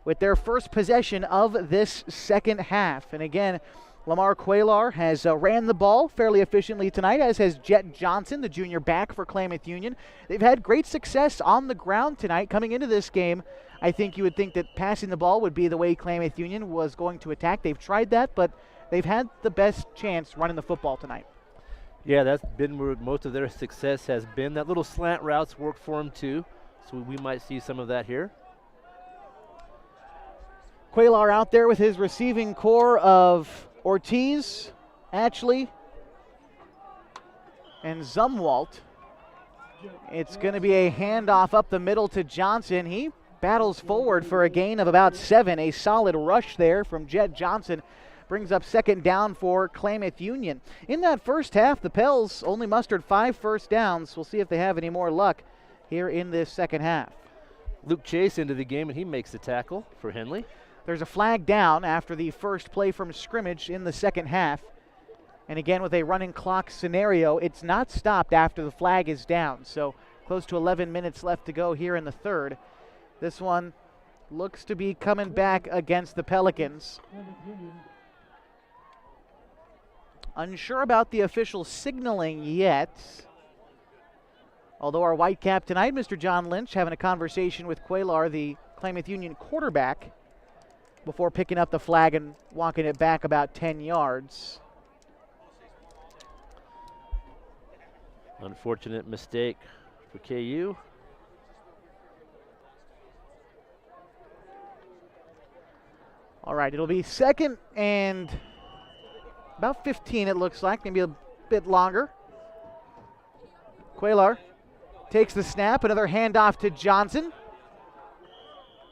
with their first possession of this second half. And again, Lamar Quaylar has ran the ball fairly efficiently tonight, as has Jet Johnson, the junior back for Klamath Union. They've had great success on the ground tonight. Coming into this game, I think you would think that passing the ball would be the way Klamath Union was going to attack. They've tried that, but they've had the best chance running the football tonight. Yeah, that's been where most of their success has been. That little slant routes work for them too, so we might see some of that here. Quaylar out there with his receiving core of Ortiz, Atchley, and Zumwalt. It's going to be a handoff up the middle to Johnson. He battles forward for a gain of about 7. A solid rush there from Jet Johnson brings up second down for Klamath Union. In that first half, the Pels only mustered 5 first downs. We'll see if they have any more luck here in this second half. Luke Chase into the game, and he makes the tackle for Henley. There's a flag down after the first play from scrimmage in the second half. And again, with a running clock scenario, it's not stopped after the flag is down. So close to 11 minutes left to go here in the third. This one looks to be coming back against the Pelicans. Unsure about the official signaling yet. Although our Whitecap tonight, Mr. John Lynch, having a conversation with Quaylar, the Klamath Union quarterback, before picking up the flag and walking it back about 10 yards. Unfortunate mistake for KU. All right, it'll be second and about 15, it looks like, maybe a bit longer. Quaylar takes the snap, another handoff to Johnson.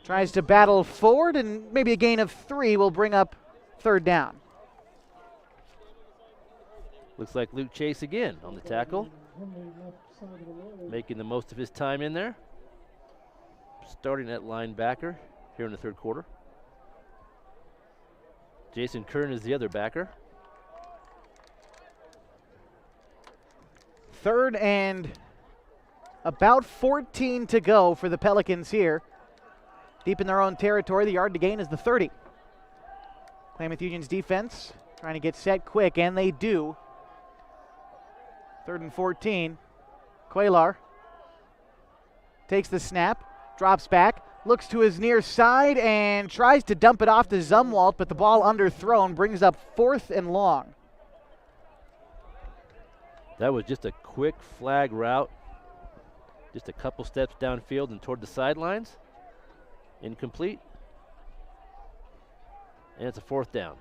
Tries to battle forward, and maybe a gain of 3 will bring up third down. Looks like Luke Chase again on the tackle, making the most of his time in there. Starting at linebacker here in the third quarter. Jason Kern is the other backer. Third and about 14 to go for the Pelicans here. Deep in their own territory, the yard to gain is the 30. Klamath Union's defense trying to get set quick, and they do. Third and 14. Quaylar takes the snap, drops back, looks to his near side, and tries to dump it off to Zumwalt, but the ball underthrown brings up 4th and long. That was just a quick flag route. Just a couple steps downfield and toward the sidelines. Incomplete. And it's a 4th down.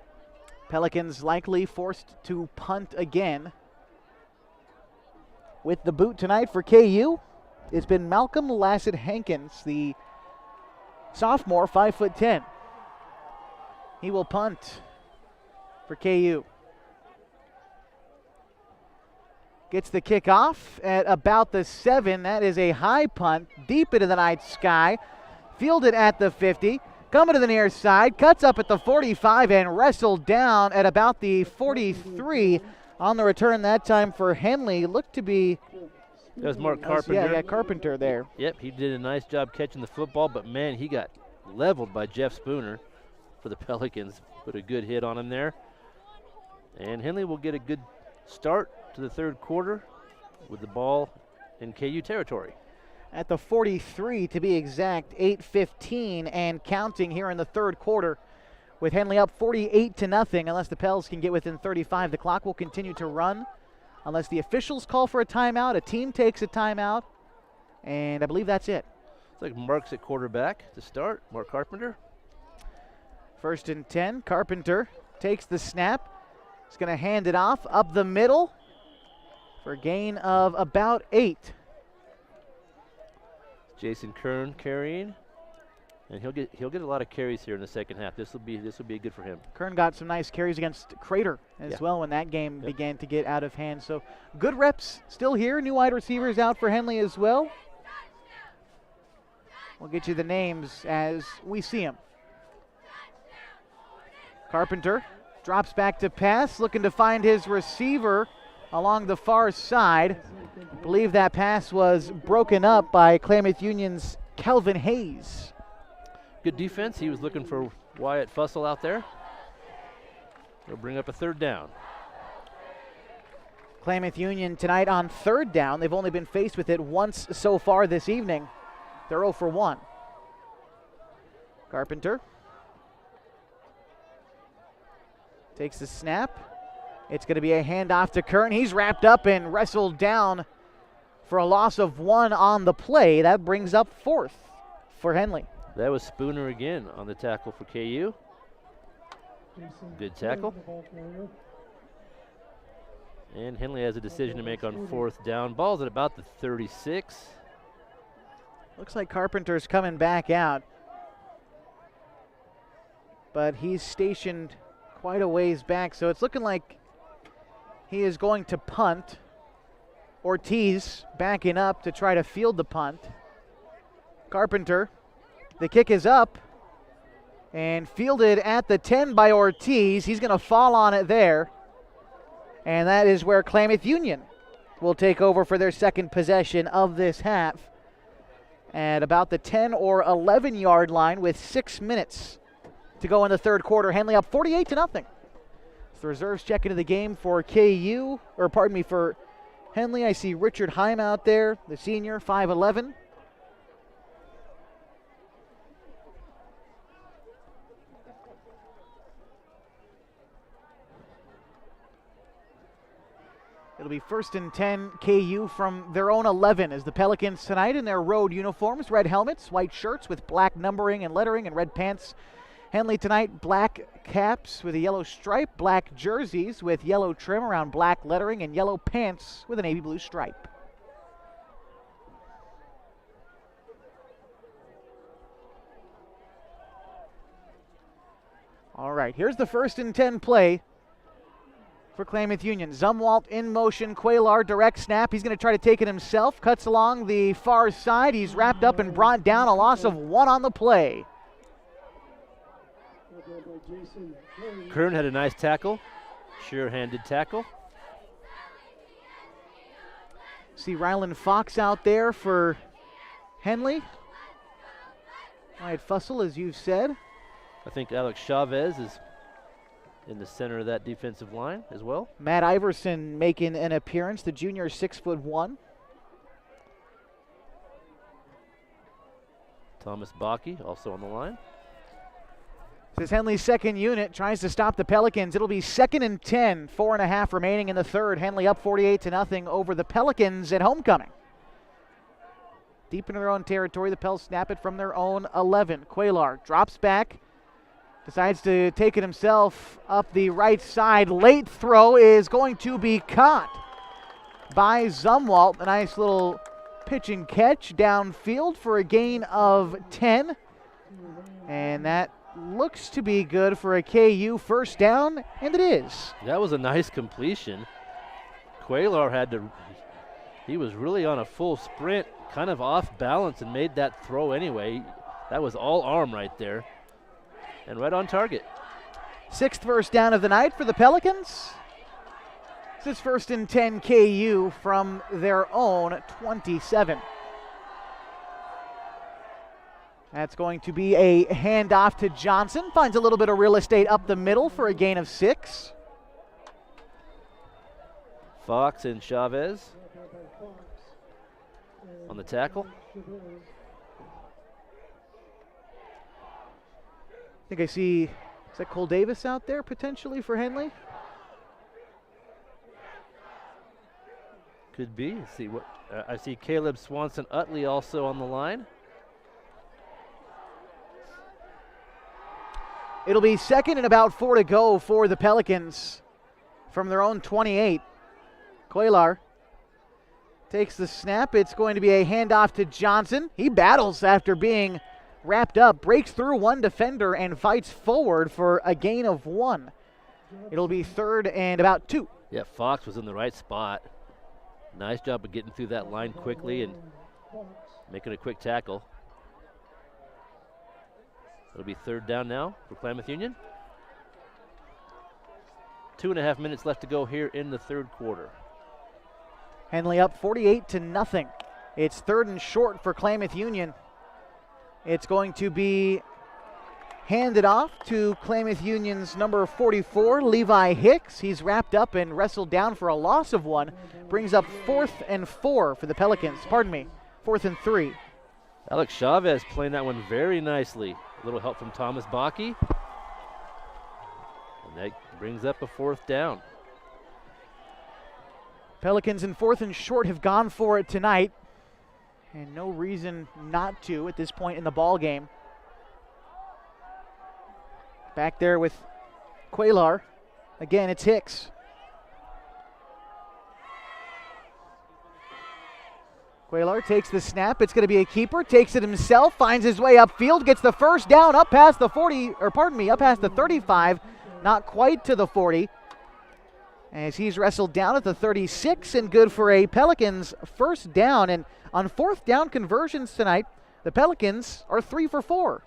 Pelicans likely forced to punt again. With the boot tonight for KU, it's been Malcolm Lassett-Hankins, the sophomore, 5'10". He will punt for KU. Gets the kickoff at about the 7. That is a high punt, deep into the night sky. Fielded at the 50. Coming to the near side, cuts up at the 45 and wrestled down at about the 43 on the return that time for Henley. Looked to be... That was Mark Carpenter. Yeah, Carpenter there. Yep, he did a nice job catching the football, but man, he got leveled by Jeff Spooner for the Pelicans. Put a good hit on him there. And Henley will get a good start to the third quarter with the ball in KU territory. At the 43 to be exact, 8:15 and counting here in the third quarter, with Henley up 48-0. Unless the Pels can get within 35, the clock will continue to run unless the officials call for a timeout, a team takes a timeout, and I believe that's it. It's like Mark's at quarterback to start, Mark Carpenter. 1st and 10, Carpenter takes the snap. He's going to hand it off up the middle for a gain of about 8. Jason Kern carrying, and he'll get a lot of carries here in the second half. This will be good for him. Kern got some nice carries against Crater as well when that game began to get out of hand. So good reps still here. New wide receivers out for Henley as well. We'll get you the names as we see them. Carpenter drops back to pass, looking to find his receiver. along the far side. I believe that pass was broken up by Klamath Union's Calvin Hayes. Good defense. He was looking for Wyatt Fussell out there. They'll bring up a third down. Klamath Union tonight on third down. They've only been faced with it once so far this evening. They're 0 for 1. Carpenter takes the snap. It's going to be a handoff to Kern. He's wrapped up and wrestled down for a loss of 1 on the play. That brings up 4th for Henley. That was Spooner again on the tackle for KU. Good tackle. And Henley has a decision to make on 4th down. Ball's at about the 36. Looks like Carpenter's coming back out, but he's stationed quite a ways back, so it's looking like he is going to punt. Ortiz backing up to try to field the punt. Carpenter, the kick is up and fielded at the 10 by Ortiz. He's going to fall on it there, and that is where Klamath Union will take over for their second possession of this half at about the 10 or 11 yard line with 6 minutes to go in the third quarter. Henley up 48-0. The reserves check into the game for KU, or pardon me, for Henley. I see Richard Heim out there, the senior, 5'11". It'll be 1st and 10 KU from their own 11 as the Pelicans tonight in their road uniforms, red helmets, white shirts with black numbering and lettering, and red pants. Henley tonight, black caps with a yellow stripe, black jerseys with yellow trim around black lettering, and yellow pants with a navy blue stripe. All right, here's the 1st and 10 play for Klamath Union. Zumwalt in motion, Quaylar direct snap. He's going to try to take it himself. Cuts along the far side. He's wrapped up and brought down, a loss of 1 on the play. Kern had a nice tackle, sure-handed tackle. See Ryland Fox out there for Henley. Wyatt Fussell, as you've said. I think Alex Chavez is in the center of that defensive line as well. Matt Iverson making an appearance, the junior, 6'1". Thomas Bakke also on the line. This is Henley's second unit, tries to stop the Pelicans. It'll be 2nd and 10, 4.5 remaining in the third. Henley up 48-0 over the Pelicans at homecoming. Deep into their own territory, the Pels snap it from their own 11. Quaylar drops back, decides to take it himself up the right side. Late throw is going to be caught by Zumwalt. A nice little pitch and catch downfield for a gain of 10. And that looks to be good for a KU first down, and it is. That was a nice completion. Quaylar he was really on a full sprint, kind of off balance, and made that throw anyway. That was all arm right there. And right on target. 6th first down of the night for the Pelicans. This is 1st and 10 KU from their own 27. That's going to be a handoff to Johnson. Finds a little bit of real estate up the middle for a gain of 6. Fox and Chavez on the tackle. I think I see, is that Cole Davis out there potentially for Henley? Could be. Let's see what I see. Caleb Swanson Utley also on the line. It'll be 2nd and about 4 to go for the Pelicans from their own 28. Quaylar takes the snap. It's going to be a handoff to Johnson. He battles after being wrapped up, breaks through one defender and fights forward for a gain of 1. It'll be 3rd and about 2. Yeah, Fox was in the right spot. Nice job of getting through that line quickly and making a quick tackle. It'll be 3rd down now for Klamath Union. 2.5 minutes left to go here in the third quarter. Henley up 48-0. It's 3rd and short for Klamath Union. It's going to be handed off to Klamath Union's number 44, Levi Hicks. He's wrapped up and wrestled down for a loss of 1. Brings up 4th and 4 for the Pelicans. 4th and 3. Alex Chavez playing that one very nicely. A little help from Thomas Bakke. And that brings up a 4th down. Pelicans in 4th and short have gone for it tonight. And no reason not to at this point in the ball game. Back there with Quaylar. Again, it's Hicks. Quaylar takes the snap. It's going to be a keeper. Takes it himself. Finds his way upfield. Gets the first down up past the 40, or pardon me, up past the 35. Not quite to the 40. As he's wrestled down at the 36, and good for a Pelicans first down. And on 4th down conversions tonight, the Pelicans are 3 for 4.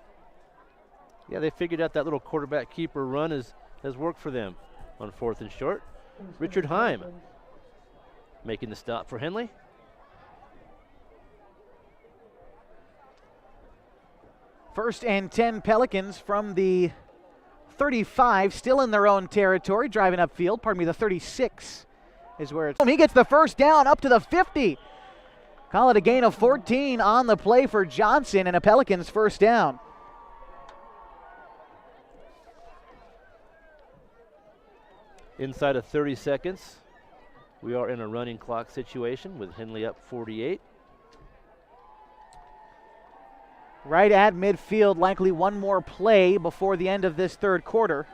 Yeah, they figured out that little quarterback keeper run has worked for them on 4th and short. Richard Heim making the stop for Henley. First and 10 Pelicans from the 35, still in their own territory, driving upfield. Pardon me, the 36 is where it's. He gets the first down up to the 50. Call it a gain of 14 on the play for Johnson, and a Pelicans first down. Inside of 30 seconds, we are in a running clock situation with Henley up 48. Right at midfield, likely one more play before the end of this 3rd quarter.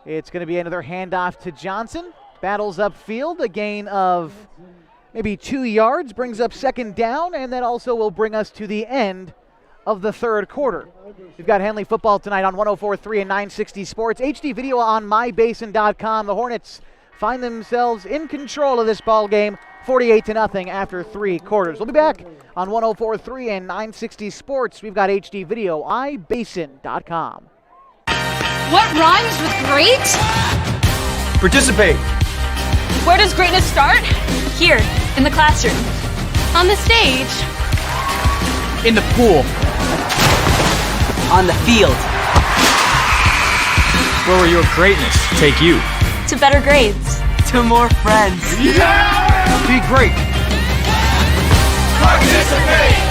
It's going to be another handoff to Johnson. Battles upfield, a gain of maybe 2 yards, brings up 2nd down, and that also will bring us to the end of the 3rd quarter. We've got Henley football tonight on 104.3 and 960 Sports. HD video on mybasin.com. The Hornets find themselves in control of this ball game, 48-0 after 3 quarters. We'll be back on 104.3 and 960 Sports. We've got HD video, mybasin.com. What rhymes with great? Participate. Where does greatness start? Here, in the classroom. On the stage. In the pool. On the field. Where will your greatness take you? To better grades. To more friends. Yeah! Be great. Participate.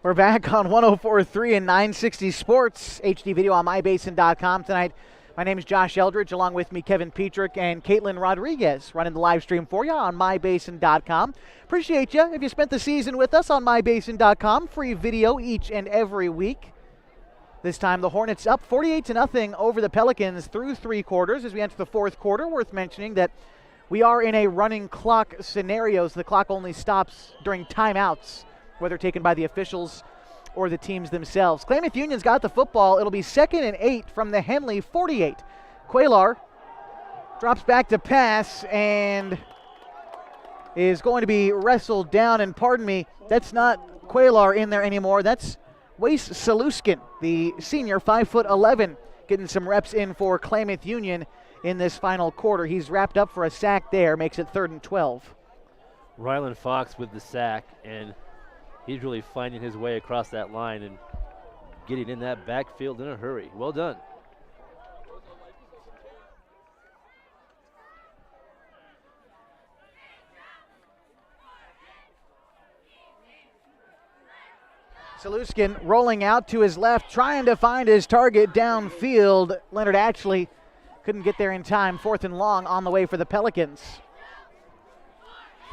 We're back on 104.3 and 960 Sports. HD video on mybasin.com tonight. My name is Josh Eldridge, along with me Kevin Petrick and Caitlin Rodriguez, running the live stream for you on mybasin.com. Appreciate you if you spent the season with us on mybasin.com. Free video each and every week. This time the Hornets up 48-0 over the Pelicans through 3 quarters. As we enter the 4th quarter, worth mentioning that we are in a running clock scenario, so the clock only stops during timeouts, whether taken by the officials or the teams themselves. Klamath Union's got the football. It'll be 2nd and 8 from the Henley 48. Quaylar drops back to pass and is going to be wrestled down. And pardon me, that's not Quaylar in there anymore. That's Wace Saluskin, the senior, 5'11", getting some reps in for Klamath Union in this final quarter. He's wrapped up for a sack there, makes it 3rd and 12. Rylan Fox with the sack, and he's really finding his way across that line and getting in that backfield in a hurry. Well done. Saluskin rolling out to his left, trying to find his target downfield. Leonard Ashley couldn't get there in time. 4th and long on the way for the Pelicans.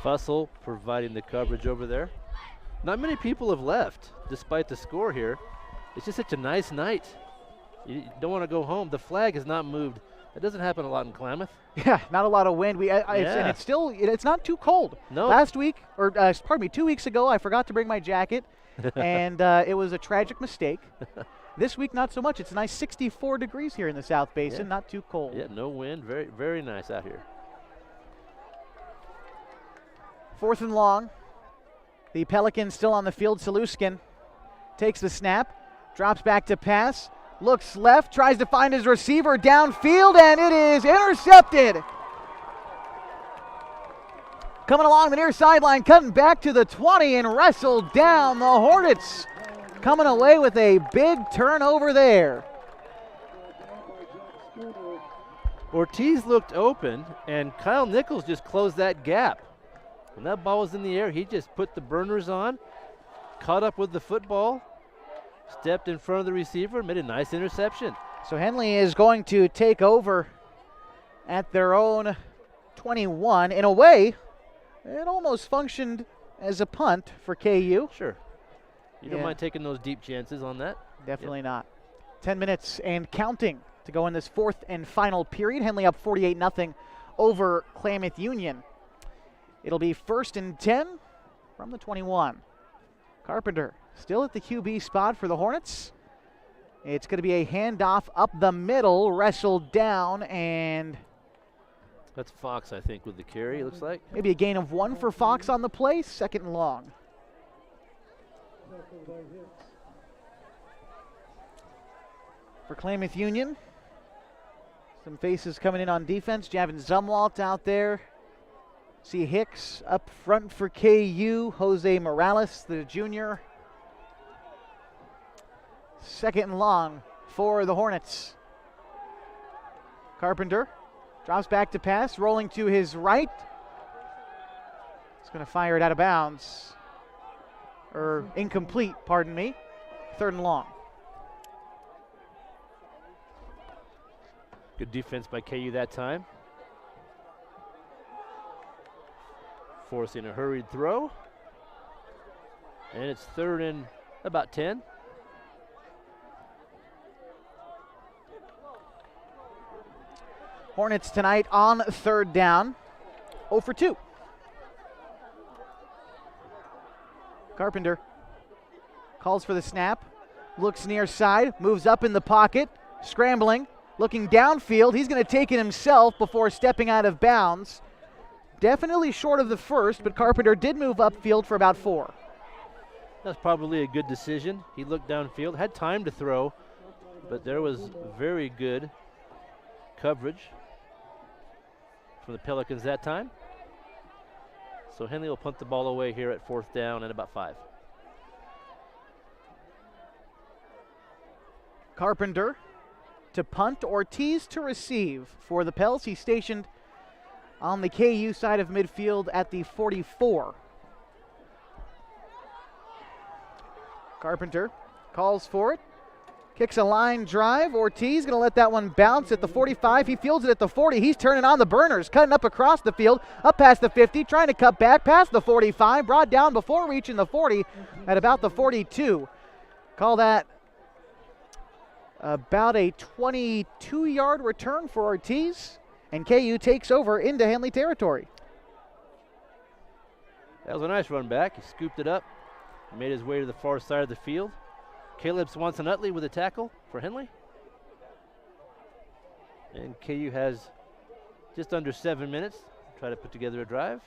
Fussell providing the coverage over there. Not many people have left, despite the score here. It's just such a nice night. You don't want to go home. The flag has not moved It doesn't happen a lot in Klamath. Yeah, not a lot of wind. And it's not too cold. No. Last week, or pardon me, 2 weeks ago, I forgot to bring my jacket, and it was a tragic mistake. This week, not so much. It's a nice 64 degrees here in the South Basin, not too cold. Yeah, no wind. Very, very nice out here. 4th and long. The Pelicans still on the field. Saluskin takes the snap, drops back to pass, looks left, tries to find his receiver downfield, and it is intercepted. Coming along the near sideline, cutting back to the 20 and wrestled down. The Hornets coming away with a big turnover there. Ortiz looked open, and Kyle Nichols just closed that gap. When that ball was in the air, he just put the burners on, caught up with the football, stepped in front of the receiver, made a nice interception. So Henley is going to take over at their own 21. In a way, it almost functioned as a punt for KU. Sure. You don't mind taking those deep chances on that? Definitely not. 10 minutes and counting to go in this 4th and final period. Henley up 48-0 over Klamath Union. It'll be 1st and 10 from the 21. Carpenter still at the QB spot for the Hornets. It's going to be a handoff up the middle, wrestled down, and that's Fox, I think, with the carry, it looks like. Maybe a gain of 1 for Fox on the play, 2nd and long. For Klamath Union, some faces coming in on defense. Javin Zumwalt out there. See Hicks up front for KU. Jose Morales, the junior. 2nd and long for the Hornets. Carpenter drops back to pass, rolling to his right. He's going to fire it out of bounds. Or incomplete, pardon me. 3rd and long. Good defense by KU that time. Forcing a hurried throw. And it's 3rd and about 10. Hornets tonight on 3rd down. 0 for 2. Carpenter calls for the snap. Looks near side. Moves up in the pocket. Scrambling. Looking downfield. He's going to take it himself before stepping out of bounds. Definitely short of the first, but Carpenter did move upfield for about 4. That's probably a good decision. He looked downfield, had time to throw, but there was very good coverage from the Pelicans that time. So Henley will punt the ball away here at 4th down and about 5. Carpenter to punt, Ortiz to receive for the Pels. He's stationed on the KU side of midfield at the 44. Carpenter calls for it. Kicks a line drive. Ortiz going to let that one bounce at the 45. He fields it at the 40. He's turning on the burners, cutting up across the field, up past the 50, trying to cut back past the 45, brought down before reaching the 40 at about the 42. Call that about a 22-yard return for Ortiz. And KU takes over into Henley territory. That was a nice run back. He scooped it up, made his way to the far side of the field. Caleb Swanson-Utley with a tackle for Henley. And KU has just under 7 minutes to try to put together a drive.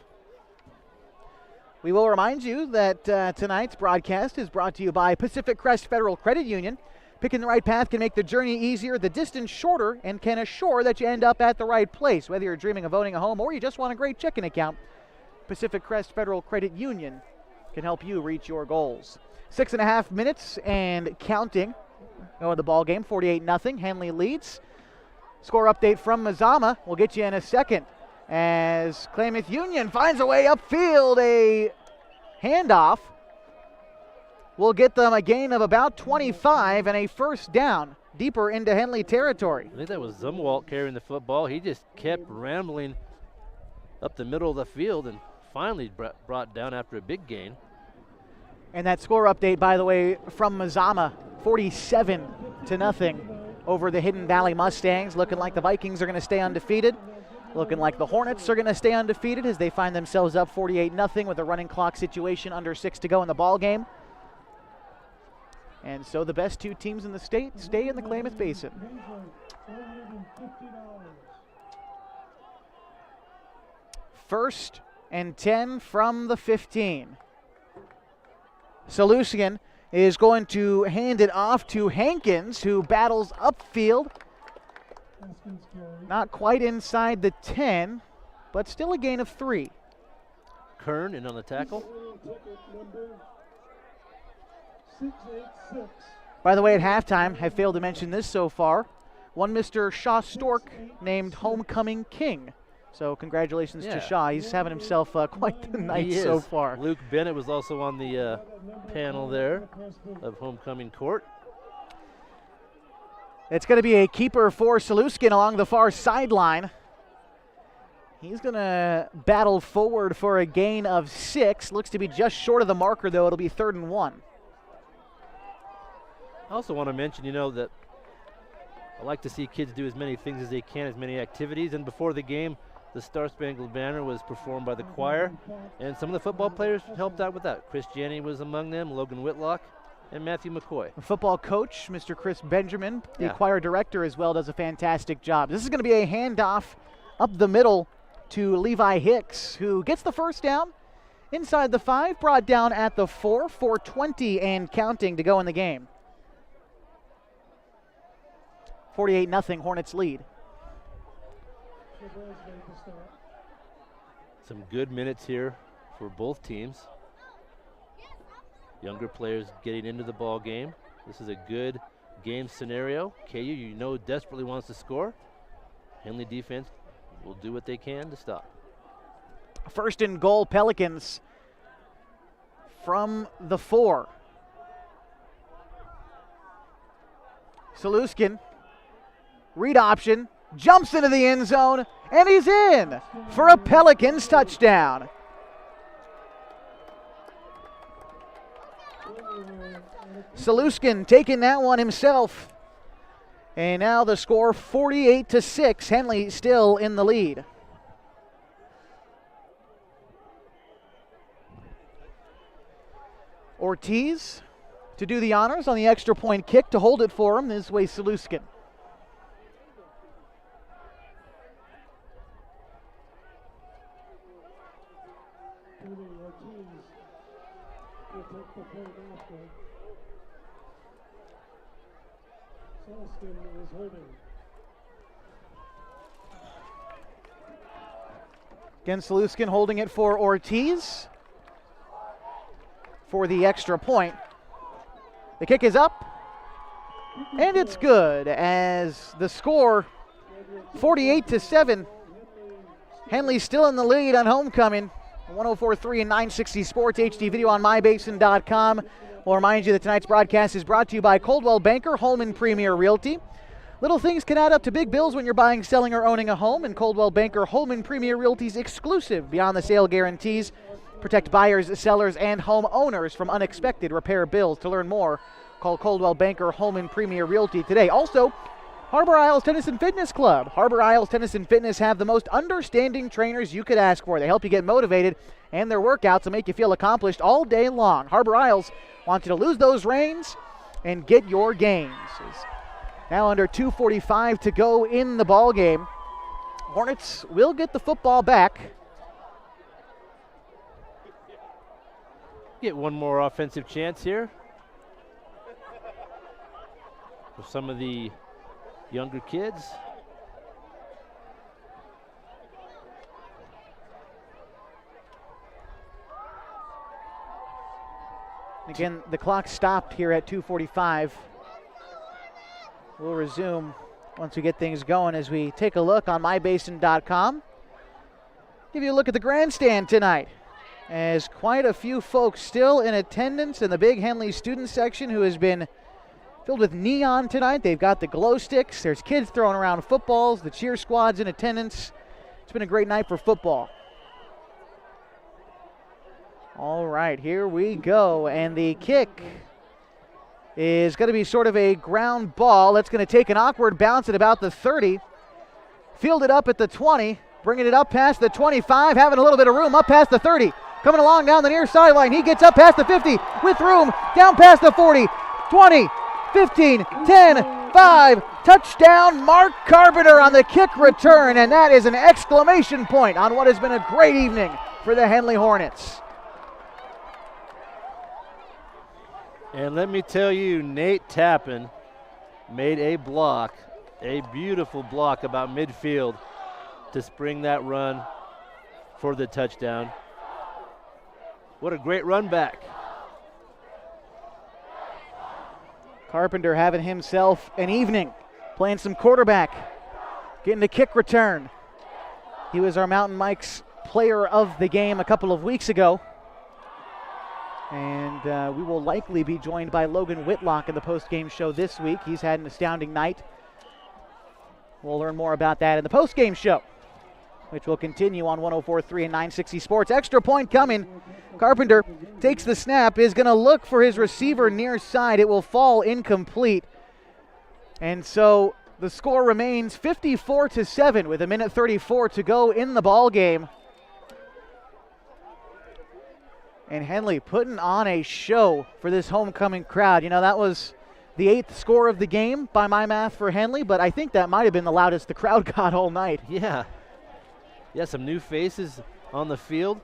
We will remind you that tonight's broadcast is brought to you by Pacific Crest Federal Credit Union. Picking the right path can make the journey easier, the distance shorter, and can assure that you end up at the right place. Whether you're dreaming of owning a home or you just want a great checking account, Pacific Crest Federal Credit Union can help you reach your goals. 6.5 minutes and counting. Going the ball game, 48-0. Henley leads. Score update from Mazama. We'll get you in a second. As Klamath Union finds a way upfield, a handoff. We'll get them a gain of about 25 and a 1st down deeper into Henley territory. I think that was Zumwalt carrying the football. He just kept rambling up the middle of the field and finally brought down after a big gain. And that score update, by the way, from Mazama, 47-0 over the Hidden Valley Mustangs. Looking like the Vikings are going to stay undefeated. Looking like the Hornets are going to stay undefeated as they find themselves up 48-0 with a running clock situation, under 6 to go in the ball game. And so the best 2 teams in the state stay in the Klamath Basin. First and 10 from the 15. Saluskin is going to hand it off to Hankins, who battles upfield. Not quite inside the 10, but still a gain of 3. Kern in on the tackle. By the way, at halftime, I failed to mention this so far, one Mr. Shaw Stork named Homecoming King. So congratulations to Shaw. He's having himself quite the night so far. Luke Bennett was also on the panel there of Homecoming Court. It's going to be a keeper for Saluskin along the far sideline. He's going to battle forward for a gain of 6. Looks to be just short of the marker, though. It'll be 3rd and 1. I also want to mention, that I like to see kids do as many things as they can, as many activities. And before the game, the Star Spangled Banner was performed by the choir, and some of the football players helped out with that. Chris Janney was among them, Logan Whitlock, and Matthew McCoy. The football coach, Mr. Chris Benjamin, the choir director as well, does a fantastic job. This is going to be a handoff up the middle to Levi Hicks, who gets the first down inside the 5, brought down at the 4, 4:20 and counting to go in the game. 48-0 Hornets lead. Some good minutes here for both teams. Younger players getting into the ball game. This is a good game scenario. KU, desperately wants to score. Henley defense will do what they can to stop. First and goal, Pelicans from the 4. Saluskin, read option, jumps into the end zone, and he's in for a Pelicans touchdown. Saluskin taking that one himself. And now the score 48-6. Henley still in the lead. Ortiz to do the honors on the extra point kick to hold it for him. This way Saluskin. Again, Saluskin holding it for Ortiz for the extra point. The kick is up, and it's good as the score 48-7. Henley still in the lead on homecoming. 104.3 and 960 Sports HD video on mybasin.com. We'll remind you that tonight's broadcast is brought to you by Coldwell Banker Home and Premier Realty. Little things can add up to big bills when you're buying, selling, or owning a home, and Coldwell Banker Home and Premier Realty's exclusive Beyond the Sale guarantees protect buyers, sellers, and homeowners from unexpected repair bills. To learn more, call Coldwell Banker Home and Premier Realty today. Also, Harbor Isles Tennis and Fitness Club. Harbor Isles Tennis and Fitness have the most understanding trainers you could ask for. They help you get motivated, and their workouts will make you feel accomplished all day long. Harbor Isles wants you to lose those reins and get your gains. Now under 2:45 to go in the ball game. Hornets will get the football back. Get one more offensive chance here for some of the younger kids. Again, the clock stopped here at 2:45. We'll resume once we get things going as we take a look on mybasin.com. Give you a look at the grandstand tonight, as quite a few folks still in attendance in the big Henley student section who has been filled with neon tonight. They've got the glow sticks. There's kids throwing around footballs, the cheer squad's in attendance. It's been a great night for football. All right, here we go, and the kick is going to be sort of a ground ball. That's going to take an awkward bounce at about the 30. Fielded up at the 20, bringing it up past the 25, having a little bit of room up past the 30. Coming along down the near sideline. He gets up past the 50 with room, down past the 40, 20, 15, 10, 5. Touchdown, Mark Carpenter on the kick return, and that is an exclamation point on what has been a great evening for the Henley Hornets. And let me tell you, Nate Tappan made a block, a beautiful block about midfield to spring that run for the touchdown. What a great run back. Carpenter having himself an evening, playing some quarterback, getting a kick return. He was our Mountain Mike's player of the game a couple of weeks ago. And we will likely be joined by Logan Whitlock in the post-game show this week. He's had an astounding night. We'll learn more about that in the post-game show, which will continue on 104.3 and 960 Sports. Extra point coming. Carpenter takes the snap, is going to look for his receiver near side. It will fall incomplete. And so the score remains 54-7 with 1:34 to go in the ball game. And Henley putting on a show for this homecoming crowd. You know, that was the 8th score of the game by my math for Henley, but I think that might have been the loudest the crowd got all night. Yeah. Yeah, some new faces on the field,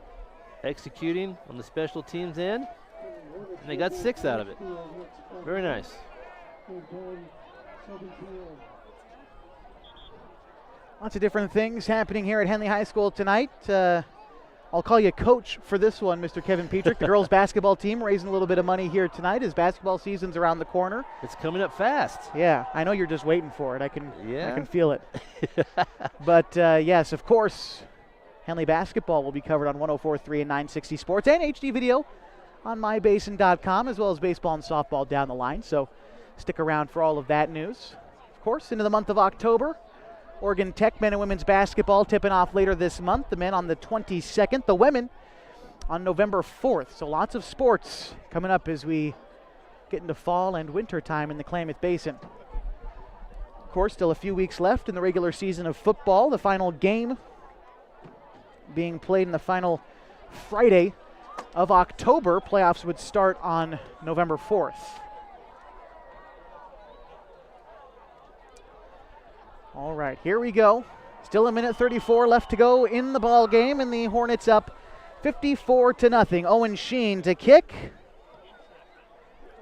executing on the special teams end, and they got 6 out of it. Very nice. Lots of different things happening here at Henley High School tonight. I'll call you coach for this one, Mr. Kevin Petrick. The girls basketball team raising a little bit of money here tonight as basketball season's around the corner. It's coming up fast. Yeah, I know you're just waiting for it. I can feel it. But yes, of course, Henley basketball will be covered on 104.3 and 960 Sports and HD video on mybasin.com, as well as baseball and softball down the line. So stick around for all of that news. Of course, into the month of October, Oregon Tech men and women's basketball tipping off later this month. The men on the 22nd, the women on November 4th. So lots of sports coming up as we get into fall and winter time in the Klamath Basin. Of course, still a few weeks left in the regular season of football. The final game being played in the final Friday of October. Playoffs would start on November 4th. All right, here we go. Still 1:34 left to go in the ball game, and the Hornets up 54-0. Owen Sheen to kick.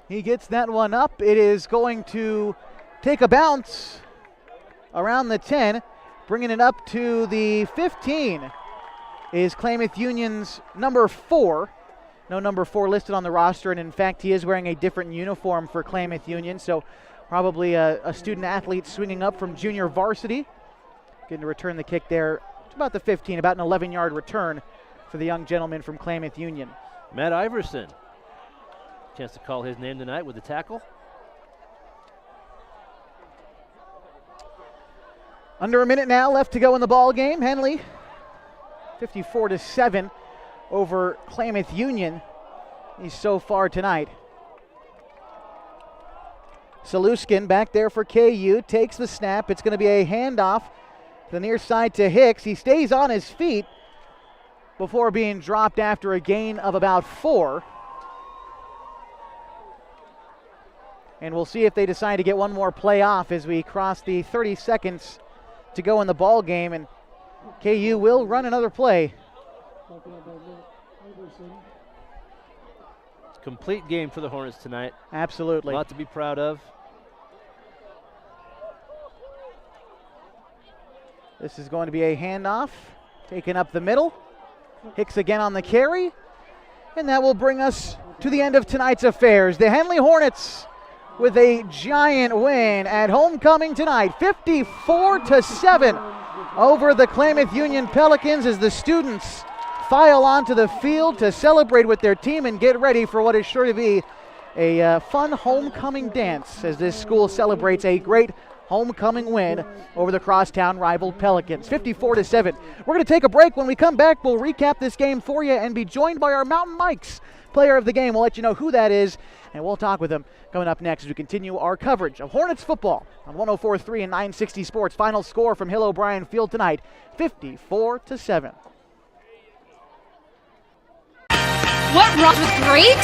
He gets that one up. It is going to take a bounce around the 10, bringing it up to the 15. Is Klamath Union's number 4. No number 4 listed on the roster, and in fact, he is wearing a different uniform for Klamath Union, so probably a student athlete swinging up from junior varsity. Getting to return the kick there to about the 15, about an 11-yard return for the young gentleman from Klamath Union. Matt Iverson. Chance to call his name tonight with the tackle. Under a minute now left to go in the ball game. Henley 54-7 over Klamath Union. He's so far tonight. Saluskin back there for KU, takes the snap. It's going to be a handoff to the near side to Hicks. He stays on his feet before being dropped after a gain of about 4. And we'll see if they decide to get one more play off as we cross the 30 seconds to go in the ball game, and KU will run another play. Complete game for the Hornets tonight. Absolutely. A lot to be proud of. This is going to be a handoff, taken up the middle. Hicks again on the carry, and that will bring us to the end of tonight's affairs. The Henley Hornets with a giant win at homecoming tonight, 54-7 over the Klamath Union Pelicans, as the students file onto the field to celebrate with their team and get ready for what is sure to be a fun homecoming dance as this school celebrates a great homecoming win over the crosstown rival Pelicans, 54-7. We're going to take a break. When we come back, we'll recap this game for you and be joined by our Mountain Mikes player of the game. We'll let you know who that is, and we'll talk with him coming up next as we continue our coverage of Hornets football on 104.3 and 960 Sports. Final score from Hill O'Brien Field tonight, 54-7. What wrong with great?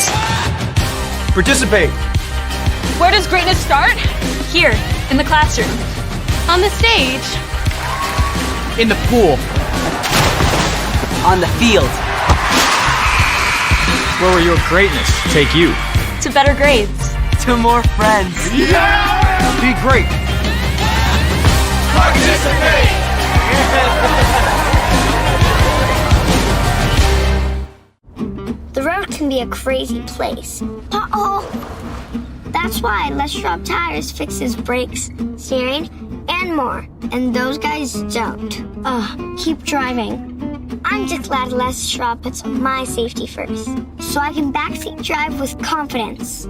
Participate. Where does greatness start? Here, in the classroom. On the stage. In the pool. On the field. Where will your greatness take you? To better grades. To more friends. Yeah! Be great. Participate! The road can be a crazy place. Uh-oh! That's why Les Schwab Tires fixes brakes, steering, and more. And those guys don't. Keep driving. I'm just glad Les Schwab puts my safety first, so I can backseat drive with confidence.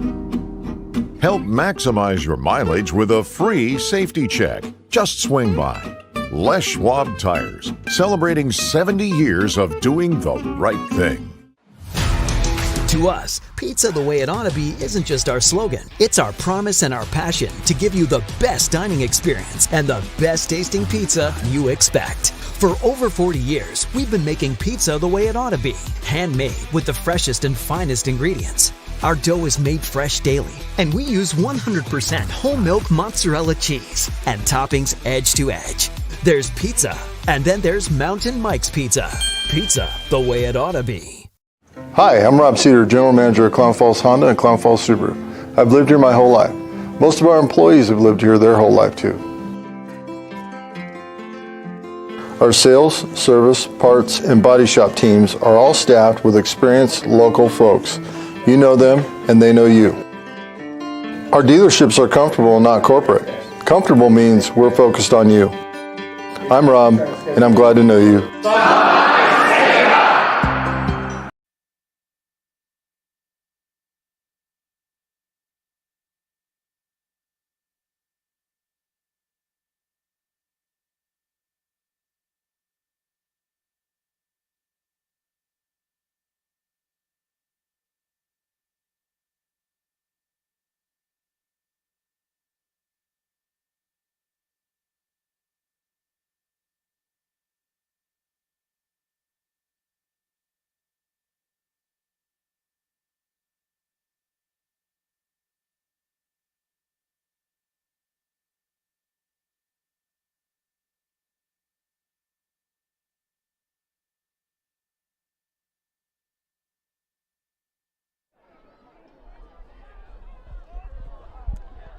Help maximize your mileage with a free safety check. Just swing by. Les Schwab Tires, celebrating 70 years of doing the right thing. To us, pizza the way it ought to be isn't just our slogan. It's our promise and our passion to give you the best dining experience and the best tasting pizza you expect. For over 40 years, we've been making pizza the way it ought to be. Handmade with the freshest and finest ingredients. Our dough is made fresh daily, and we use 100% whole milk mozzarella cheese and toppings edge to edge. There's pizza, and then there's Mountain Mike's Pizza. Pizza the way it ought to be. Hi, I'm Rob Cedar, General Manager at Klamath Falls Honda and Klamath Falls Subaru. I've lived here my whole life. Most of our employees have lived here their whole life too. Our sales, service, parts, and body shop teams are all staffed with experienced local folks. You know them and they know you. Our dealerships are comfortable and not corporate. Comfortable means we're focused on you. I'm Rob, and I'm glad to know you.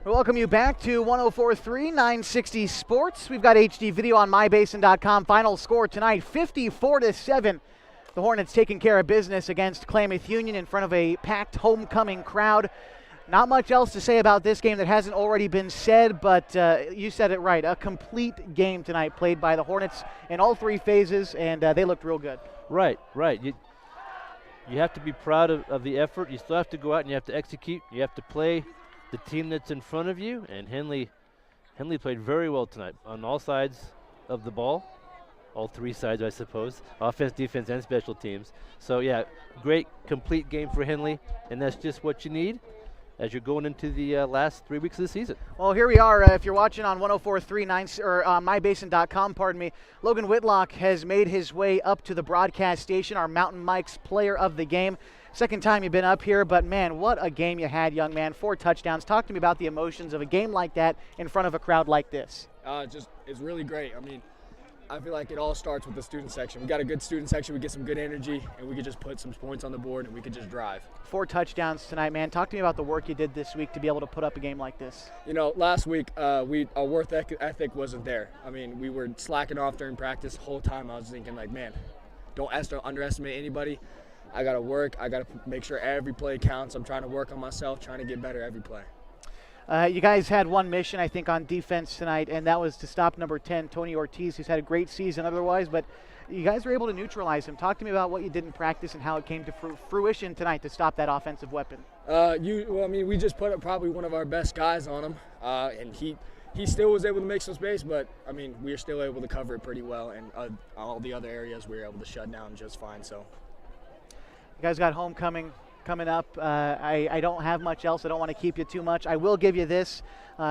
We welcome you back to 104.3 960 Sports. We've got HD video on mybasin.com. Final score tonight, 54-7. The Hornets taking care of business against Klamath Union in front of a packed homecoming crowd. Not much else to say about this game that hasn't already been said, but you said it right. A complete game tonight played by the Hornets in all three phases, and they looked real good. Right. You have to be proud of the effort. You still have to go out and you have to execute. You have to play the team that's in front of you, and Henley played very well tonight on all sides of the ball, all three sides, I suppose, offense, defense, and special teams. So, yeah, great, complete game for Henley, and that's just what you need as you're going into the last 3 weeks of the season. Well, here we are. If you're watching on 104.3 or mybasin.com, Logan Whitlock has made his way up to the broadcast station, our Mountain Mike's player of the game. Second time you've been up here, but man, what a game you had, young man. 4 touchdowns. Talk to me about the emotions of a game like that in front of a crowd like this. It's really great. I mean, I feel like it all starts with the student section. We got a good student section. We get some good energy, and we could just put some points on the board, and we could just drive. 4 touchdowns tonight, man. Talk to me about the work you did this week to be able to put up a game like this. You know, last week, our work ethic wasn't there. I mean, we were slacking off during practice the whole time. I was thinking, like, man, don't underestimate anybody. I got to work. I got to make sure every play counts. I'm trying to work on myself, trying to get better every play. You guys had one mission, I think, on defense tonight, and that was to stop number 10, Tony Ortiz, who's had a great season otherwise, but you guys were able to neutralize him. Talk to me about what you did in practice and how it came to fruition tonight to stop that offensive weapon. We just put up probably one of our best guys on him, and he still was able to make some space, but, I mean, we were still able to cover it pretty well, and all the other areas we were able to shut down just fine. So, you guys got homecoming coming up. I don't have much else. I don't want to keep you too much. I will give you this,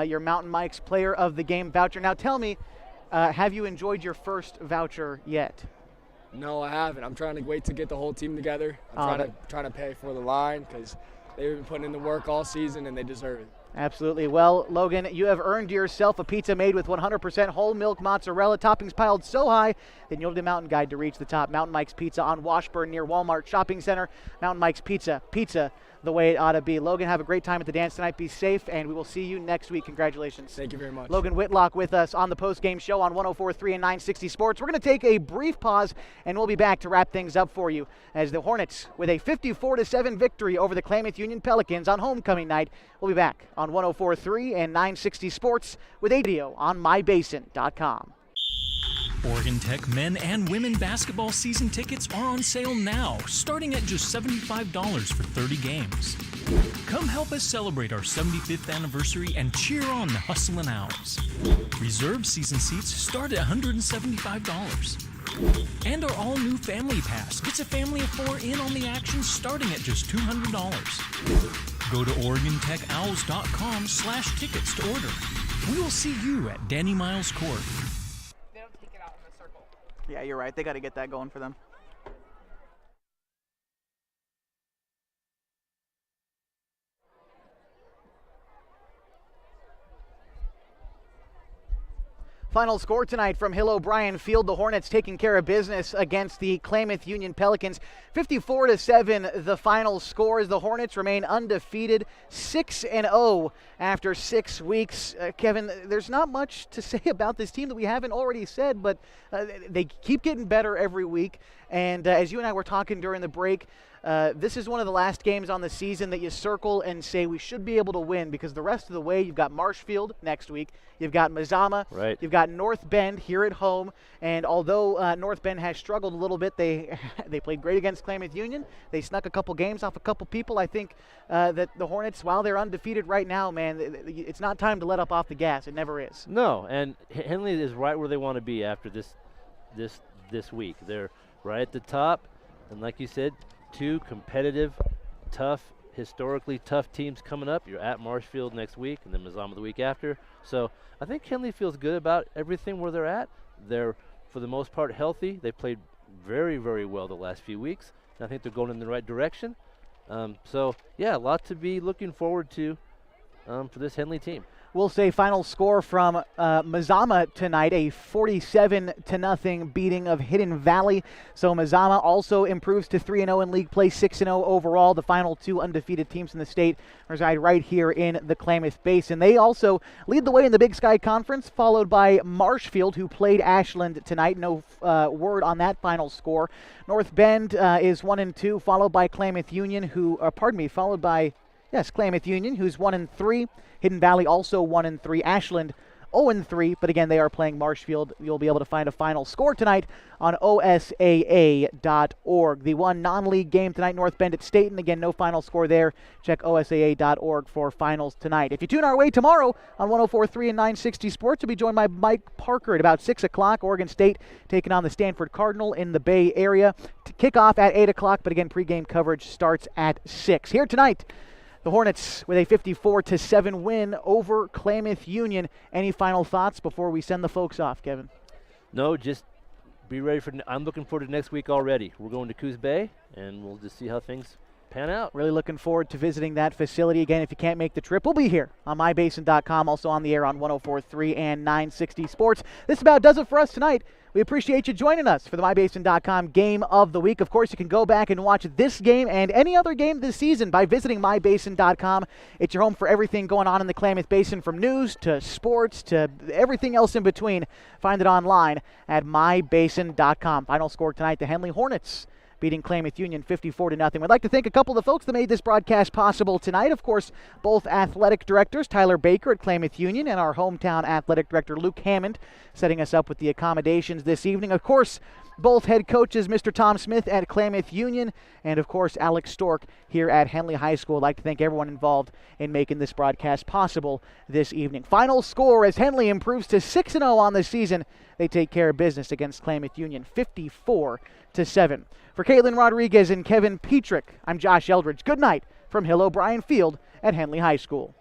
your Mountain Mike's Player of the Game voucher. Now tell me, have you enjoyed your first voucher yet? No, I haven't. I'm trying to wait to get the whole team together. I'm trying to pay for the line because they've been putting in the work all season and they deserve it. Absolutely. Well, Logan, you have earned yourself a pizza made with 100% whole milk mozzarella, toppings piled so high, then you'll need a mountain guide to reach the top. Mountain Mike's Pizza on Washburn near Walmart Shopping Center. Mountain Mike's Pizza the way it ought to be. Logan, have a great time at the dance tonight. Be safe, and we will see you next week. Congratulations. Thank you very much. Logan Whitlock with us on the post-game show on 104.3 and 960 Sports. We're going to take a brief pause, and we'll be back to wrap things up for you as the Hornets, with a 54-7 victory over the Klamath Union Pelicans on homecoming night. We'll be back on 104.3 and 960 Sports with a video on mybasin.com. Oregon Tech men and women basketball season tickets are on sale now, starting at just $75 for 30 games. Come help us celebrate our 75th anniversary and cheer on the Hustlin' Owls. Reserved season seats start at $175. And our all-new Family Pass gets a family of 4 in on the action starting at just $200. Go to OregonTechOwls.com/tickets to order. We will see you at Danny Miles Court. Yeah, you're right. They got to get that going for them. Final score tonight from Hill O'Brien Field. The Hornets taking care of business against the Klamath Union Pelicans. 54-7 the final score as the Hornets remain undefeated, 6-0 after 6 weeks. Kevin, there's not much to say about this team that we haven't already said, but they keep getting better every week. And as you and I were talking during the break, this is one of the last games on the season that you circle and say we should be able to win, because the rest of the way you've got Marshfield next week, you've got Mazama, right. You've got North Bend here at home, and although North Bend has struggled a little bit, they played great against Klamath Union. They snuck a couple games off a couple people. I think that the Hornets, while they're undefeated right now, man, it's not time to let up off the gas. It never is. No, and Henley is right where they want to be after this week. They're right at the top, and like you said, 2 competitive, tough, historically tough teams coming up. You're at Marshfield next week and then Mazama the week after. So I think Henley feels good about everything where they're at. They're, for the most part, healthy. They played very, very well the last few weeks. And I think they're going in the right direction. So, yeah, a lot to be looking forward to for this Henley team. We'll say final score from Mazama tonight, a 47-0 beating of Hidden Valley. So Mazama also improves to 3-0 in league play, 6-0 overall. The final 2 undefeated teams in the state reside right here in the Klamath Basin. They also lead the way in the Big Sky Conference, followed by Marshfield, who played Ashland tonight. No word on that final score. North Bend is 1-2, followed by Klamath Union, Klamath Union, who's 1-3. Hidden Valley also 1-3. Ashland 0-3, but again, they are playing Marshfield. You'll be able to find a final score tonight on OSAA.org. The one non-league game tonight, North Bend at Staten. Again, no final score there. Check OSAA.org for finals tonight. If you tune our way tomorrow on 104.3 and 960 Sports, you'll be joined by Mike Parker at about 6 o'clock. Oregon State taking on the Stanford Cardinal in the Bay Area. Kickoff at 8 o'clock, but again, pregame coverage starts at 6. Here tonight, the Hornets with a 54-7 win over Klamath Union. Any final thoughts before we send the folks off, Kevin? No, just be ready for I'm looking forward to next week already. We're going to Coos Bay, and we'll just see how things pan out. Really looking forward to visiting that facility. Again, if you can't make the trip, we'll be here on mybasin.com, also on the air on 104.3 and 960 Sports. This about does it for us tonight. We appreciate you joining us for the mybasin.com Game of the Week. Of course, you can go back and watch this game and any other game this season by visiting mybasin.com. It's your home for everything going on in the Klamath Basin, from news to sports to everything else in between. Find it online at mybasin.com. Final score tonight, the Henley Hornets beating Klamath Union 54-0. We'd like to thank a couple of the folks that made this broadcast possible tonight. Of course, both athletic directors, Tyler Baker at Klamath Union and our hometown athletic director, Luke Hammond, setting us up with the accommodations this evening. Of course, both head coaches, Mr. Tom Smith at Klamath Union, and of course Alex Stork here at Henley High School. I'd like to thank everyone involved in making this broadcast possible this evening. Final score as Henley improves to 6-0 on the season. They take care of business against Klamath Union, 54-7. For Caitlin Rodriguez and Kevin Petrick, I'm Josh Eldridge. Good night from Hill O'Brien Field at Henley High School.